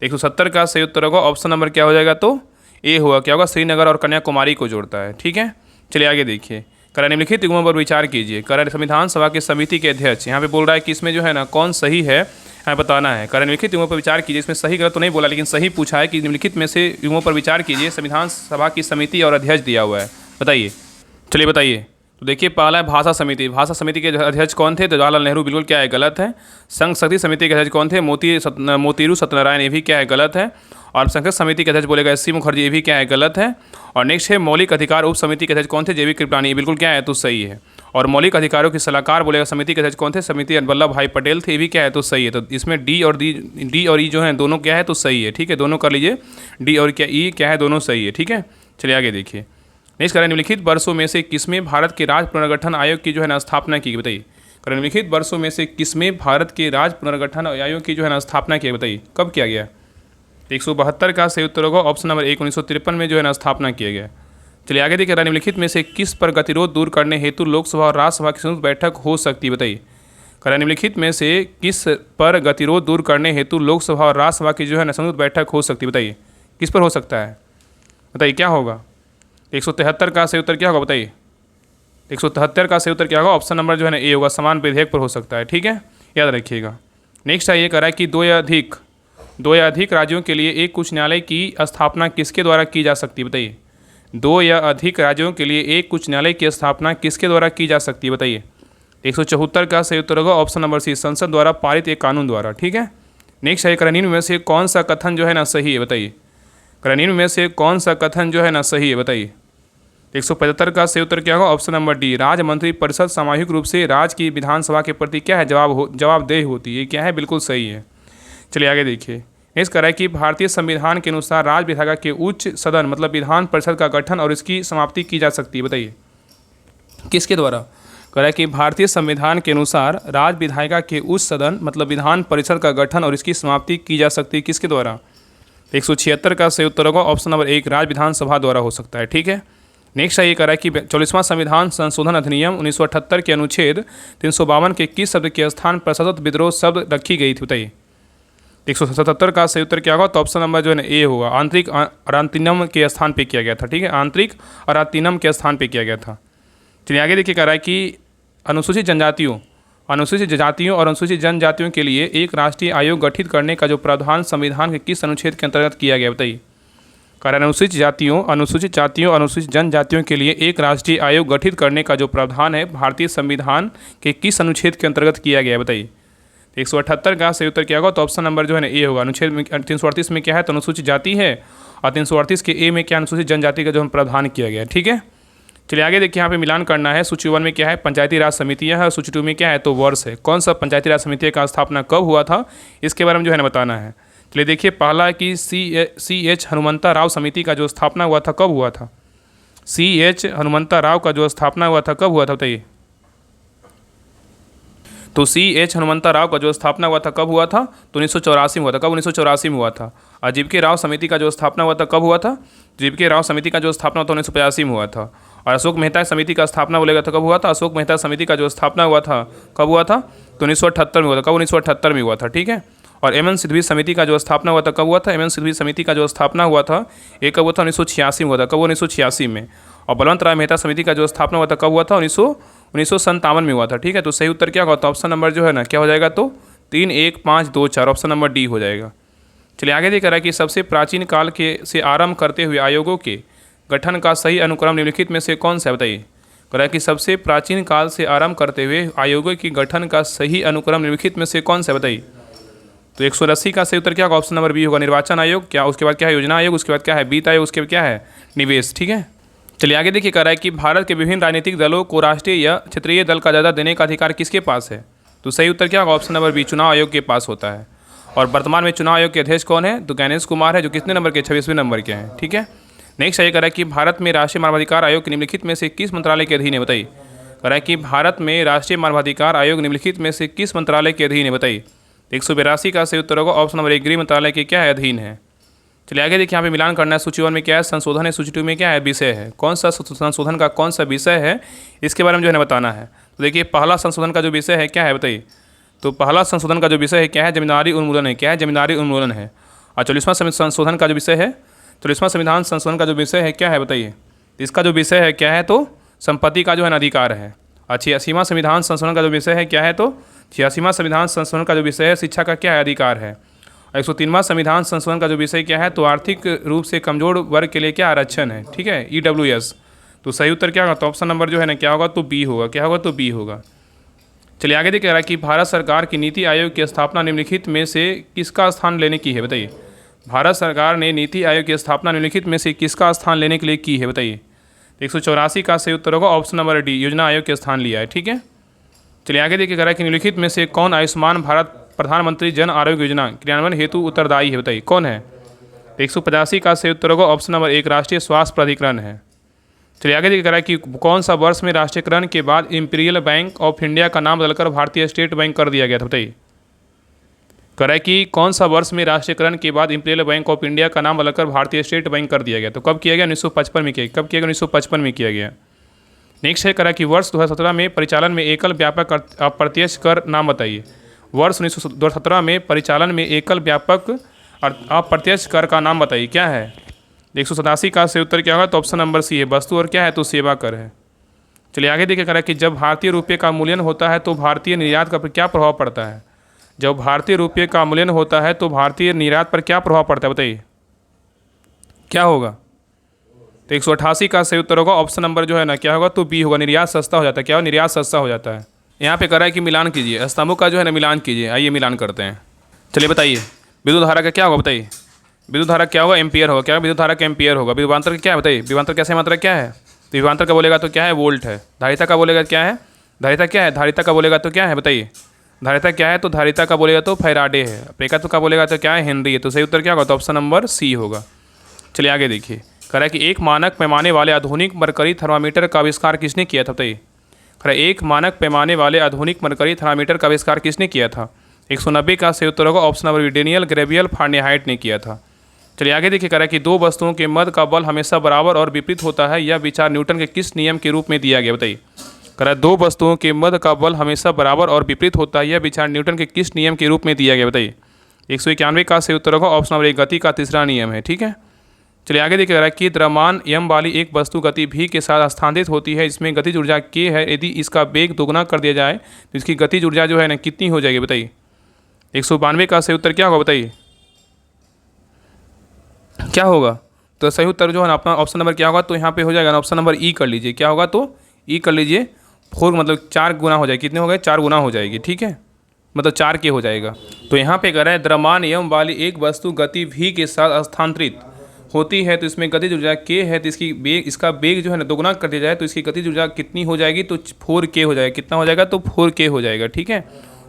170 का सही उत्तर होगा ऑप्शन नंबर क्या हो जाएगा, तो ए होगा, क्या होगा श्रीनगर और कन्याकुमारी को जोड़ता है, ठीक है। चलिए आगे देखिए, करा निम्नलिखित युग्मों पर विचार कीजिए। करा संविधान सभा के समिति के अध्यक्ष, यहाँ पे बोल रहा है कि इसमें जो है ना कौन सही है यहाँ बताना है। करा निम्नलिखित युग्मों पर विचार कीजिए, इसमें सही गलत तो नहीं बोला, लेकिन सही पूछा है कि निम्नलिखित में से युग्मों पर विचार कीजिए संविधान सभा की समिति और अध्यक्ष दिया हुआ है, बताइए। चलिए बताइए, तो देखिए पहला है भाषा समिति। भाषा समिति के अध्यक्ष कौन थे, तो जवाहरलाल नेहरू, बिल्कुल क्या है गलत है। संघ शक्ति समिति के अध्यक्ष कौन थे, मोतीरू सत्यनारायण, ये भी क्या है गलत है। और संघर्ष समिति के अध्यक्ष बोलेगा एस.सी. मुखर्जी, ये भी क्या है गलत है। और नेक्स्ट है मौलिक अधिकार उप समिति के अध्यक्ष कौन थे, जे.बी. कृपलानी, ये बिल्कुल क्या है तो सही है। और मौलिक अधिकारों की सलाहकार बोलेगा समिति के अध्यक्ष कौन थे, समिति वल्लभ भाई पटेल थे, ये भी क्या है तो सही है। तो इसमें डी और ई जो है दोनों क्या है तो सही है, ठीक है, दोनों कर लीजिए, डी और क्या ई क्या है दोनों सही है, ठीक है। चलिए आगे देखिए, नेक्स्ट करें निम्नलिखित वर्षों में से किसमें भारत के राज्य पुनर्गठन आयोग की जो है ना स्थापना की, बताइए। करें निम्नलिखित वर्षों में से किसमें भारत के राज्य पुनर्गठन आयोग की जो है ना स्थापना की, बताइए कब किया गया। 172 का सही उत्तर होगा ऑप्शन नंबर 1 1953 में जो है ना स्थापना किया गया। चलिए आगे देखिए, निम्नलिखित में से किस पर गतिरोध दूर करने हेतु लोकसभा और राज्यसभा की संयुक्त बैठक हो सकती है, बताइए। करें निम्नलिखित में से किस पर गतिरोध दूर करने हेतु लोकसभा और राज्यसभा की जो है ना संयुक्त बैठक हो सकती है, बताइए किस पर हो सकता है, बताइए क्या होगा। 173 का सही उत्तर क्या होगा, बताइए। 173 का सही उत्तर क्या होगा, ऑप्शन नंबर जो है ना ए होगा, समान विधेयक पर हो सकता है, ठीक है, याद रखिएगा। नेक्स्ट है ये कह रहा है कि दो या अधिक राज्यों के लिए एक उच्च न्यायालय की स्थापना किसके द्वारा की जा सकती है, बताइए। 2 या अधिक राज्यों के लिए एक उच्च न्यायालय की स्थापना किसके द्वारा की जा सकती है, बताइए। 174 का सही उत्तर होगा ऑप्शन नंबर सी, संसद द्वारा पारित एक कानून द्वारा, ठीक है। नेक्स्ट है निम्न में से कौन सा कथन जो है ना सही है, बताइए। निम्न में से कौन सा कथन जो है ना सही है, बताइए। 175 का सही उत्तर क्या होगा, ऑप्शन नंबर डी, राज्य मंत्री परिषद सामूहिक रूप से राज्य की विधानसभा के प्रति क्या है जवाबदेह होती है, क्या है बिल्कुल सही है। चलिए आगे देखिए, नेक्स्ट कह रहा है कि भारतीय संविधान के अनुसार राज्य विधायिका के उच्च सदन मतलब विधान परिषद का गठन और इसकी समाप्ति की जा सकती है, बताइए किसके द्वारा। कह रहा है कि भारतीय संविधान के अनुसार राज्य विधायिका के उच्च सदन मतलब विधान परिषद का गठन और इसकी समाप्ति की जा सकती है किसके द्वारा। 176 का सही उत्तर होगा ऑप्शन नंबर 1, राज्य विधानसभा द्वारा हो सकता है, ठीक है। नेक्स्ट है ये करा कि 44वां संविधान संशोधन अधिनियम 1978 के अनुच्छेद 352 के किस शब्द के स्थान पर सतत विद्रोह शब्द रखी गई थी, बताइए। 177 का सही उत्तर क्या होगा, तो ऑप्शन नंबर जो है ना ए होगा, आंतरिक अरांतिनम के स्थान पे किया गया था। ठीक है, आंतरिक अरांतिनम के स्थान पे किया गया था। चलिए आगे देखिए कह रहा है कि अनुसूचित जातियों और अनुसूचित जनजातियों के लिए एक राष्ट्रीय आयोग गठित करने का जो प्रावधान संविधान के किस अनुच्छेद के अंतर्गत किया गया, बताइए। कारण अनुसूचित जातियों और अनुसूचित जनजातियों के लिए एक राष्ट्रीय आयोग गठित करने का जो प्रावधान है भारतीय संविधान के किस अनुच्छेद के अंतर्गत किया गया है, बताइए। 178 का सही उत्तर क्या होगा, तो ऑप्शन नंबर जो है ना ए होगा। अनुच्छेद में 338 में क्या है, तो अनुसूचित जाति है, और 338 के ए में क्या अनुसूचित जनजाति का जो प्रावधान किया गया है। ठीक है, चलिए आगे देखिए, यहाँ पे मिलान करना है। सूची 1 में क्या है, पंचायती राज समितियाँ है, और सूची 2 में क्या है, तो वर्ष है। कौन सा पंचायती राज समिति का स्थापना कब हुआ था, इसके बारे में जो है ना बताना है। चलिए देखिए, पहला है कि CH हनुमंता राव समिति का जो स्थापना हुआ था कब हुआ था। CH हनुमंता राव का जो स्थापना हुआ था कब हुआ था, बताइए। तो CH हनुमंता राव का जो स्थापना हुआ था कब हुआ था, तो 1984 में हुआ था। कब, 1984 में हुआ था। और जीवीके राव समिति का जो स्थापना हुआ था कब हुआ था, जीवीके राव समिति का जो स्थापना हुआ था 1985 में हुआ था। और अशोक मेहता समिति का स्थापना बोलेगा तो कब हुआ था, अशोक मेहता समिति का जो स्थापना हुआ था कब हुआ था, तो 1978 में हुआ था। कब, 1978 में हुआ था। ठीक है, और एम एन सिद्धवी समिति का जो स्थापना हुआ था कब हुआ था, एम एन सिद्धवी समिति का जो स्थापना हुआ था ये कब हुआ था, 1986 में हुआ था। कब, 1986 में। और बलवंत राय मेहता समिति का जो स्थापना हुआ था कब हुआ था, 1957 में हुआ था। ठीक है, तो सही उत्तर क्या होगा, तो ऑप्शन नंबर जो है ना क्या हो जाएगा, तो 3, 1, 5, 2, 4, ऑप्शन नंबर डी हो जाएगा। चलिए आगे देख रहा है कि सबसे प्राचीन काल के से आरंभ करते हुए आयोगों के गठन का सही अनुक्रम निम्नलिखित में से कौन सा है, बताइए। कह रहा है कि सबसे प्राचीन काल से आरंभ करते हुए आयोगों के गठन का सही अनुक्रम निम्नलिखित में से कौन सा है, बताइए। तो 180 का सही उत्तर क्या होगा, ऑप्शन नंबर बी होगा, निर्वाचन आयोग। क्या, उसके बाद क्या है, योजना आयोग। उसके बाद क्या है, वित्त आयोग। उसके बाद क्या है, निवेश। ठीक है, चलिए आगे देखिए, कह रहा है कि भारत के विभिन्न राजनीतिक दलों को राष्ट्रीय या क्षेत्रीय दल का दर्जा देने का अधिकार किसके पास है। तो सही उत्तर क्या होगा, ऑप्शन नंबर बी, चुनाव आयोग के पास होता है। और वर्तमान में चुनाव आयोग के अध्यक्ष कौन है, तो गणेश कुमार है, जो कितने नंबर के, 26वें नंबर के हैं। ठीक है, नेक्स्ट ये कह रहा है कि भारत में राष्ट्रीय मानवाधिकार आयोग निम्नलिखित में से किस मंत्रालय के अधीन है, बताइए। कह रहा है कि भारत में राष्ट्रीय मानवाधिकार आयोग निम्नलिखित में से किस मंत्रालय के अधीन है, बताइए। 182 का सही उत्तर होगा, ऑप्शन नंबर 1, गृह मंत्रालय के क्या है, अधीन है। चलिए आगे देखिए, यहाँ पे मिलान करना है। सूची 1 में क्या है, संशोधन है। सूची 2 में क्या है, विषय है। कौन सा संशोधन का कौन सा विषय है, इसके बारे में जो है ना बताना है। तो देखिए, पहला संशोधन का जो विषय है क्या है, बताइए। तो पहला संशोधन का जो विषय है क्या है, जमींदारी उन्मूलन है। क्या है, जमींदारी उन्मूलन है। और 40वां संशोधन का जो विषय है, 40वां संविधान संशोधन का जो विषय है क्या है, बताइए। इसका जो विषय है क्या है, तो संपत्ति का जो है ना अधिकार है। 86वां संविधान संशोधन का जो विषय है क्या है, तो 86वां संविधान संशोधन का जो विषय है शिक्षा का क्या है, अधिकार है। 103वां संविधान संशोधन का जो विषय क्या है, तो आर्थिक रूप से कमजोर वर्ग के लिए क्या आरक्षण है। ठीक है, EWS। तो सही उत्तर क्या होगा, तो ऑप्शन नंबर जो है ना क्या होगा, तो बी होगा। क्या होगा, तो बी होगा। चलिए आगे देखिए, रहा है कि भारत सरकार की नीति आयोग की स्थापना निम्नलिखित में से किसका स्थान लेने की है, बताइए। भारत सरकार ने नीति आयोग की स्थापना निम्नलिखित में से किसका स्थान लेने के लिए की है, बताइए। 184 का सही उत्तर होगा, ऑप्शन नंबर डी, योजना आयोग के स्थान लिया है। ठीक है, चलिए आगे देखिए, कह रहा है कि निम्नलिखित में से कौन आयुष्मान भारत प्रधानमंत्री जन आरोग्य योजना क्रियान्वयन हेतु उत्तरदायी है, बताइए। कौन है। 185 का सही उत्तर होगा, ऑप्शन नंबर 1, राष्ट्रीय स्वास्थ्य प्राधिकरण है। चलिए आगे देखिए, कह रहा है कि कौन सा वर्ष में राष्ट्रीयकरण के बाद इंपीरियल बैंक ऑफ इंडिया का नाम बदलकर भारतीय स्टेट बैंक कर दिया गया था, बताइए। कह रहा है कि कौन सा वर्ष में राष्ट्रीयकरण के बाद इंपीरियल बैंक ऑफ इंडिया का नाम बदलकर भारतीय स्टेट बैंक कर दिया गया, तो कब किया गया, 1955 में किया। कब किया गया, 1955 में किया गया। नेक्स्ट है, कह रहा है कि वर्ष 2017 में परिचालन में एकल व्यापक अप्रत्यक्ष कर नाम बताइए। वर्ष 2017 में परिचालन में एकल व्यापक अप्रत्यक्ष कर का नाम बताइए, क्या है। 187 का सही उत्तर क्या होगा, तो ऑप्शन नंबर सी है, वस्तु और क्या है, तो सेवा कर है। चलिए आगे देखिए, कह रहा है कि जब भारतीय रुपये का मूल्यन होता है तो भारतीय निर्यात का क्या प्रभाव पड़ता है। जब भारतीय रुपये का मूल्यन होता है तो भारतीय निर्यात पर क्या प्रभाव पड़ता है, बताइए। क्या होगा, तो 188 का सही उत्तर होगा, ऑप्शन नंबर जो है ना क्या होगा, तो बी होगा, निर्यात सस्ता हो जाता है। क्या हो, निर्यात सस्ता हो जाता है। यहाँ पे कह रहा है कि मिलान कीजिए, स्तंभों का जो है ना मिलान कीजिए। आइए मिलान करते हैं। चलिए बताइए, विद्युत धारा का क्या होगा, बताइए। विद्युत धारा क्या होगा, एम्पियर होगा। क्या विद्युत धारा का एम्पियर होगा। विभवांतर का क्या है, बताइए। विभवांतर कैसे मात्रा क्या है, तो विभवांतर का बोलेगा तो क्या है, वोल्ट है। धारिता का बोलेगा क्या है, धारिता क्या है, धारिता का बोलेगा तो क्या है, बताइए। धारिता क्या है, तो धारिता का बोलेगा तो फैराडे है। प्रेरकत्व का बोलेगा तो क्या है, हेनरी है। तो सही उत्तर क्या होगा, तो ऑप्शन नंबर सी होगा। चलिए आगे देखिए, कह रहा है कि एक मानक पैमाने वाले आधुनिक मरकरी थर्मामीटर का आविष्कार किसने किया था, बताइए। कह रहा है एक मानक पैमाने वाले आधुनिक मरकरी थर्मामीटर का आविष्कार किसने किया था। 190 का सही उत्तर होगा, option number B, Daniel Gabriel Fahrenheit ने किया था। चलिए आगे देखिए, कह रहा है कि दो वस्तुओं के मध्य का बल हमेशा बराबर और विपरीत होता है, यह विचार न्यूटन के किस नियम के रूप में दिया गया, बताइए। कह रहा है दो वस्तुओं के मध्य का बल हमेशा बराबर और विपरीत होता है, यह विचार न्यूटन के किस नियम के रूप में दिया गया, बताइए। 191 का सही उत्तर होगा ऑप्शन नंबर 1, गति का तीसरा नियम है, ठीक है। चलिए आगे देखिए, कह रहा है कि द्रव्यमान m वाली एक वस्तु गति v के साथ स्थानांतरित होती है, इसमें गतिज ऊर्जा k है, यदि इसका वेग दोगुना कर दिया जाए तो इसकी गतिज ऊर्जा जो है ना कितनी हो जाएगी, बताइए। 192 का सही उत्तर क्या होगा, बताइए, क्या होगा। तो सही उत्तर जो है ना अपना ऑप्शन नंबर क्या होगा, तो यहाँ पे हो जाएगा ना ऑप्शन नंबर ई कर लीजिए। क्या होगा, तो ई कर लीजिए। 4 मतलब 4 गुना हो जाएगी, कितने हो गए, 4 गुना हो जाएगी, ठीक है, मतलब 4 के हो जाएगा। तो यहाँ पे कह रहा है द्रव्यमान m वाली एक वस्तु गति v के साथ स्थानांतरित होती है, तो इसमें गतिज ऊर्जा k है, तो इसका वेग जो है ना दोगुना कर दिया जाए तो इसकी गतिज ऊर्जा कितनी हो जाएगी, तो 4k हो जाएगा। कितना हो जाएगा, तो 4k हो जाएगा, ठीक है।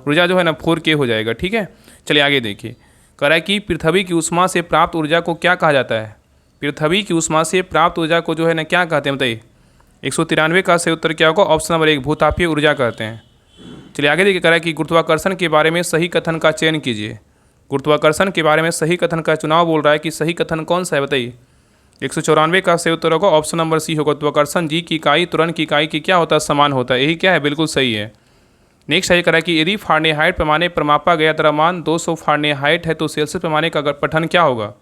ऊर्जा जो है ना 4k हो जाएगा, ठीक है। चलिए आगे देखिए, कह रहा है कि पृथ्वी की ऊष्मा से प्राप्त ऊर्जा को क्या कहा जाता है। पृथ्वी की ऊष्मा से प्राप्त ऊर्जा को जो है ना क्या कहते हैं, बताइए। 193 का सही उत्तर क्या होगा, ऑप्शन नंबर 1, भूतापीय ऊर्जा कहते हैं। चलिए आगे देखिए, कह रहा है कि गुरुत्वाकर्षण के बारे में सही कथन का चयन कीजिए। गुरुत्वाकर्षण के बारे में सही कथन का चुनाव बोल रहा है कि सही कथन कौन सा है, बताइए। 194 का सही उत्तर होगा ऑप्शन नंबर सी होगा, गुरुत्वाकर्षण जी की इकाई त्वरण की इकाई की क्या होता है, समान होता है, यही क्या है, बिल्कुल सही है। नेक्स्ट है, करा कि यदि फारेनहाइट पैमाने पर मापा गया द्रव्यमान 200 फारेनहाइट है तो सेल्सियस पैमाने का पठन क्या होगा।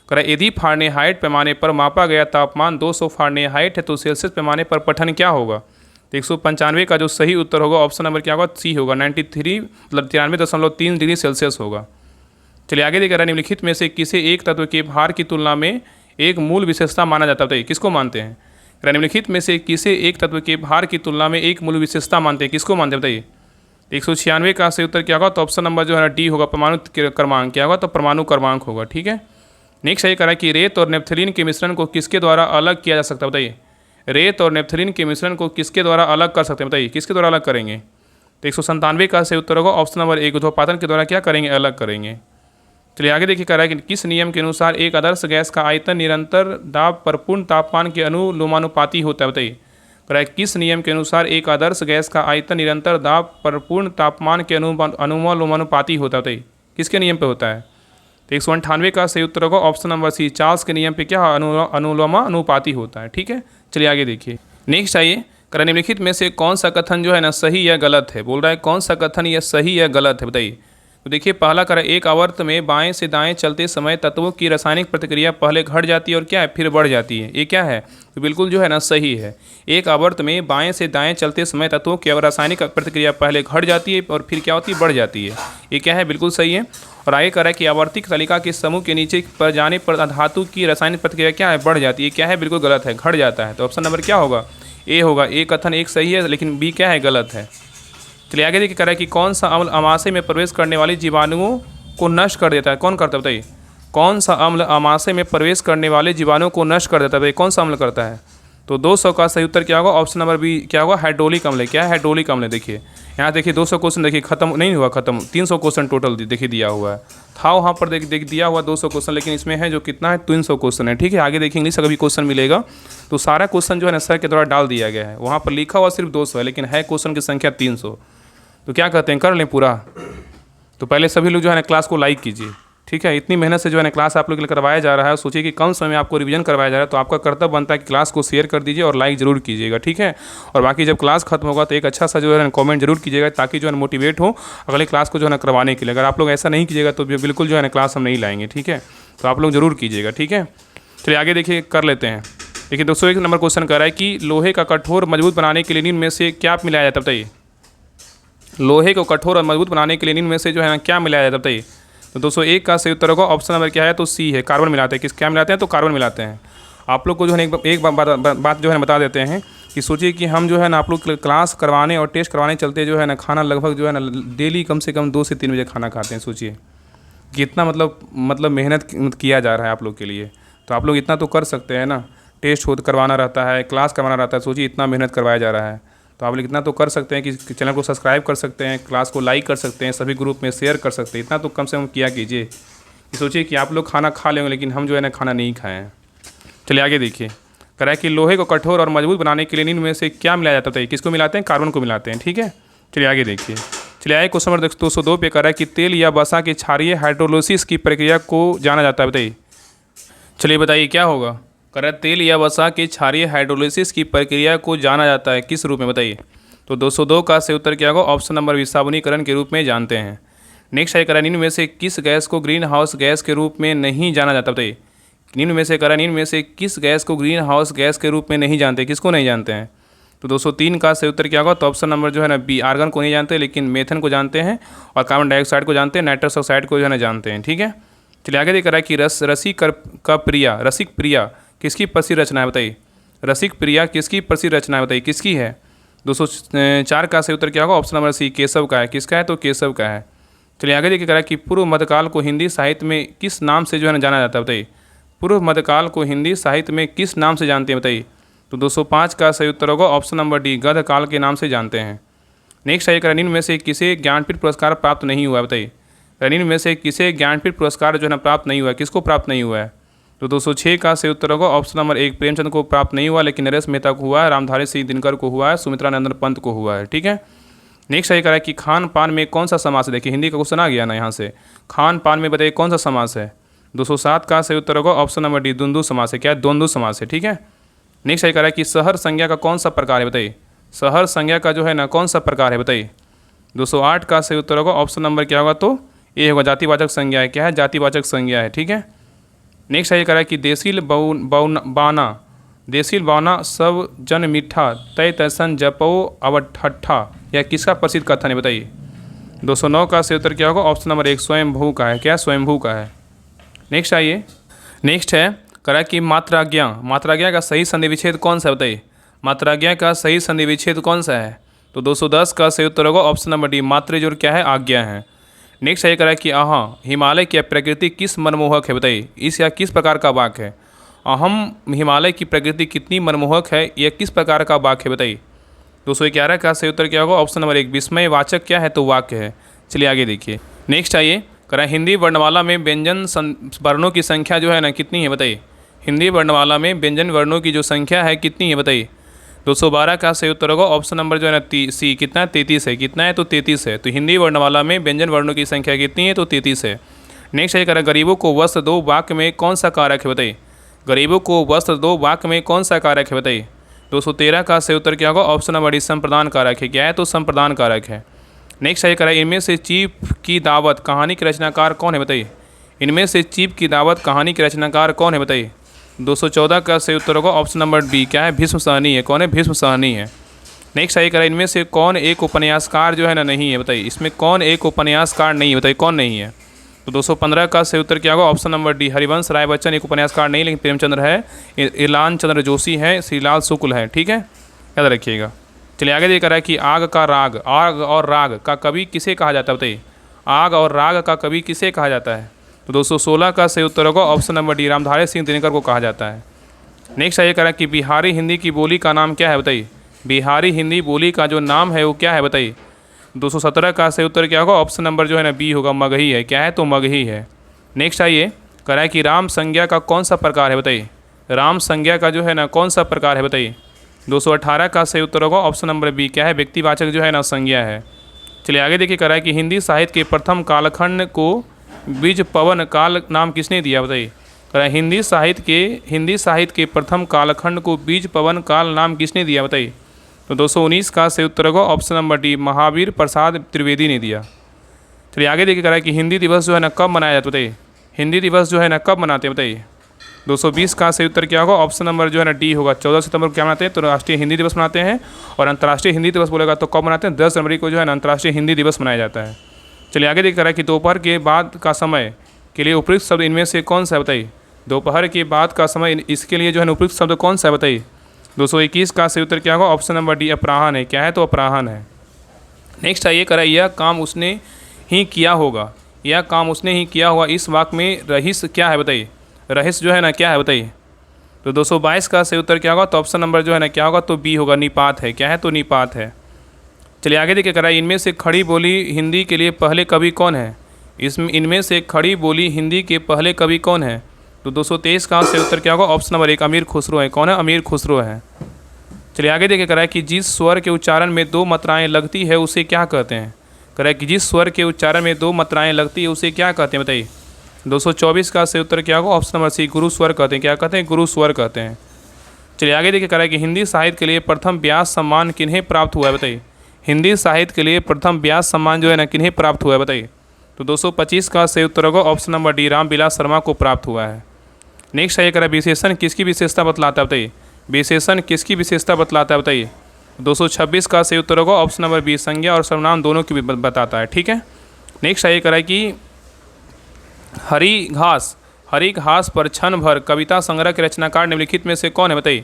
करा यदि फारेनहाइट पैमाने पर मापा गया तापमान 200 फारेनहाइट है तो सेल्सियस पैमाने पर पठन क्या होगा। तो 195 का जो सही उत्तर होगा ऑप्शन नंबर क्या होगा, सी होगा, 93 मतलब 93.3 डिग्री सेल्सियस होगा। चलिए आगे देखिए, निम्नलिखित में से किसे एक तत्व के भार की तुलना में एक मूल विशेषता माना जाता है, किसको मानते हैं। निम्नलिखित में से किसे एक तत्व के भार की तुलना में एक मूल विशेषता मानते हैं, किसको मानते हैं, बताइए। 196 का सही उत्तर क्या होगा, तो ऑप्शन नंबर जो है डी होगा, परमाणु क्रमांक क्या होगा, तो परमाणु क्रमांक होगा, ठीक है। नेक्स्ट सही करा कि रेत और नेप्थलीन के मिश्रण को किसके द्वारा अलग किया जा सकता है, बताइए। रेत और नेप्थलीन के मिश्रण को किसके द्वारा अलग कर सकते हैं, बताइए, किसके द्वारा अलग करेंगे। तो 197 का सही उत्तर होगा ऑप्शन नंबर 1, ध्रुवपातन के द्वारा क्या करेंगे, अलग करेंगे। चलिए आगे देखिए, कह रहा है कि किस नियम के अनुसार एक आदर्श गैस का आयतन निरंतर दाब पर पूर्ण तापमान के अनुलोमानुपाती होता है, बताइए। कह रहा है किस नियम के अनुसार एक आदर्श गैस का आयतन निरंतर दाब पर पूर्ण तापमान के अनुलोमानुपाती होता है, बताइए, किसके नियम पे होता है। तो 198 का सही उत्तर होगा ऑप्शन नंबर सी, चार्ल्स के नियम पे क्या अनुलोमानुपाती होता है, ठीक है। चलिए आगे देखिए, नेक्स्ट आइए, कह रहा है निम्नलिखित में से कौन सा कथन जो है ना सही या गलत है, बोल रहा है कौन सा कथन यह सही या गलत है, बताइए। तो देखिए पहला कह रहा है एक आवर्त में बाएं से दाएं चलते समय तत्वों की रासायनिक प्रतिक्रिया पहले घट जाती है और क्या है, फिर बढ़ जाती है, ये क्या है, तो बिल्कुल जो है ना सही है। एक आवर्त में बाएं से दाएं चलते समय तत्वों की रासायनिक प्रतिक्रिया पहले घट जाती है और फिर क्या होती है, बढ़ जाती है, ये क्या है, बिल्कुल सही है। और आगे कह रहा है कि आवर्तिक तालिका के समूह के नीचे पर जाने पर धातु की रासायनिक प्रतिक्रिया क्या है, बढ़ जाती है, क्या है, बिल्कुल गलत है, घट जाता है। तो ऑप्शन नंबर क्या होगा, ए होगा। ए कथन एक सही है लेकिन बी क्या है, गलत है। चलिए आगे देखिए, कह रहा है कि कौन सा अम्ल अमाशय में प्रवेश करने वाली जीवाणुओं को नष्ट कर देता है, कौन करता है, बताइए। कौन सा अम्ल अमाशय में प्रवेश करने वाले जीवाणुओं को नष्ट कर देता है, कौन सा अम्ल करता है। तो 200 का सही उत्तर क्या होगा, ऑप्शन नंबर बी क्या होगा, हाइड्रोलिक अम्ल। क्या है, हाइड्रोलिक अम्ल। देखिए यहाँ देखिए 200 क्वेश्चन देखिए खत्म नहीं हुआ, खत्म 300 क्वेश्चन टोटल देखिए दिया हुआ है, था वहाँ पर देख दिया हुआ 200 क्वेश्चन, लेकिन इसमें है जो कितना है 300 क्वेश्चन है, ठीक है। आगे देखिए इंग्लिश का भी क्वेश्चन मिलेगा, तो सारा क्वेश्चन जो है ना सर के द्वारा डाल दिया गया है, वहाँ पर लिखा हुआ सिर्फ 200 है लेकिन है क्वेश्चन की संख्या 300। तो क्या कहते हैं, कर लें पूरा। तो पहले सभी लोग जो है ना क्लास को लाइक कीजिए, ठीक है। इतनी मेहनत से जो है ना क्लास आप लोग के लिए करवाया जा रहा है, सोचिए कि कम समय में आपको रिवीजन करवाया जा रहा है, तो आपका कर्तव्य बनता है कि क्लास को शेयर कर दीजिए और लाइक जरूर कीजिएगा, ठीक है। और बाकी जब क्लास खत्म होगा तो एक अच्छा सा जो है ना कमेंट जरूर कीजिएगा, ताकि जो है मोटिवेट हो अगले क्लास को जो है ना करवाने के लिए। अगर आप लोग ऐसा नहीं कीजिएगा तो बिल्कुल जो है ना क्लास हम नहीं लाएंगे, ठीक है। तो आप लोग जरूर कीजिएगा, ठीक है। चलिए आगे देखिए कर लेते हैं। देखिए 201 नंबर क्वेश्चन कर रहा है कि लोहे का कठोर मजबूत बनाने के लिए निम्न में से क्या मिलाया जाता है, बताइए। लोहे को कठोर और मजबूत बनाने के लिए निम्न में से जो है ना क्या मिलाया जाता है, बताइए। तो 201 का सही उत्तर होगा ऑप्शन नंबर क्या है, तो सी है, कार्बन मिलाते हैं। क्या मिलाते हैं, तो कार्बन मिलाते हैं। आप लोग को जो है एक बात जो है बता देते हैं कि सोचिए कि हम जो है ना आप लोग क्लास करवाने और टेस्ट करवाने चलते जो है ना खाना लगभग जो है ना डेली कम से कम 2 से 3 बजे खाना खाते हैं। सोचिए कितना मतलब मेहनत किया जा रहा है आप लोग के लिए। तो आप लोग इतना तो कर सकते हैं ना, टेस्ट करवाना रहता है, क्लास करवाना रहता है, सोचिए इतना मेहनत करवाया जा रहा है। तो आप लोग इतना तो कर सकते हैं कि चैनल को सब्सक्राइब कर सकते हैं, क्लास को लाइक कर सकते हैं, सभी ग्रुप में शेयर कर सकते हैं। इतना तो कम से कम किया कीजिए। सोचिए कि आप लोग खाना खा लेंगे लेकिन हम जो है ना खाना नहीं खाए हैं। चलिए आगे देखिए, कह रहा है कि लोहे को कठोर और मजबूत बनाने के लिए निम्न में से क्या मिलाया जाता है, किसको मिलाते हैं, कार्बन को मिलाते हैं, ठीक है। चलिए आगे देखिए, चलिए आगे क्वेश्चन नंबर 202 पे कह रहा है कि तेल या वसा के क्षारीय हाइड्रोलिसिस की प्रक्रिया को जाना जाता है, बताइए। चलिए बताइए क्या होगा। कह तेल या वसा के क्षारीय हाइड्रोलिसिस की प्रक्रिया को जाना जाता है किस रूप में, बताइए। तो 202 का सही उत्तर क्या होगा, ऑप्शन नंबर बी, साबुनीकरण के रूप में जानते हैं। नेक्स्ट है करा निम्न में से किस गैस को ग्रीन हाउस गैस के रूप में नहीं जाना जाता, बताइए। निम्न में से किस गैस को ग्रीन हाउस गैस के रूप में नहीं जानते, किसको नहीं जानते हैं। तो 203 का सही उत्तर क्या होगा, तो ऑप्शन नंबर जो है ना बी, आर्गन को नहीं जानते लेकिन मेथन को जानते हैं, और कार्बन डाइऑक्साइड को जानते हैं, नाइट्रस ऑक्साइड को जो है ना जानते हैं। ठीक है, चलिए आगे देख रहा है कि रसिक प्रिया किसकी प्रसिद्ध रचना है, बताइए। रसिक प्रिया किसकी प्रसिद्ध रचना है, बताइए किसकी है। 204 का सही उत्तर क्या होगा, ऑप्शन नंबर सी, केशव का है। किसका है, तो केशव का है। चलिए आगे देखिए कह रहा है कि पूर्व मध्यकाल को हिंदी साहित्य में किस नाम से जो है ना जाना जाता है, बताइए। पूर्व मध्यकाल को हिंदी साहित्य में किस नाम से जानते हैं, बताइए। तो 205 का सही उत्तर होगा ऑप्शन नंबर डी, गध काल के नाम से जानते हैं। नेक्स्ट है निम्न में से किसे ज्ञानपीठ पुरस्कार प्राप्त नहीं हुआ है, बताइए। निम्न में से किसे ज्ञानपीठ पुरस्कार जो है ना प्राप्त नहीं हुआ है, किसको प्राप्त नहीं हुआ है। तो 206 का सही उत्तर होगा ऑप्शन नंबर एक, प्रेमचंद को प्राप्त नहीं हुआ लेकिन नरेश मेहता को हुआ है, रामधारी सिंह दिनकर को हुआ है, सुमित्रा नंदन पंत को हुआ है। ठीक है, नेक्स्ट है कह रहा है कि खान पान में कौन सा समास है, देखिए हिंदी का क्वेश्चन आ गया ना यहाँ से। खान पान में बताइए कौन सा समास है। 207 का सही उत्तर होगा ऑप्शन नंबर डी, द्वंद्व समास है। क्या है, द्वंद्व समास है। ठीक है, नेक्स्ट है कह रहा है कि शहर संज्ञा का कौन सा प्रकार है, बताइए। शहर संज्ञा का जो है ना कौन सा प्रकार है, बताइए। 208 का सही उत्तर होगा ऑप्शन नंबर क्या होगा, तो ये होगा जातिवाचक संज्ञा है। क्या है, जातिवाचक संज्ञा है। ठीक है, नेक्स्ट है कह रहा है कि देशील बावना सब जन मीठा तय तैसन जपो अवठट्ठा, यह किसका प्रसिद्ध कथन है, बताइए। 209 का सही उत्तर क्या होगा, ऑप्शन नंबर एक, स्वयंभू का है। क्या, स्वयंभू का है। नेक्स्ट आइए, नेक्स्ट है कह रहा है कि मात्राज्ञा का सही संधि विच्छेद कौन सा है, बताइए। मात्राज्ञा का सही संधि विच्छेद कौन सा है। तो 210 का सही उत्तर होगा ऑप्शन नंबर डी, मात्रे जो क्या है, आज्ञा है। नेक्स्ट है कह रहा है कि हिमालय की प्रकृति किस मनमोहक है, बताइए। इस या किस प्रकार का वाक्य है। हिमालय की प्रकृति कितनी मनमोहक है, यह किस प्रकार का वाक्य है, बताइए। 211 का सही उत्तर क्या होगा, ऑप्शन नंबर एक, विस्मयवाचक क्या है, तो वाक्य है। चलिए आगे देखिए, नेक्स्ट आइए कह रहा है हिंदी वर्णमाला में व्यंजन वर्णों की संख्या जो है ना कितनी है, बताइए। हिंदी वर्णमाला में व्यंजन वर्णों की जो संख्या है कितनी है, बताइए। 212 का सही उत्तर होगा ऑप्शन नंबर जो है ना सी, कितना है, 33 है। कितना है, तो 33 है। तो हिंदी वर्णमाला में व्यंजन वर्णों की संख्या कितनी है, तो 33 है। नेक्स्ट है कह रहा है गरीबों को वस्त्र दो वाक्य में कौन सा कारक है, बताइए। गरीबों को वस्त्र दो वाक्य में कौन सा कारक है, बताइए। 213 का सही उत्तर क्या होगा, ऑप्शन नंबर डी, संप्रदान कारक है। क्या है, तो संप्रदान कारक है। नेक्स्ट है कह रहा है इनमें से चीप की दावत कहानी के रचनाकार कौन है, बताइए। इनमें से चीप की दावत कहानी के रचनाकार कौन है, बताइए। 214 का सही उत्तर होगा ऑप्शन नंबर बी, क्या है, भीष्म सहनी है। कौन है, भीष्म सहनी है। नेक्स्ट है कह रहा है इनमें से कौन एक उपन्यासकार जो है ना नहीं है, बताइए। इसमें कौन एक उपन्यासकार नहीं है, बताइए कौन नहीं है। तो 215 का सही उत्तर क्या होगा, option number D, Harivansh Rai Bachchan एक उपन्यासकार नहीं लेकिन प्रेमचंद्र है, इलान चंद्र जोशी है, श्रीलाल शुक्ल है। ठीक है, याद रखिएगा। चलिए आगे देख रहा है कि आग और राग का कवि किसे कहा जाता है, बताइए। आग और राग का कवि किसे कहा जाता है। तो 216 का सही उत्तर होगा option number D, Ramdhari Singh Dinkar को कहा जाता है। नेक्स्ट ये कह रहा है कि बिहारी हिंदी की बोली का नाम क्या है, बताइए। बिहारी हिंदी बोली का जो नाम है वो क्या है, बताइए। 217 का सही उत्तर क्या होगा, ऑप्शन नंबर जो है ना बी होगा, मगही है। क्या है, तो मगही है। नेक्स्ट आइए कह रहा है कि राम संज्ञा का कौन सा प्रकार है, बताइए। राम संज्ञा का जो है ना कौन सा प्रकार है, बताइए। 218 का सही उत्तर होगा ऑप्शन नंबर बी, क्या है, व्यक्तिवाचक जो है ना संज्ञा है। चलिए आगे देखिए कह रहा है कि हिंदी साहित्य के प्रथम कालखंड को बीज पवन काल नाम किसने दिया, बताइए। कह रहा है हिंदी साहित्य के प्रथम कालखंड को बीज पवन काल नाम किसने दिया, बताइए। तो 219 का सही उत्तर होगा option number D, Mahavir Prasad Trivedi ने दिया। चलिए आगे देखिए कह रहा है कि हिंदी दिवस जो है ना कब मनाया जाता है, बताइए। हिंदी दिवस जो है ना कब मनाते हैं, बताइए। 220 का सही उत्तर क्या होगा, ऑप्शन नंबर जो है ना डी होगा। 14 सितंबर को क्या मनाते हैं, तो राष्ट्रीय हिंदी दिवस मनाते हैं। और अंतर्राष्ट्रीय हिंदी दिवस बोलेगा तो कब मनाते हैं, 10 जनवरी को जो है ना अंतर्राष्ट्रीय हिंदी दिवस मनाया जाता है। चलिए आगे देख रहा है कि दोपहर के बाद का समय के लिए उपयुक्त शब्द इनमें से कौन सा है, बताइए। दोपहर के बाद का समय इसके लिए जो है उपयुक्त शब्द कौन सा है, बताइए। 221 का सही उत्तर क्या होगा, ऑप्शन नंबर डी, अपराह्न है। क्या है, तो अपराह्न है। नेक्स्ट आइए कह रहा है यह काम उसने ही किया होगा, यह काम उसने ही किया हुआ, इस वाक्य में रहीस क्या है, बताइए। रहीस जो है ना क्या है, बताइए। तो 222 का सही उत्तर क्या होगा, तो ऑप्शन नंबर जो है ना क्या होगा, तो बी होगा, निपात है। क्या है, तो निपात है। चलिए आगे देखिए कह रहा है इनमें से खड़ी बोली हिंदी के लिए पहले कवि कौन है। इनमें से खड़ी बोली हिंदी के पहले कवि कौन है। तो 223 का सही उत्तर क्या होगा, ऑप्शन नंबर एक, अमीर खुसरो है। कौन है, अमीर खुसरो है। चलिए आगे देखिए कह रहा है कि जिस स्वर के उच्चारण में 2 मात्राएं लगती है उसे क्या कहते हैं। कह रहा है कि जिस स्वर के उच्चारण में 2 मात्राएं लगती है उसे क्या कहते हैं, बताइए। 224 का सही उत्तर क्या होगा? ऑप्शन नंबर सी, गुरु स्वर कहते हैं। क्या कहते हैं? गुरु स्वर कहते हैं। चलिए आगे देखिए, कह रहा है कि हिंदी साहित्य के लिए प्रथम व्यास सम्मान किन्हें प्राप्त हुआ है? बताइए। हिंदी साहित्य के लिए प्रथम व्यास सम्मान जो है ना, किन्हें प्राप्त हुआ है? बताइए। तो 225 का सही उत्तर होगा option number D, Ramvilas Sharma को प्राप्त हुआ है। नेक्स्ट है, कह रहा है विशेषण किसकी विशेषता बतलाता है? बताइए। विशेषण किसकी विशेषता बतलाता है? बताइए। 226 का सही उत्तर होगा ऑप्शन नंबर बी, संज्ञा और सर्वनाम दोनों की बताता है। ठीक है। नेक्स्ट है, कह रहा है कि हरी घास पर क्षण भर कविता संग्रह के रचनाकार निम्नलिखित में से कौन है? बताइए।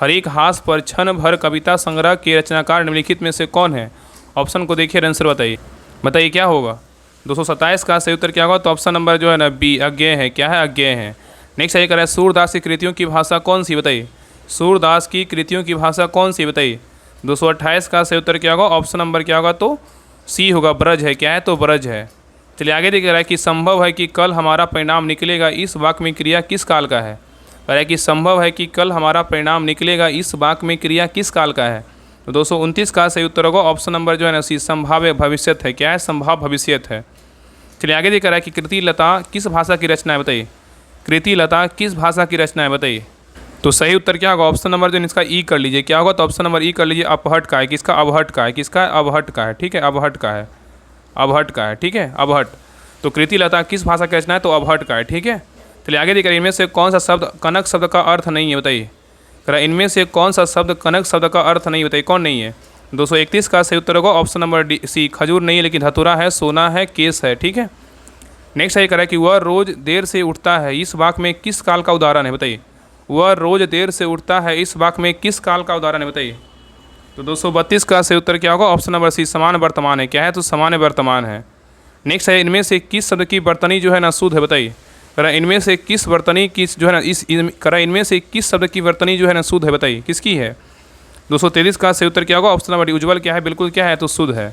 हरी घास पर क्षण भर कविता संग्रह के रचनाकार निम्नलिखित में से कौन है? ऑप्शन को देखिए, आंसर बताइए। बताइए क्या होगा? 227 का सही उत्तर क्या होगा? तो ऑप्शन नंबर जो है ना बी, अज्ञेय है। क्या है? अज्ञेय है। नेक्स्ट है, कह रहा है सूरदास की कृतियों की भाषा कौन सी? बताइए। सूरदास की कृतियों की भाषा कौन सी? बताइए। 228 का सही उत्तर क्या होगा? ऑप्शन नंबर क्या होगा? तो सी होगा, ब्रज है। क्या है? तो ब्रज है। चलिए आगे देख रहा है कि संभव है कि कल हमारा परिणाम निकलेगा, इस वाक्य में क्रिया किस काल का है? कह रहा है कि संभव है कि कल हमारा परिणाम निकलेगा, इस वाक्य में क्रिया किस काल का है? तो 229 का सही उत्तर होगा ऑप्शन नंबर जो है ना सी, संभाव्य भविष्यत है। क्या है? संभाव भविष्यत है। चलिए आगे देख रहा है कि कृति लता किस भाषा की रचना है? बताइए। कृति लता किस भाषा की रचना है? बताइए। तो सही उत्तर क्या होगा? ऑप्शन नंबर जो इसका ई कर लीजिए। क्या होगा? तो ऑप्शन नंबर ई कर लीजिए, अपहट का है। किसका? अबहट का है। किसका? अबहट का है। ठीक है, अबहट का है। अबहट का है। ठीक है, अबहट। तो कृति लता किस भाषा का रचना है? तो अबहट का है। ठीक है। चलिए आगे देखिए, इनमें से कौन सा शब्द कनक शब्द का अर्थ नहीं है? बताइए। कह इनमें से कौन सा शब्द कनक शब्द का अर्थ नहीं? बताइए कौन नहीं है? 231 का सही उत्तर होगा ऑप्शन नंबर डी, सी, खजूर नहीं है, लेकिन धतुरा है, सोना है, केस है। ठीक है। नेक्स्ट है, कह रहा है कि वह रोज देर से उठता है, इस वाक्य में किस काल का उदाहरण है? बताइए। वह रोज देर से उठता है, इस वाक्य में किस काल का उदाहरण है? बताइए। तो 232 का सही उत्तर क्या होगा? ऑप्शन नंबर सी, समान वर्तमान है। क्या है? तो सामान्य वर्तमान है। नेक्स्ट है, इनमें से किस शब्द की वर्तनी जो है ना शुद्ध है? बताइए। करा इनमें से किस वर्तनी की जो है ना करा इनमें से किस शब्द की वर्तनी जो है ना शुद्ध है? बताइए किसकी है? 223 का सही उत्तर क्या होगा? ऑप्शन नंबर डी, उज्ज्वल। क्या है? बिल्कुल क्या है? तो शुद्ध है।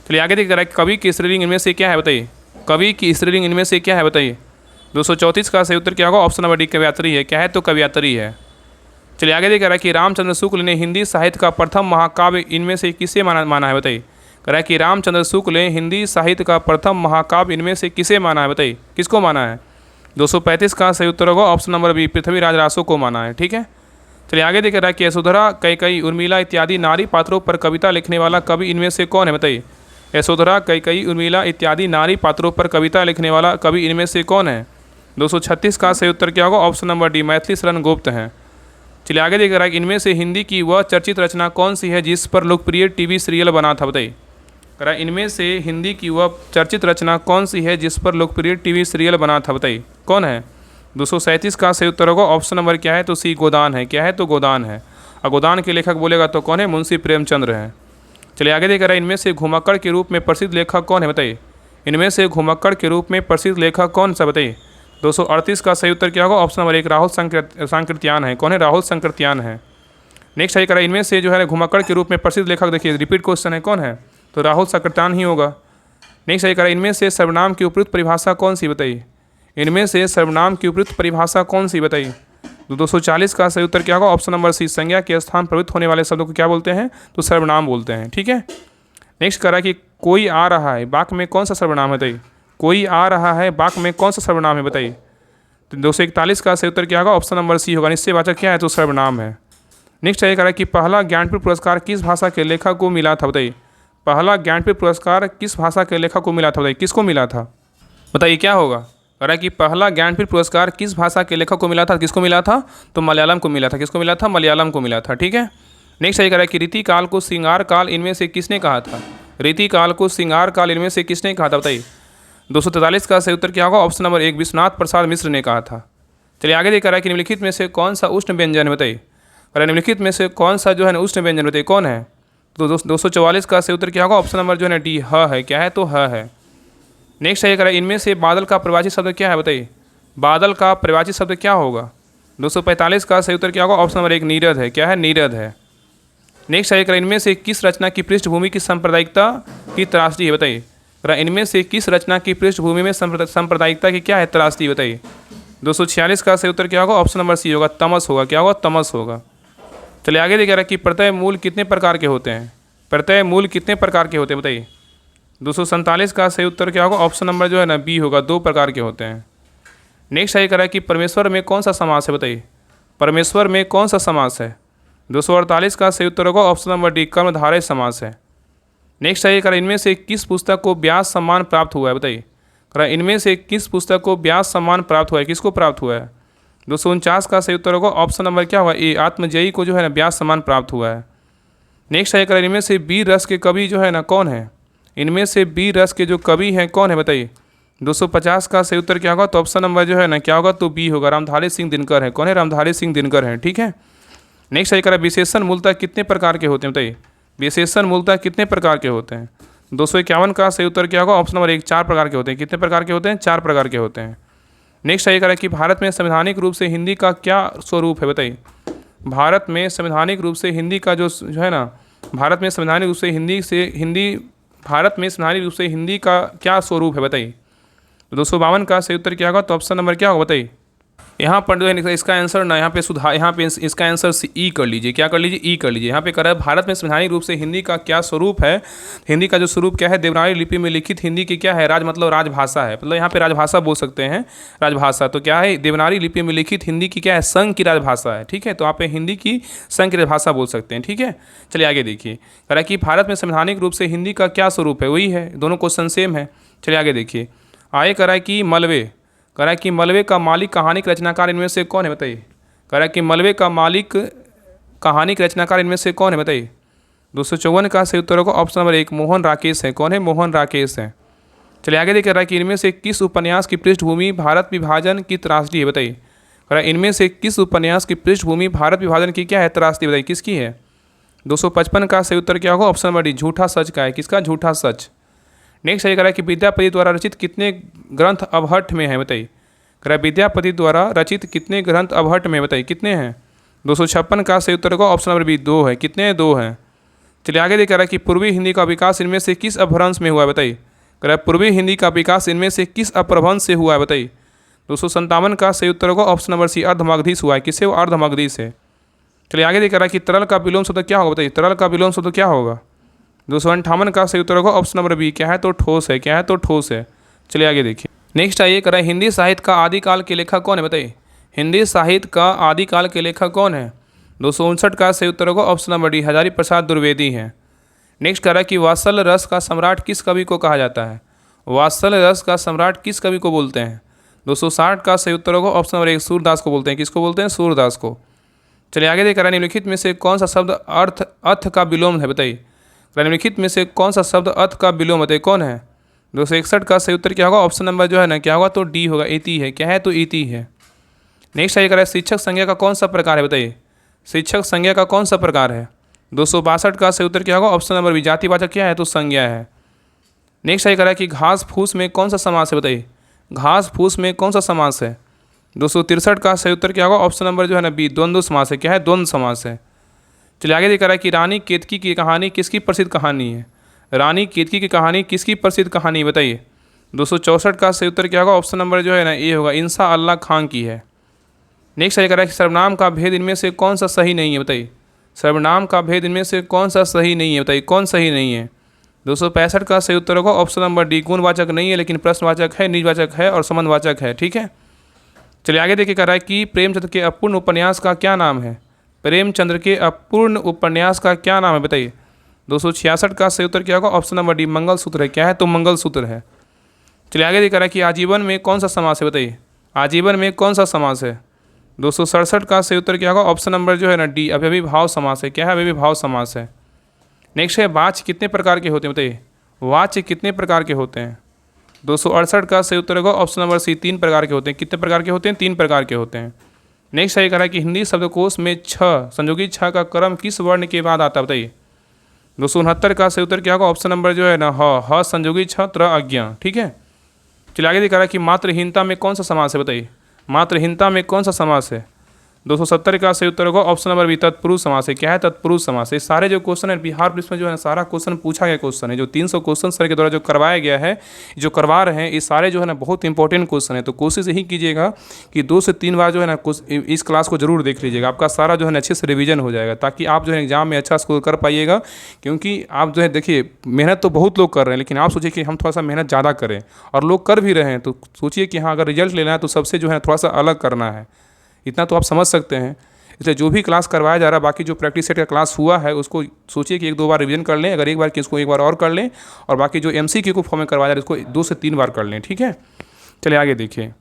चलिए आगे देखिए, करा कवि की स्त्रीलिंग इनमें से क्या है? बताइए। कवि की स्त्रीलिंग इनमें से क्या है? बताइए। 234 का सही उत्तर क्या होगा? ऑप्शन नंबर डी, कवयित्री है। क्या है? तो कवयित्री है। चलिए आगे देखिए, रहा है कि रामचंद्र शुक्ल ने हिंदी साहित्य का प्रथम महाकाव्य इनमें से किसे माना है? बताइए। कह रहा है कि रामचंद्र शुक्ल ने हिंदी साहित्य का प्रथम महाकाव्य इनमें से किसे माना है? बताइए किसको माना है? 235 का सही उत्तर होगा option number B, Prithviraj Raso को माना है। ठीक है। चलिए आगे देख रहा है कि यशोधरा, कैकई, उर्मिला इत्यादि नारी पात्रों पर कविता लिखने वाला कवि इनमें से कौन है? बताइए। यशोधरा, कैकई, उर्मिला इत्यादि नारी पात्रों पर कविता लिखने वाला कवि इनमें से कौन है? 236 का सही उत्तर क्या होगा? Option number D, Maithili Sharan Gupt हैं। चलिए आगे देख रहा है कि इनमें से हिंदी की वह चर्चित रचना कौन सी है जिस पर लोकप्रिय टीवी सीरियल बना था? बताइए। कह रहा है इनमें से हिंदी की वह चर्चित रचना कौन सी है जिस पर लोकप्रिय टीवी सीरियल बना था? बताइए कौन है? 237 का सही उत्तर होगा ऑप्शन नंबर क्या है? तो सी, गोदान है। क्या है? तो गोदान है। और गोदान के लेखक बोलेगा तो कौन है? मुंशी प्रेमचंद्र हैं। चलिए आगे देख रहा है, इनमें से घुमक्कड़ के रूप में प्रसिद्ध लेखक कौन है? बताइए। इनमें से घुमक्कड़ के रूप में प्रसिद्ध लेखक कौन सा? बताइए। 238 का सही उत्तर क्या होगा? ऑप्शन नंबर एक, राहुल सांकृत्यायन है। कौन है? राहुल सांकृत्यायन है। नेक्स्ट है, कह रहा है इनमें से जो है घुमक्कड़ के रूप में प्रसिद्ध लेखक, देखिए रिपीट क्वेश्चन है, कौन है? तो राहुल सांकृत्यायन ही होगा। नेक्स्ट है, कह रहा है इनमें से सर्वनाम की उपयुक्त परिभाषा कौन सी? बताइए। इनमें से सर्वनाम की उपयुक्त परिभाषा कौन सी? बताइए। तो 240 का सही उत्तर क्या होगा? ऑप्शन नंबर सी, संज्ञा के स्थान प्रवृत्त होने वाले शब्दों को क्या बोलते हैं? तो सर्वनाम बोलते हैं। ठीक है। नेक्स्ट कह रहा है कि कोई आ रहा है, वाक्य में कौन सा सर्वनाम है? बताइए। कोई आ रहा है, वाक्य में कौन सा सर्वनाम है? बताइए। तो 241 का सही उत्तर क्या होगा? ऑप्शन नंबर सी होगा, निश्चयवाचक क्या है? तो सर्वनाम है। नेक्स्ट है, कह रहा है कि पहला ज्ञानपीठ पुरस्कार किस भाषा के लेखक को मिला था? बताइए। पहला ज्ञानपीठ पुरस्कार किस भाषा के लेखक को मिला था? बताइए किसको मिला था? बताइए क्या होगा? कह रहा है कि पहला ज्ञानपीठ पुरस्कार किस भाषा के लेखक को मिला था? किसको मिला था? तो मलयालम को मिला था। किसको मिला था? मलयालम को मिला था। ठीक है। नेक्स्ट है, कह रहा है कि रीति काल को श्रृंगार काल इनमें से किसने कहा था? रीति काल को श्रृंगार काल इनमें से किसने कहा था? बताइए। 243 का सही उत्तर क्या होगा? ऑप्शन नंबर एक, विश्वनाथ प्रसाद मिश्र ने कहा था। चलिए आगे देख रहा है कि निम्नलिखित में से कौन सा उष्ण व्यंजन है? बताइए। कह रहा है निम्नलिखित में से कौन सा जो है ना उष्ण व्यंजन? बताइए कौन है? तो 244 का सही उत्तर क्या होगा? ऑप्शन नंबर जो है ना डी, ह है। क्या है? तो ह है। नेक्स्ट है, कह रहा है इनमें से बादल का परिभाषित शब्द क्या है? बताइए। बादल का परिभाषित शब्द क्या होगा? 245 का सही उत्तर क्या होगा? ऑप्शन नंबर एक, नीरद है। क्या है? नीरद है। नेक्स्ट है, कह रहा है इनमें से किस रचना की पृष्ठभूमि की सांप्रदायिकता की त्रासदी है? बताइए। कह रहा है इनमें से किस रचना की पृष्ठभूमि में सांप्रदायिकता की क्या है? त्रासदी। बताइए। 246 का सही उत्तर क्या होगा? ऑप्शन नंबर सी होगा, तमस होगा। क्या होगा? तमस होगा। चलिए आगे देख रहा है कि प्रत्यय मूल कितने प्रकार के होते हैं? प्रत्यय मूल कितने प्रकार के होते हैं? बताइए। 247 का सही उत्तर क्या होगा? ऑप्शन नंबर जो है ना बी होगा, 2 प्रकार के होते हैं। नेक्स्ट आइए करा कि परमेश्वर में कौन सा समास है, बताइए परमेश्वर में कौन सा समास है? 248 का सही उत्तर होगा ऑप्शन नंबर डी, कर्मधारय समास है। नेक्स्ट आइए करा इनमें से किस पुस्तक को व्यास सम्मान प्राप्त हुआ है, बताइए करा इनमें से किस पुस्तक को व्यास सम्मान प्राप्त हुआ है, किसको प्राप्त हुआ है? 249 का सही उत्तर होगा ऑप्शन नंबर क्या होगा? ए, आत्मजयी को जो है ना व्यास सम्मान प्राप्त हुआ है। नेक्स्ट आइए करा इनमें से वीर रस के कवि जो है ना कौन है? इनमें से वीर रस के जो कवि हैं कौन है, बताइए 250 का सही उत्तर क्या होगा? तो ऑप्शन नंबर जो है ना क्या होगा? तो बी होगा, रामधारी सिंह दिनकर है। कौन है? रामधारी सिंह दिनकर है, ठीक है। नेक्स्ट आइए करा विशेषण मूलतः कितने प्रकार के होते हैं, बताइए विशेषण मूलतः कितने प्रकार के होते हैं? 251 का सही उत्तर क्या होगा? ऑप्शन नंबर एक, 4 प्रकार के होते हैं। कितने प्रकार के होते हैं? 4 प्रकार के होते हैं। नेक्स्ट आइए करा कि भारत में संवैधानिक रूप से हिंदी का क्या स्वरूप है, बताइए भारत में संवैधानिक रूप से हिंदी का जो है ना, भारत में संवैधानिक रूप से भारत में संवैधानिक रूप से हिंदी का क्या स्वरूप है, बताइए 252 का सही उत्तर क्या होगा? तो ऑप्शन नंबर क्या होगा, बताइए यहाँ पर जो है इसका आंसर ना, यहाँ पे इसका आंसर ई कर लीजिए। क्या कर लीजिए? ई कर लीजिए। यहाँ पे कर रहा है भारत में संवैधानिक रूप से हिंदी का क्या स्वरूप है। हिंदी का जो स्वरूप क्या है? देवनागरी लिपि में लिखित हिंदी की क्या है? मतलब राजभाषा है, मतलब यहाँ पे राजभाषा बोल सकते हैं, राजभाषा। तो क्या है? देवनागरी लिपि में लिखित हिंदी की क्या है? संघ की राजभाषा है, ठीक है। तो आप हिंदी की संघ की राजभाषा बोल सकते हैं, ठीक है। चलिए आगे देखिए, कह रहा है कि भारत में संवैधानिक रूप से हिंदी का क्या स्वरूप है? वही है, दोनों क्वेश्चन सेम है। चलिए आगे देखिए, आगे कह रहा है कि मलबे, कह रहा है कि मलबे का मालिक कहानी के रचनाकार इनमें से कौन है, बताइए कह रहा है कि मलबे का मालिक कहानी के रचनाकार इनमें से कौन है, बताइए 254 का सही उत्तर होगा ऑप्शन नंबर एक, मोहन राकेश है। कौन है? मोहन राकेश है। चलिए आगे देख रहा है कि इनमें से किस उपन्यास की पृष्ठभूमि भारत विभाजन की त्रासदी है, बताइए कह रहा है इनमें से किस उपन्यास की पृष्ठभूमि भारत विभाजन की क्या है? त्रासदी, बताइए किसकी है? 255 का सही उत्तर क्या होगा? ऑप्शन नंबर डी, झूठा सच का है। किसका? झूठा सच। नेक्स्ट ये कह रहा है कि विद्यापति द्वारा रचित कितने ग्रंथ अबहट्ठ में है, बताइए कह रहा है विद्यापति द्वारा रचित कितने ग्रंथ अबहट्ठ में, बताइए कितने हैं? 256 का सही उत्तर होगा ऑप्शन नंबर बी, 2 है। कितने हैं? 2 हैं। चलिए आगे देख रहा है कि पूर्वी हिंदी का विकास इनमें से किस अपभ्रंश में हुआ है, बताइए कह रहा है पूर्वी हिंदी का विकास इनमें से किस अपभ्रंश से हुआ है, बताइए 257 का सही उत्तर होगा ऑप्शन नंबर सी, अर्धमागधीश हुआ है। किससे? वो अर्धमागधीश है। चलिए आगे देख रहा है कि तरल का विलोम शब्द क्या होगा, बताइए तरल का विलोम शब्द क्या होगा? 258 का सही उत्तर होगा ऑप्शन नंबर बी, क्या है? तो ठोस है। क्या है? तो ठोस है। चलिए आगे देखिए, नेक्स्ट आइए कह रहा है हिंदी साहित्य का आदिकाल के लेखक कौन है, बताइए हिंदी साहित्य का आदिकाल के लेखक कौन है? 259 का सही उत्तर होगा option number D, Hazari Prasad Dwivedi हैं। नेक्स्ट कह रहा है कि वात्सल्य रस का सम्राट किस कवि को कहा जाता है? वात्सल्य रस का सम्राट किस कवि को बोलते हैं? 260 का सही उत्तर होगा ऑप्शन नंबर एक, सूरदास को बोलते हैं। किसको बोलते हैं? सूरदास को। चलिए आगे देख रहा है निम्नलिखित में से कौन सा शब्द अर्थ का विलोम है, बताइए निम्नलिखित में से कौन सा शब्द अर्थ का विलोम, बताइए कौन है? 261 का सही उत्तर क्या होगा? ऑप्शन नंबर जो है ना क्या होगा? तो डी होगा, इति है। क्या है? तो इति है। नेक्स्ट आइए कह रहा है शिक्षक संज्ञा का कौन सा प्रकार है, बताइए शिक्षक संज्ञा का कौन सा प्रकार है? 262 का सही उत्तर क्या होगा? ऑप्शन नंबर बी, जातिवाचक क्या है? तो संज्ञा है। नेक्स्ट आइए कह रहा है कि घास फूस में कौन सा समास है, बताइए घास फूस में कौन सा समास है? 263 का सही उत्तर क्या होगा? ऑप्शन नंबर जो है ना बी, द्वंद्व समास है। क्या है? द्वंद्व समास है। चलिए आगे देखा रहा है कि रानी केतकी की कहानी किसकी प्रसिद्ध कहानी है? रानी केतकी की कहानी किसकी प्रसिद्ध कहानी, बताइए 264 का सही उत्तर क्या होगा? ऑप्शन नंबर जो है ना ए होगा, इंसा अल्लाह खां की है। नेक्स्ट आइए कह रहा है कि सर्वनाम का भेद इनमें से कौन सा सही नहीं है, बताइए सर्वनाम का भेद इनमें से कौन सा सही नहीं है, बताइए कौन सही नहीं है? 265 का सही उत्तर होगा ऑप्शन नंबर डी, गुणवाचक नहीं है लेकिन प्रश्नवाचक है, निजवाचक है और संबंधवाचक है, ठीक है। चलिए आगे देखिए कह रहा है कि प्रेमचंद्र के अपूर्ण उपन्यास का क्या नाम है? प्रेमचंद्र के अपूर्ण उपन्यास का क्या नाम है, बताइए 266 का सही उत्तर क्या होगा? ऑप्शन नंबर डी, मंगलसूत्र है। क्या है? तो मंगलसूत्र है। चलिए आगे देखा रहा है कि आजीवन में कौन सा समास है, बताइए आजीवन में कौन सा समास है? 267 का सही उत्तर क्या होगा? ऑप्शन नंबर जो है ना डी, अव्ययीभाव समास है। क्या है? अव्ययीभाव समास है। नेक्स्ट है वाच्य कितने प्रकार के होते हैं, बताइए वाच्य कितने प्रकार के होते हैं? 268 का सही उत्तर होगा ऑप्शन नंबर सी, 3 प्रकार के होते हैं। कितने प्रकार के होते हैं? 3 प्रकार के होते हैं। नेक्स्ट है कह रहा है कि हिंदी शब्दकोश में छ, संयोगी छ का क्रम किस वर्ण के बाद आता है, बताइए 269 का सही उत्तर क्या होगा? ऑप्शन नंबर जो है ना ह संयोगी छ त्र अज्ञा, ठीक है। चलिए आगे दिखा रहा है कि मात्रहीनता में कौन सा समास है, बताइए मात्रहीनता में कौन सा समास है? 270 का सही उत्तर होगा ऑप्शन नंबर बी, तत्पुरुष समास है। क्या है? तत्पुरुष समास है। सारे जो क्वेश्चन है बिहार पुलिस में जो है सारा क्वेश्चन पूछा गया क्वेश्चन है। जो 300 क्वेश्चन सर के द्वारा जो करवाया गया है, जो करवा रहे हैं, ये सारे जो है ना बहुत इंपॉर्टेंट क्वेश्चन है। तो कोशिश यही कीजिएगा कि 2 से 3 बार जो है ना इस क्लास को जरूर देख लीजिएगा। आपका सारा जो है ना अच्छे से रिवीजन हो जाएगा, ताकि आप जो है एग्जाम में अच्छा स्कोर कर पाइएगा। क्योंकि आप जो है देखिए, मेहनत तो बहुत लोग कर रहे हैं, लेकिन आप सोचिए कि हम थोड़ा सा मेहनत ज़्यादा करें, और लोग कर भी रहे हैं। तो सोचिए कि हाँ, अगर रिजल्ट लेना है तो सबसे जो है थोड़ा सा अलग करना है। इतना तो आप समझ सकते हैं। इसलिए जो भी क्लास करवाया जा रहा है, बाकी जो प्रैक्टिस सेट का क्लास हुआ है, उसको सोचिए कि 1-2 बार रिवीजन कर लें। अगर एक बार कि इसको एक बार और कर लें, और बाकी जो MCQ को फॉर्म में करवाया जा रहा है उसको 2 से 3 बार कर लें। ठीक है, चलिए आगे देखिए।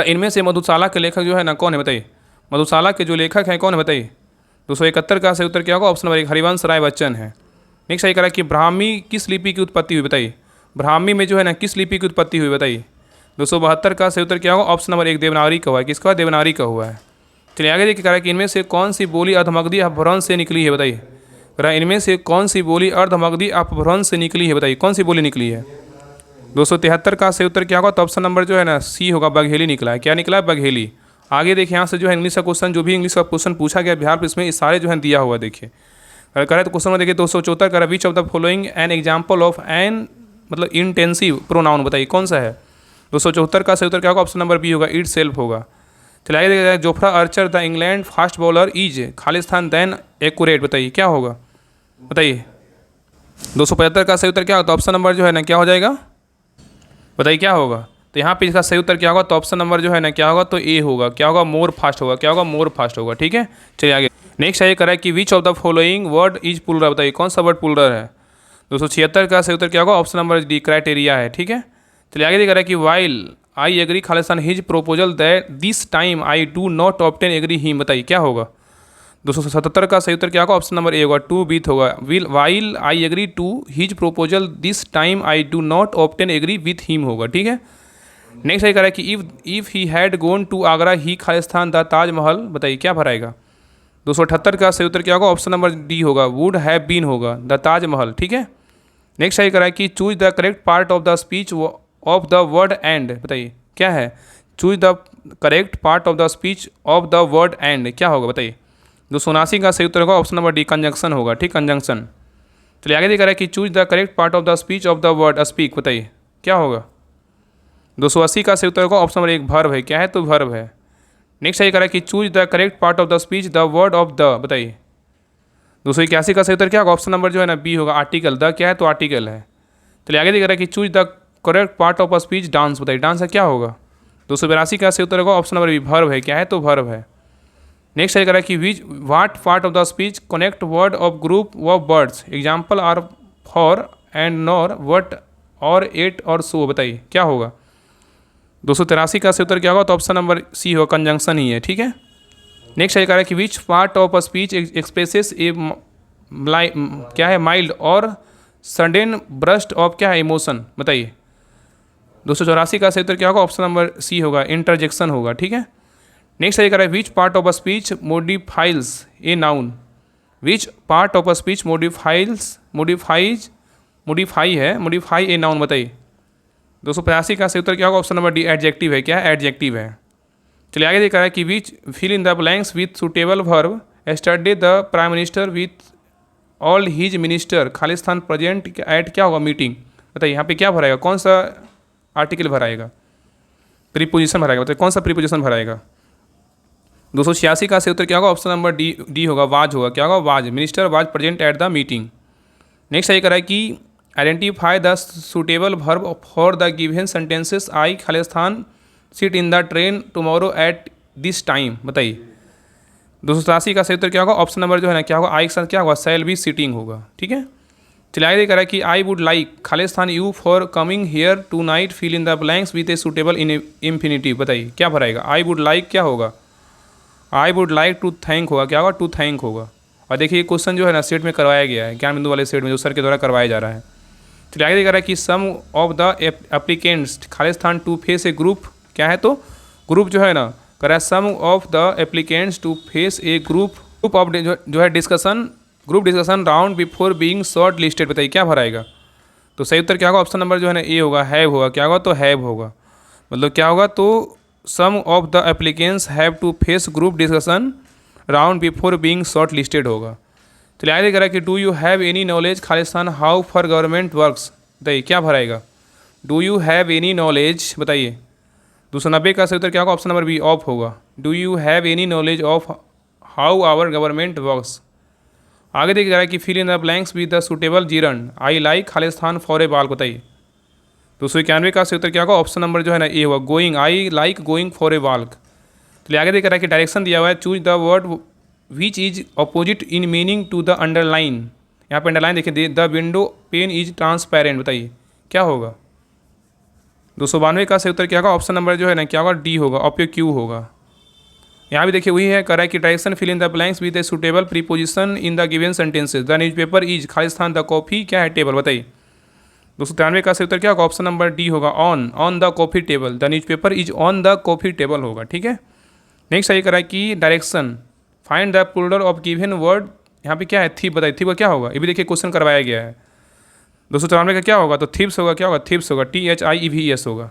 इनमें से मधुशाला के लेखक जो है ना कौन है बताइए? मधुशाला के जो लेखक हैं कौन है बताइए? 271 का सही उत्तर क्या होगा? ऑप्शन नंबर 1 हरिवंश राय बच्चन है। नेक्स्ट सही करा कि ब्राह्मी किस लिपि की उत्पत्ति हुई बताइए? ब्राह्मी में जो है ना किस लिपि की उत्पत्ति हुई बताइए? 272 का सही उत्तर क्या होगा? ऑप्शन नंबर 1 देवनागरी का हुआ है। किसका? देवनागरी का हुआ है। चलिए आगे देखिए, कह रहा है कि इनमें से कौन सी बोली अर्धमगधी अपभ्रंश से निकली है बताइए? कह रहा है इनमें से कौन सी बोली अर्धमगधी अपभ्रंश से निकली है बताइए? कौन सी बोली निकली है? 273 का सही उत्तर क्या होगा? तो ऑप्शन नंबर जो है ना सी होगा, बघेली निकला है। क्या निकला है? बघेली। आगे देखिए, यहाँ से जो है इंग्लिश का क्वेश्चन, जो भी इंग्लिश का क्वेश्चन पूछा गया बिहार पुलिस में, इस सारे जो है दिया हुआ देखिए। कह रहा है तो क्वेश्चन में देखिए 274 का, which of the following an example of an मतलब इंटेंसिव प्रोनाउन बताइए कौन सा है? 274 का सही उत्तर क्या होगा? ऑप्शन नंबर बी होगा, इट सेल्फ होगा। चलिए आगे देखिए, Jofra Archer the England fast bowler is खालिस्तान देन एक्यूरेट बताइए क्या होगा? बताइए। 275 का सही उत्तर क्या होगा? तो ऑप्शन नंबर जो है ना क्या हो जाएगा बताइए क्या होगा? तो यहाँ पे इसका सही उत्तर क्या होगा? तो ऑप्शन नंबर जो है ना क्या होगा? तो ए होगा। क्या होगा? मोर फास्ट होगा। क्या होगा? मोर फास्ट होगा। ठीक है, चलिए आगे। नेक्स्ट ये करा कि विच of the following word is puller बताइए कौन सा वर्ड पुलर है? 276 का सही उत्तर क्या होगा? ऑप्शन नंबर डी क्राइटेरिया है। ठीक है, चलिए आगे देखा कि वाइल आई एग्री खालिस्तान his proposal that this time I do not obtain agree him बताइए क्या होगा? 277 का सही उत्तर क्या होगा? ऑप्शन नंबर ए होगा, टू बीथ होगा। While I agree to his proposal this time I do not obtain agree with him होगा। ठीक है, नेक्स्ट ये कह रहा है कि if he had gone to Agra ही खालिस्तान द ताजमहल बताइए क्या भराएगा? 278 का सही उत्तर क्या होगा? ऑप्शन नंबर डी होगा, वुड हैव बीन होगा, द ताजमहल। ठीक है, नेक्स्ट ये कह रहा है कि choose the correct part of the speech of the word and बताइए क्या है? Choose the correct part of the speech of the word and क्या होगा बताइए? 279 का सही उत्तर होगा, ऑप्शन नंबर डी कंजंक्शन होगा। ठीक, कंजंक्शन। चलिए आगे देखा रहा है कि choose the correct part of the speech of the word speak बताइए क्या होगा? 280 का सही उत्तर होगा, ऑप्शन नंबर 1 वर्ब है। क्या है? तो वर्ब है। नेक्स्ट ये कह रहा है कि choose the correct part of the speech the word of the बताइए। 281 का सही उत्तर क्या होगा? ऑप्शन नंबर जो है ना बी होगा, आर्टिकल। द क्या है? तो आर्टिकल है। चलिए आगे देख रहा है कि choose the correct part of a speech dance बताइए डांस है क्या होगा? 282 का सही उत्तर होगा, ऑप्शन नंबर बी वर्ब है। क्या है? तो वर्ब है। नेक्स्ट ये कह रहा है कि which what part of the speech connect word of group of words example are for and nor but or yet और सो बताइए क्या होगा? 283 का सही उत्तर क्या होगा? तो ऑप्शन नंबर सी होगा, कंजंक्शन ही है। ठीक है, नेक्स्ट ये कह रहा है कि which part of a speech expresses a क्या है? माइल्ड और सडन ब्रस्ट ऑफ क्या है? इमोशन बताइए। 284 का सही उत्तर क्या होगा? ऑप्शन नंबर सी होगा, इंटरजेक्शन होगा। ठीक है, नेक्स्ट ये कह रहा है which part of a speech modifies a noun? Which part of a speech modify a noun बताइए। 285 का सही उत्तर क्या होगा? ऑप्शन नंबर डी एडजेक्टिव है। क्या है? एडजेक्टिव है। चलिए आगे देखा है कि which fill in the blanks with suitable verb yesterday the prime minister with all his minister खालिस्तान प्रेजेंट एट क्या होगा? मीटिंग बताइए। यहाँ पे क्या भराएगा? कौन सा आर्टिकल भराएगा? प्रीपोजिशन भराएगा। बताइए कौन सा प्रीपोजिशन भराएगा? 286 का सही उत्तर क्या होगा? ऑप्शन नंबर डी होगा, वाज होगा। क्या होगा? Was. Minister was present at the meeting. Next ये कह रहा है कि identify the suitable verb for the given sentences I Khalistan sit in the train tomorrow at this time बताइए। 287 का सही उत्तर क्या होगा? ऑप्शन नंबर जो है ना क्या होगा? आई के साथ क्या होगा? शैल बी सिटिंग होगा। ठीक है, चलिए आगे कह रहा है कि आई वुड लाइक खालिस्तान you for coming here tonight fill in the blanks with a suitable in infinitive बताइए क्या भराएगा? आई वुड लाइक क्या होगा? I would like to thank होगा। क्या होगा? टू थैंक होगा। और देखिए ये क्वेश्चन जो है ना सेट में करवाया गया है, ज्ञान बिंदु वाले सेट में जो सर के द्वारा करवाया जा रहा है। चलिए आगे देख रहा है कि सम ऑफ द एप्लीकेंट्स खालिस्तान टू फेस ए ग्रुप क्या है? तो ग्रुप जो है ना कह रहा है some of the applicants to face a group of जो है group discussion round before being shortlisted बताइए क्या भराएगा? तो सही उत्तर क्या होगा? ऑप्शन नंबर जो है ना ए होगा, हैव होगा। क्या होगा? तो हैव होगा। मतलब क्या होगा? तो some of the applicants have to face group discussion round before being shortlisted होगा। चलिए आगे करा कि do you have any knowledge खालिस्तान हाउ फॉर गवर्नमेंट वर्क्स, बताइए क्या भराएगा। Do you have any knowledge, बताइए 290 का सही उत्तर क्या होगा, ऑप्शन नंबर बी ऑफ होगा। Do you have any knowledge of how our government works. आगे देखिए रहा है कि fill in the blanks with the suitable Jiran I like Khalistan for a बाल, बताइए 291 का सही उत्तर क्या होगा, ऑप्शन नंबर जो है ना ए होगा, going, I like going for a walk. चलिए आगे देख रहा है कि डायरेक्शन दिया हुआ है, choose the word which is opposite in meaning to the underline. यहाँ पे अंडरलाइन देखिए, the window pane is transparent, बताइए क्या होगा। 292 का सही उत्तर क्या होगा, ऑप्शन नंबर जो है ना क्या होगा, डी होगा, ऑप्शन क्यू होगा। यहाँ भी देखिए वही है, करा कि direction fill in the blanks with a suitable preposition in the given sentences. The newspaper is खालिस्तान, द कॉफी क्या है, टेबल, बताइए 293 का सही उत्तर क्या होगा, ऑप्शन नंबर डी होगा, on the coffee table. The newspaper is on the coffee table होगा, ठीक है। नेक्स्ट सही करा कि direction find the plural of given word, यहाँ पे क्या है, थीप, बताइए थीप का क्या होगा, ये भी देखिए क्वेश्चन करवाया गया है। 294 का क्या होगा, तो थीप्स होगा, क्या होगा, थीप्स होगा, THIEVS होगा।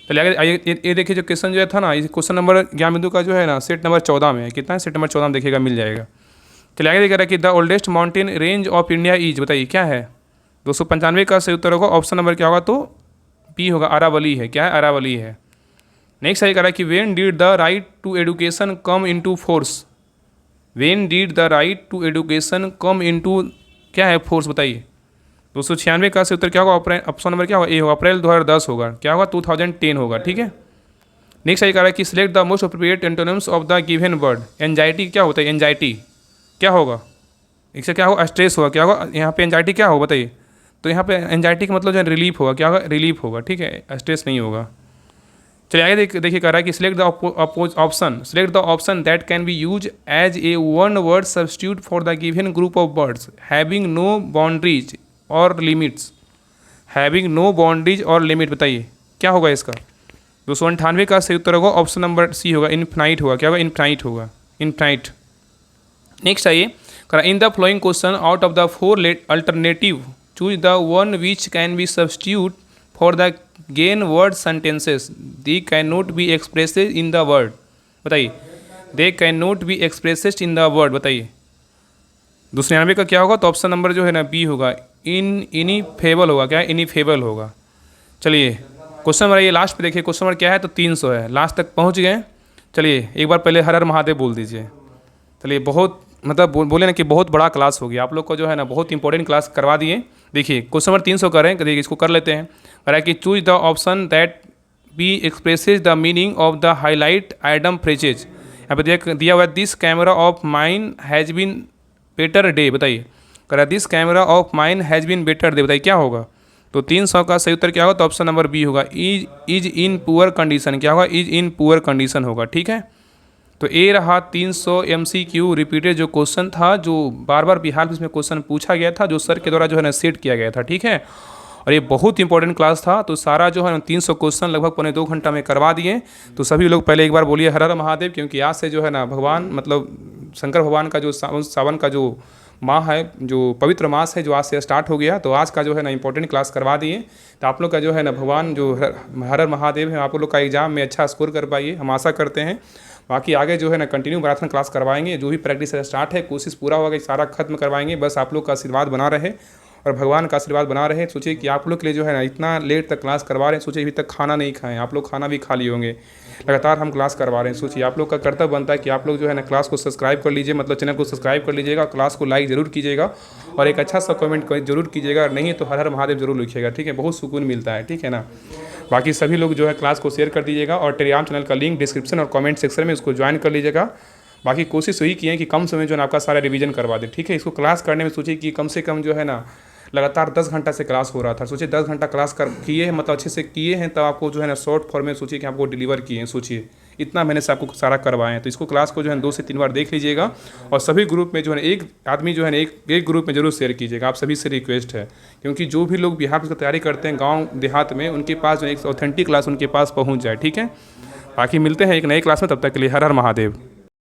चलिए आगे ये देखिए जो क्वेश्चन जो था ना, इस क्वेश्चन नंबर ज्ञान बिंदु का जो है ना सेट नंबर 14 में है, कितना है, सेट नंबर 14 में देखिएगा मिल जाएगा। चलिए आगे देख रहा है कि the oldest mountain range of India is, बताइए क्या है। 295 का सही उत्तर होगा, ऑप्शन नंबर क्या होगा, तो पी होगा, अरावली है, क्या है, अरावली है। नेक्स्ट सही करा कि when did the right to education come into force. When did the right to education come into क्या है, फोर्स, बताइए 296 का सही उत्तर क्या होगा, ऑप्शन नंबर क्या होगा, ए होगा, अप्रैल 2010 होगा, क्या होगा, 2010 होगा, ठीक है। नेक्स्ट सही कह रहा है कि select the most appropriate antonyms of the given word. Anxiety क्या होता है, एंजाइटी क्या होगा, इससे क्या होगा, स्ट्रेस होगा, क्या होगा, यहाँ पे एंजाइटी क्या होगा, बताइए। तो यहाँ पे एंजाइटी का मतलब जो है रिलीफ होगा, क्या होगा, रिलीफ होगा, ठीक है, स्ट्रेस नहीं होगा। चलिए आगे देखिए कह रहा है कि select the option, select the option that can be use as a one word substitute for the given group of words having no boundaries और लिमिट्स। हैविंग नो बाउंड्रीज और लिमिट, बताइए क्या होगा इसका। 298 का सही उत्तर होगा, ऑप्शन नंबर सी होगा, इनफाइनाइट होगा, क्या होगा, इनफाइनाइट होगा, इनफाइनाइट। नेक्स्ट आइए करा in the following question out of the 4 alternative choose the one which can be substitute for the given word sentences. They can not be expressed in the word, बताइए they can not be expressed in the word, बताइए 299 का क्या होगा, तो option number जो है ना B होगा, इनिफेबल होगा, क्या है, इनिफेबल होगा। चलिए क्वेश्चन नंबर ये लास्ट पे देखिए, क्वेश्चन नंबर क्या है, तो 300 है, लास्ट तक पहुंच गए। चलिए एक बार पहले हर हर महादेव बोल दीजिए। चलिए बहुत मतलब बोले ना कि बहुत बड़ा क्लास हो गया, आप लोग को जो है ना बहुत इंपॉर्टेंट क्लास करवा दिए। देखिए क्वेश्चन नंबर 300 करें, देखिए इसको कर लेते हैं। कह रहा है कि choose the option that be expresses the meaning of the highlight item phrases. यहाँ पे दिया हुआ है this camera of mine has been better day, बताइए कह रहा है this camera of mine has been better day, बताइए क्या होगा। तो 300 का सही उत्तर क्या होगा, तो ऑप्शन नंबर बी होगा, इज इन पुअर कंडीशन, क्या होगा, इज इन पुअर कंडीशन होगा, ठीक है। तो ए रहा 300 MCQ रिपीटेड जो क्वेश्चन था, जो बार बार बिहार में क्वेश्चन पूछा गया था, जो सर के द्वारा जो है ना सेट किया गया था, ठीक है। और ये बहुत इंपॉर्टेंट क्लास था, तो सारा जो है ना 300 क्वेश्चन लगभग 2.25 घंटा में करवा दिए। तो सभी लोग पहले एक बार बोलिए हर हर महादेव, क्योंकि आज से जो है ना भगवान मतलब शंकर भगवान का जो सावन का जो माह है, जो पवित्र मास है, जो आज से स्टार्ट हो गया, तो आज का जो है ना इंपॉर्टेंट क्लास करवा दिए। तो आप लोग का जो है ना भगवान जो हर हर महादेव है, आप लोग का एग्जाम में अच्छा स्कोर कर पाइए, हम आशा करते हैं। बाकी आगे जो है ना कंटिन्यू मैराथन क्लास करवाएंगे, जो भी प्रैक्टिस स्टार्ट है कोशिश पूरा होगा कि सारा खत्म करवाएंगे। बस आप लोग का आशीर्वाद बना रहे और भगवान का आशीर्वाद बना रहे। सोचिए कि आप लोग के लिए जो है ना इतना लेट तक क्लास करवा रहे हैं, सोचिए अभी तक खाना नहीं खाएं, आप लोग खाना भी खा लिए होंगे, लगातार हम क्लास करवा रहे हैं। सोचिए आप लोग का कर्तव्य बनता है कि आप लोग जो है ना क्लास को सब्सक्राइब कर लीजिए, मतलब चैनल को सब्सक्राइब कर लीजिएगा, क्लास को लाइक जरूर कीजिएगा और एक अच्छा सा कमेंट जरूर कीजिएगा, नहीं तो हर हर महादेव जरूर लिखिएगा, ठीक है, बहुत सुकून मिलता है, ठीक है ना। बाकी सभी लोग जो है क्लास को शेयर कर दीजिएगा और टेलीग्राम चैनल का लिंक डिस्क्रिप्शन और कमेंट सेक्शन में उसको ज्वाइन कर लीजिएगा। बाकी कोशिश यही की है कि कम समय जो है आपका सारा रिवीजन करवा दे, ठीक है। इसको क्लास करने में सोचिए कि कम से कम जो है ना लगातार 10 घंटा से क्लास हो रहा था। सोचिए 10 घंटा क्लास किए हैं, मतलब अच्छे से किए हैं, तब आपको जो है ना शॉर्ट फॉर्म में सोचिए कि आपको डिलीवर किए हैं। सोचिए इतना मैंने से आपको सारा करवाए हैं। तो इसको क्लास को जो है 2 से 3 बार देख लीजिएगा और सभी ग्रुप में जो है एक आदमी जो है ना एक ग्रुप में जरूर शेयर कीजिएगा। आप सभी से रिक्वेस्ट है, क्योंकि जो भी लोग बिहार की तैयारी करते हैं गाँव देहात में, उनके पास जो एक ऑथेंटिक क्लास उनके पास पहुँच जाए, ठीक है। बाकी मिलते हैं एक नई क्लास में, तब तक के लिए हर हर महादेव।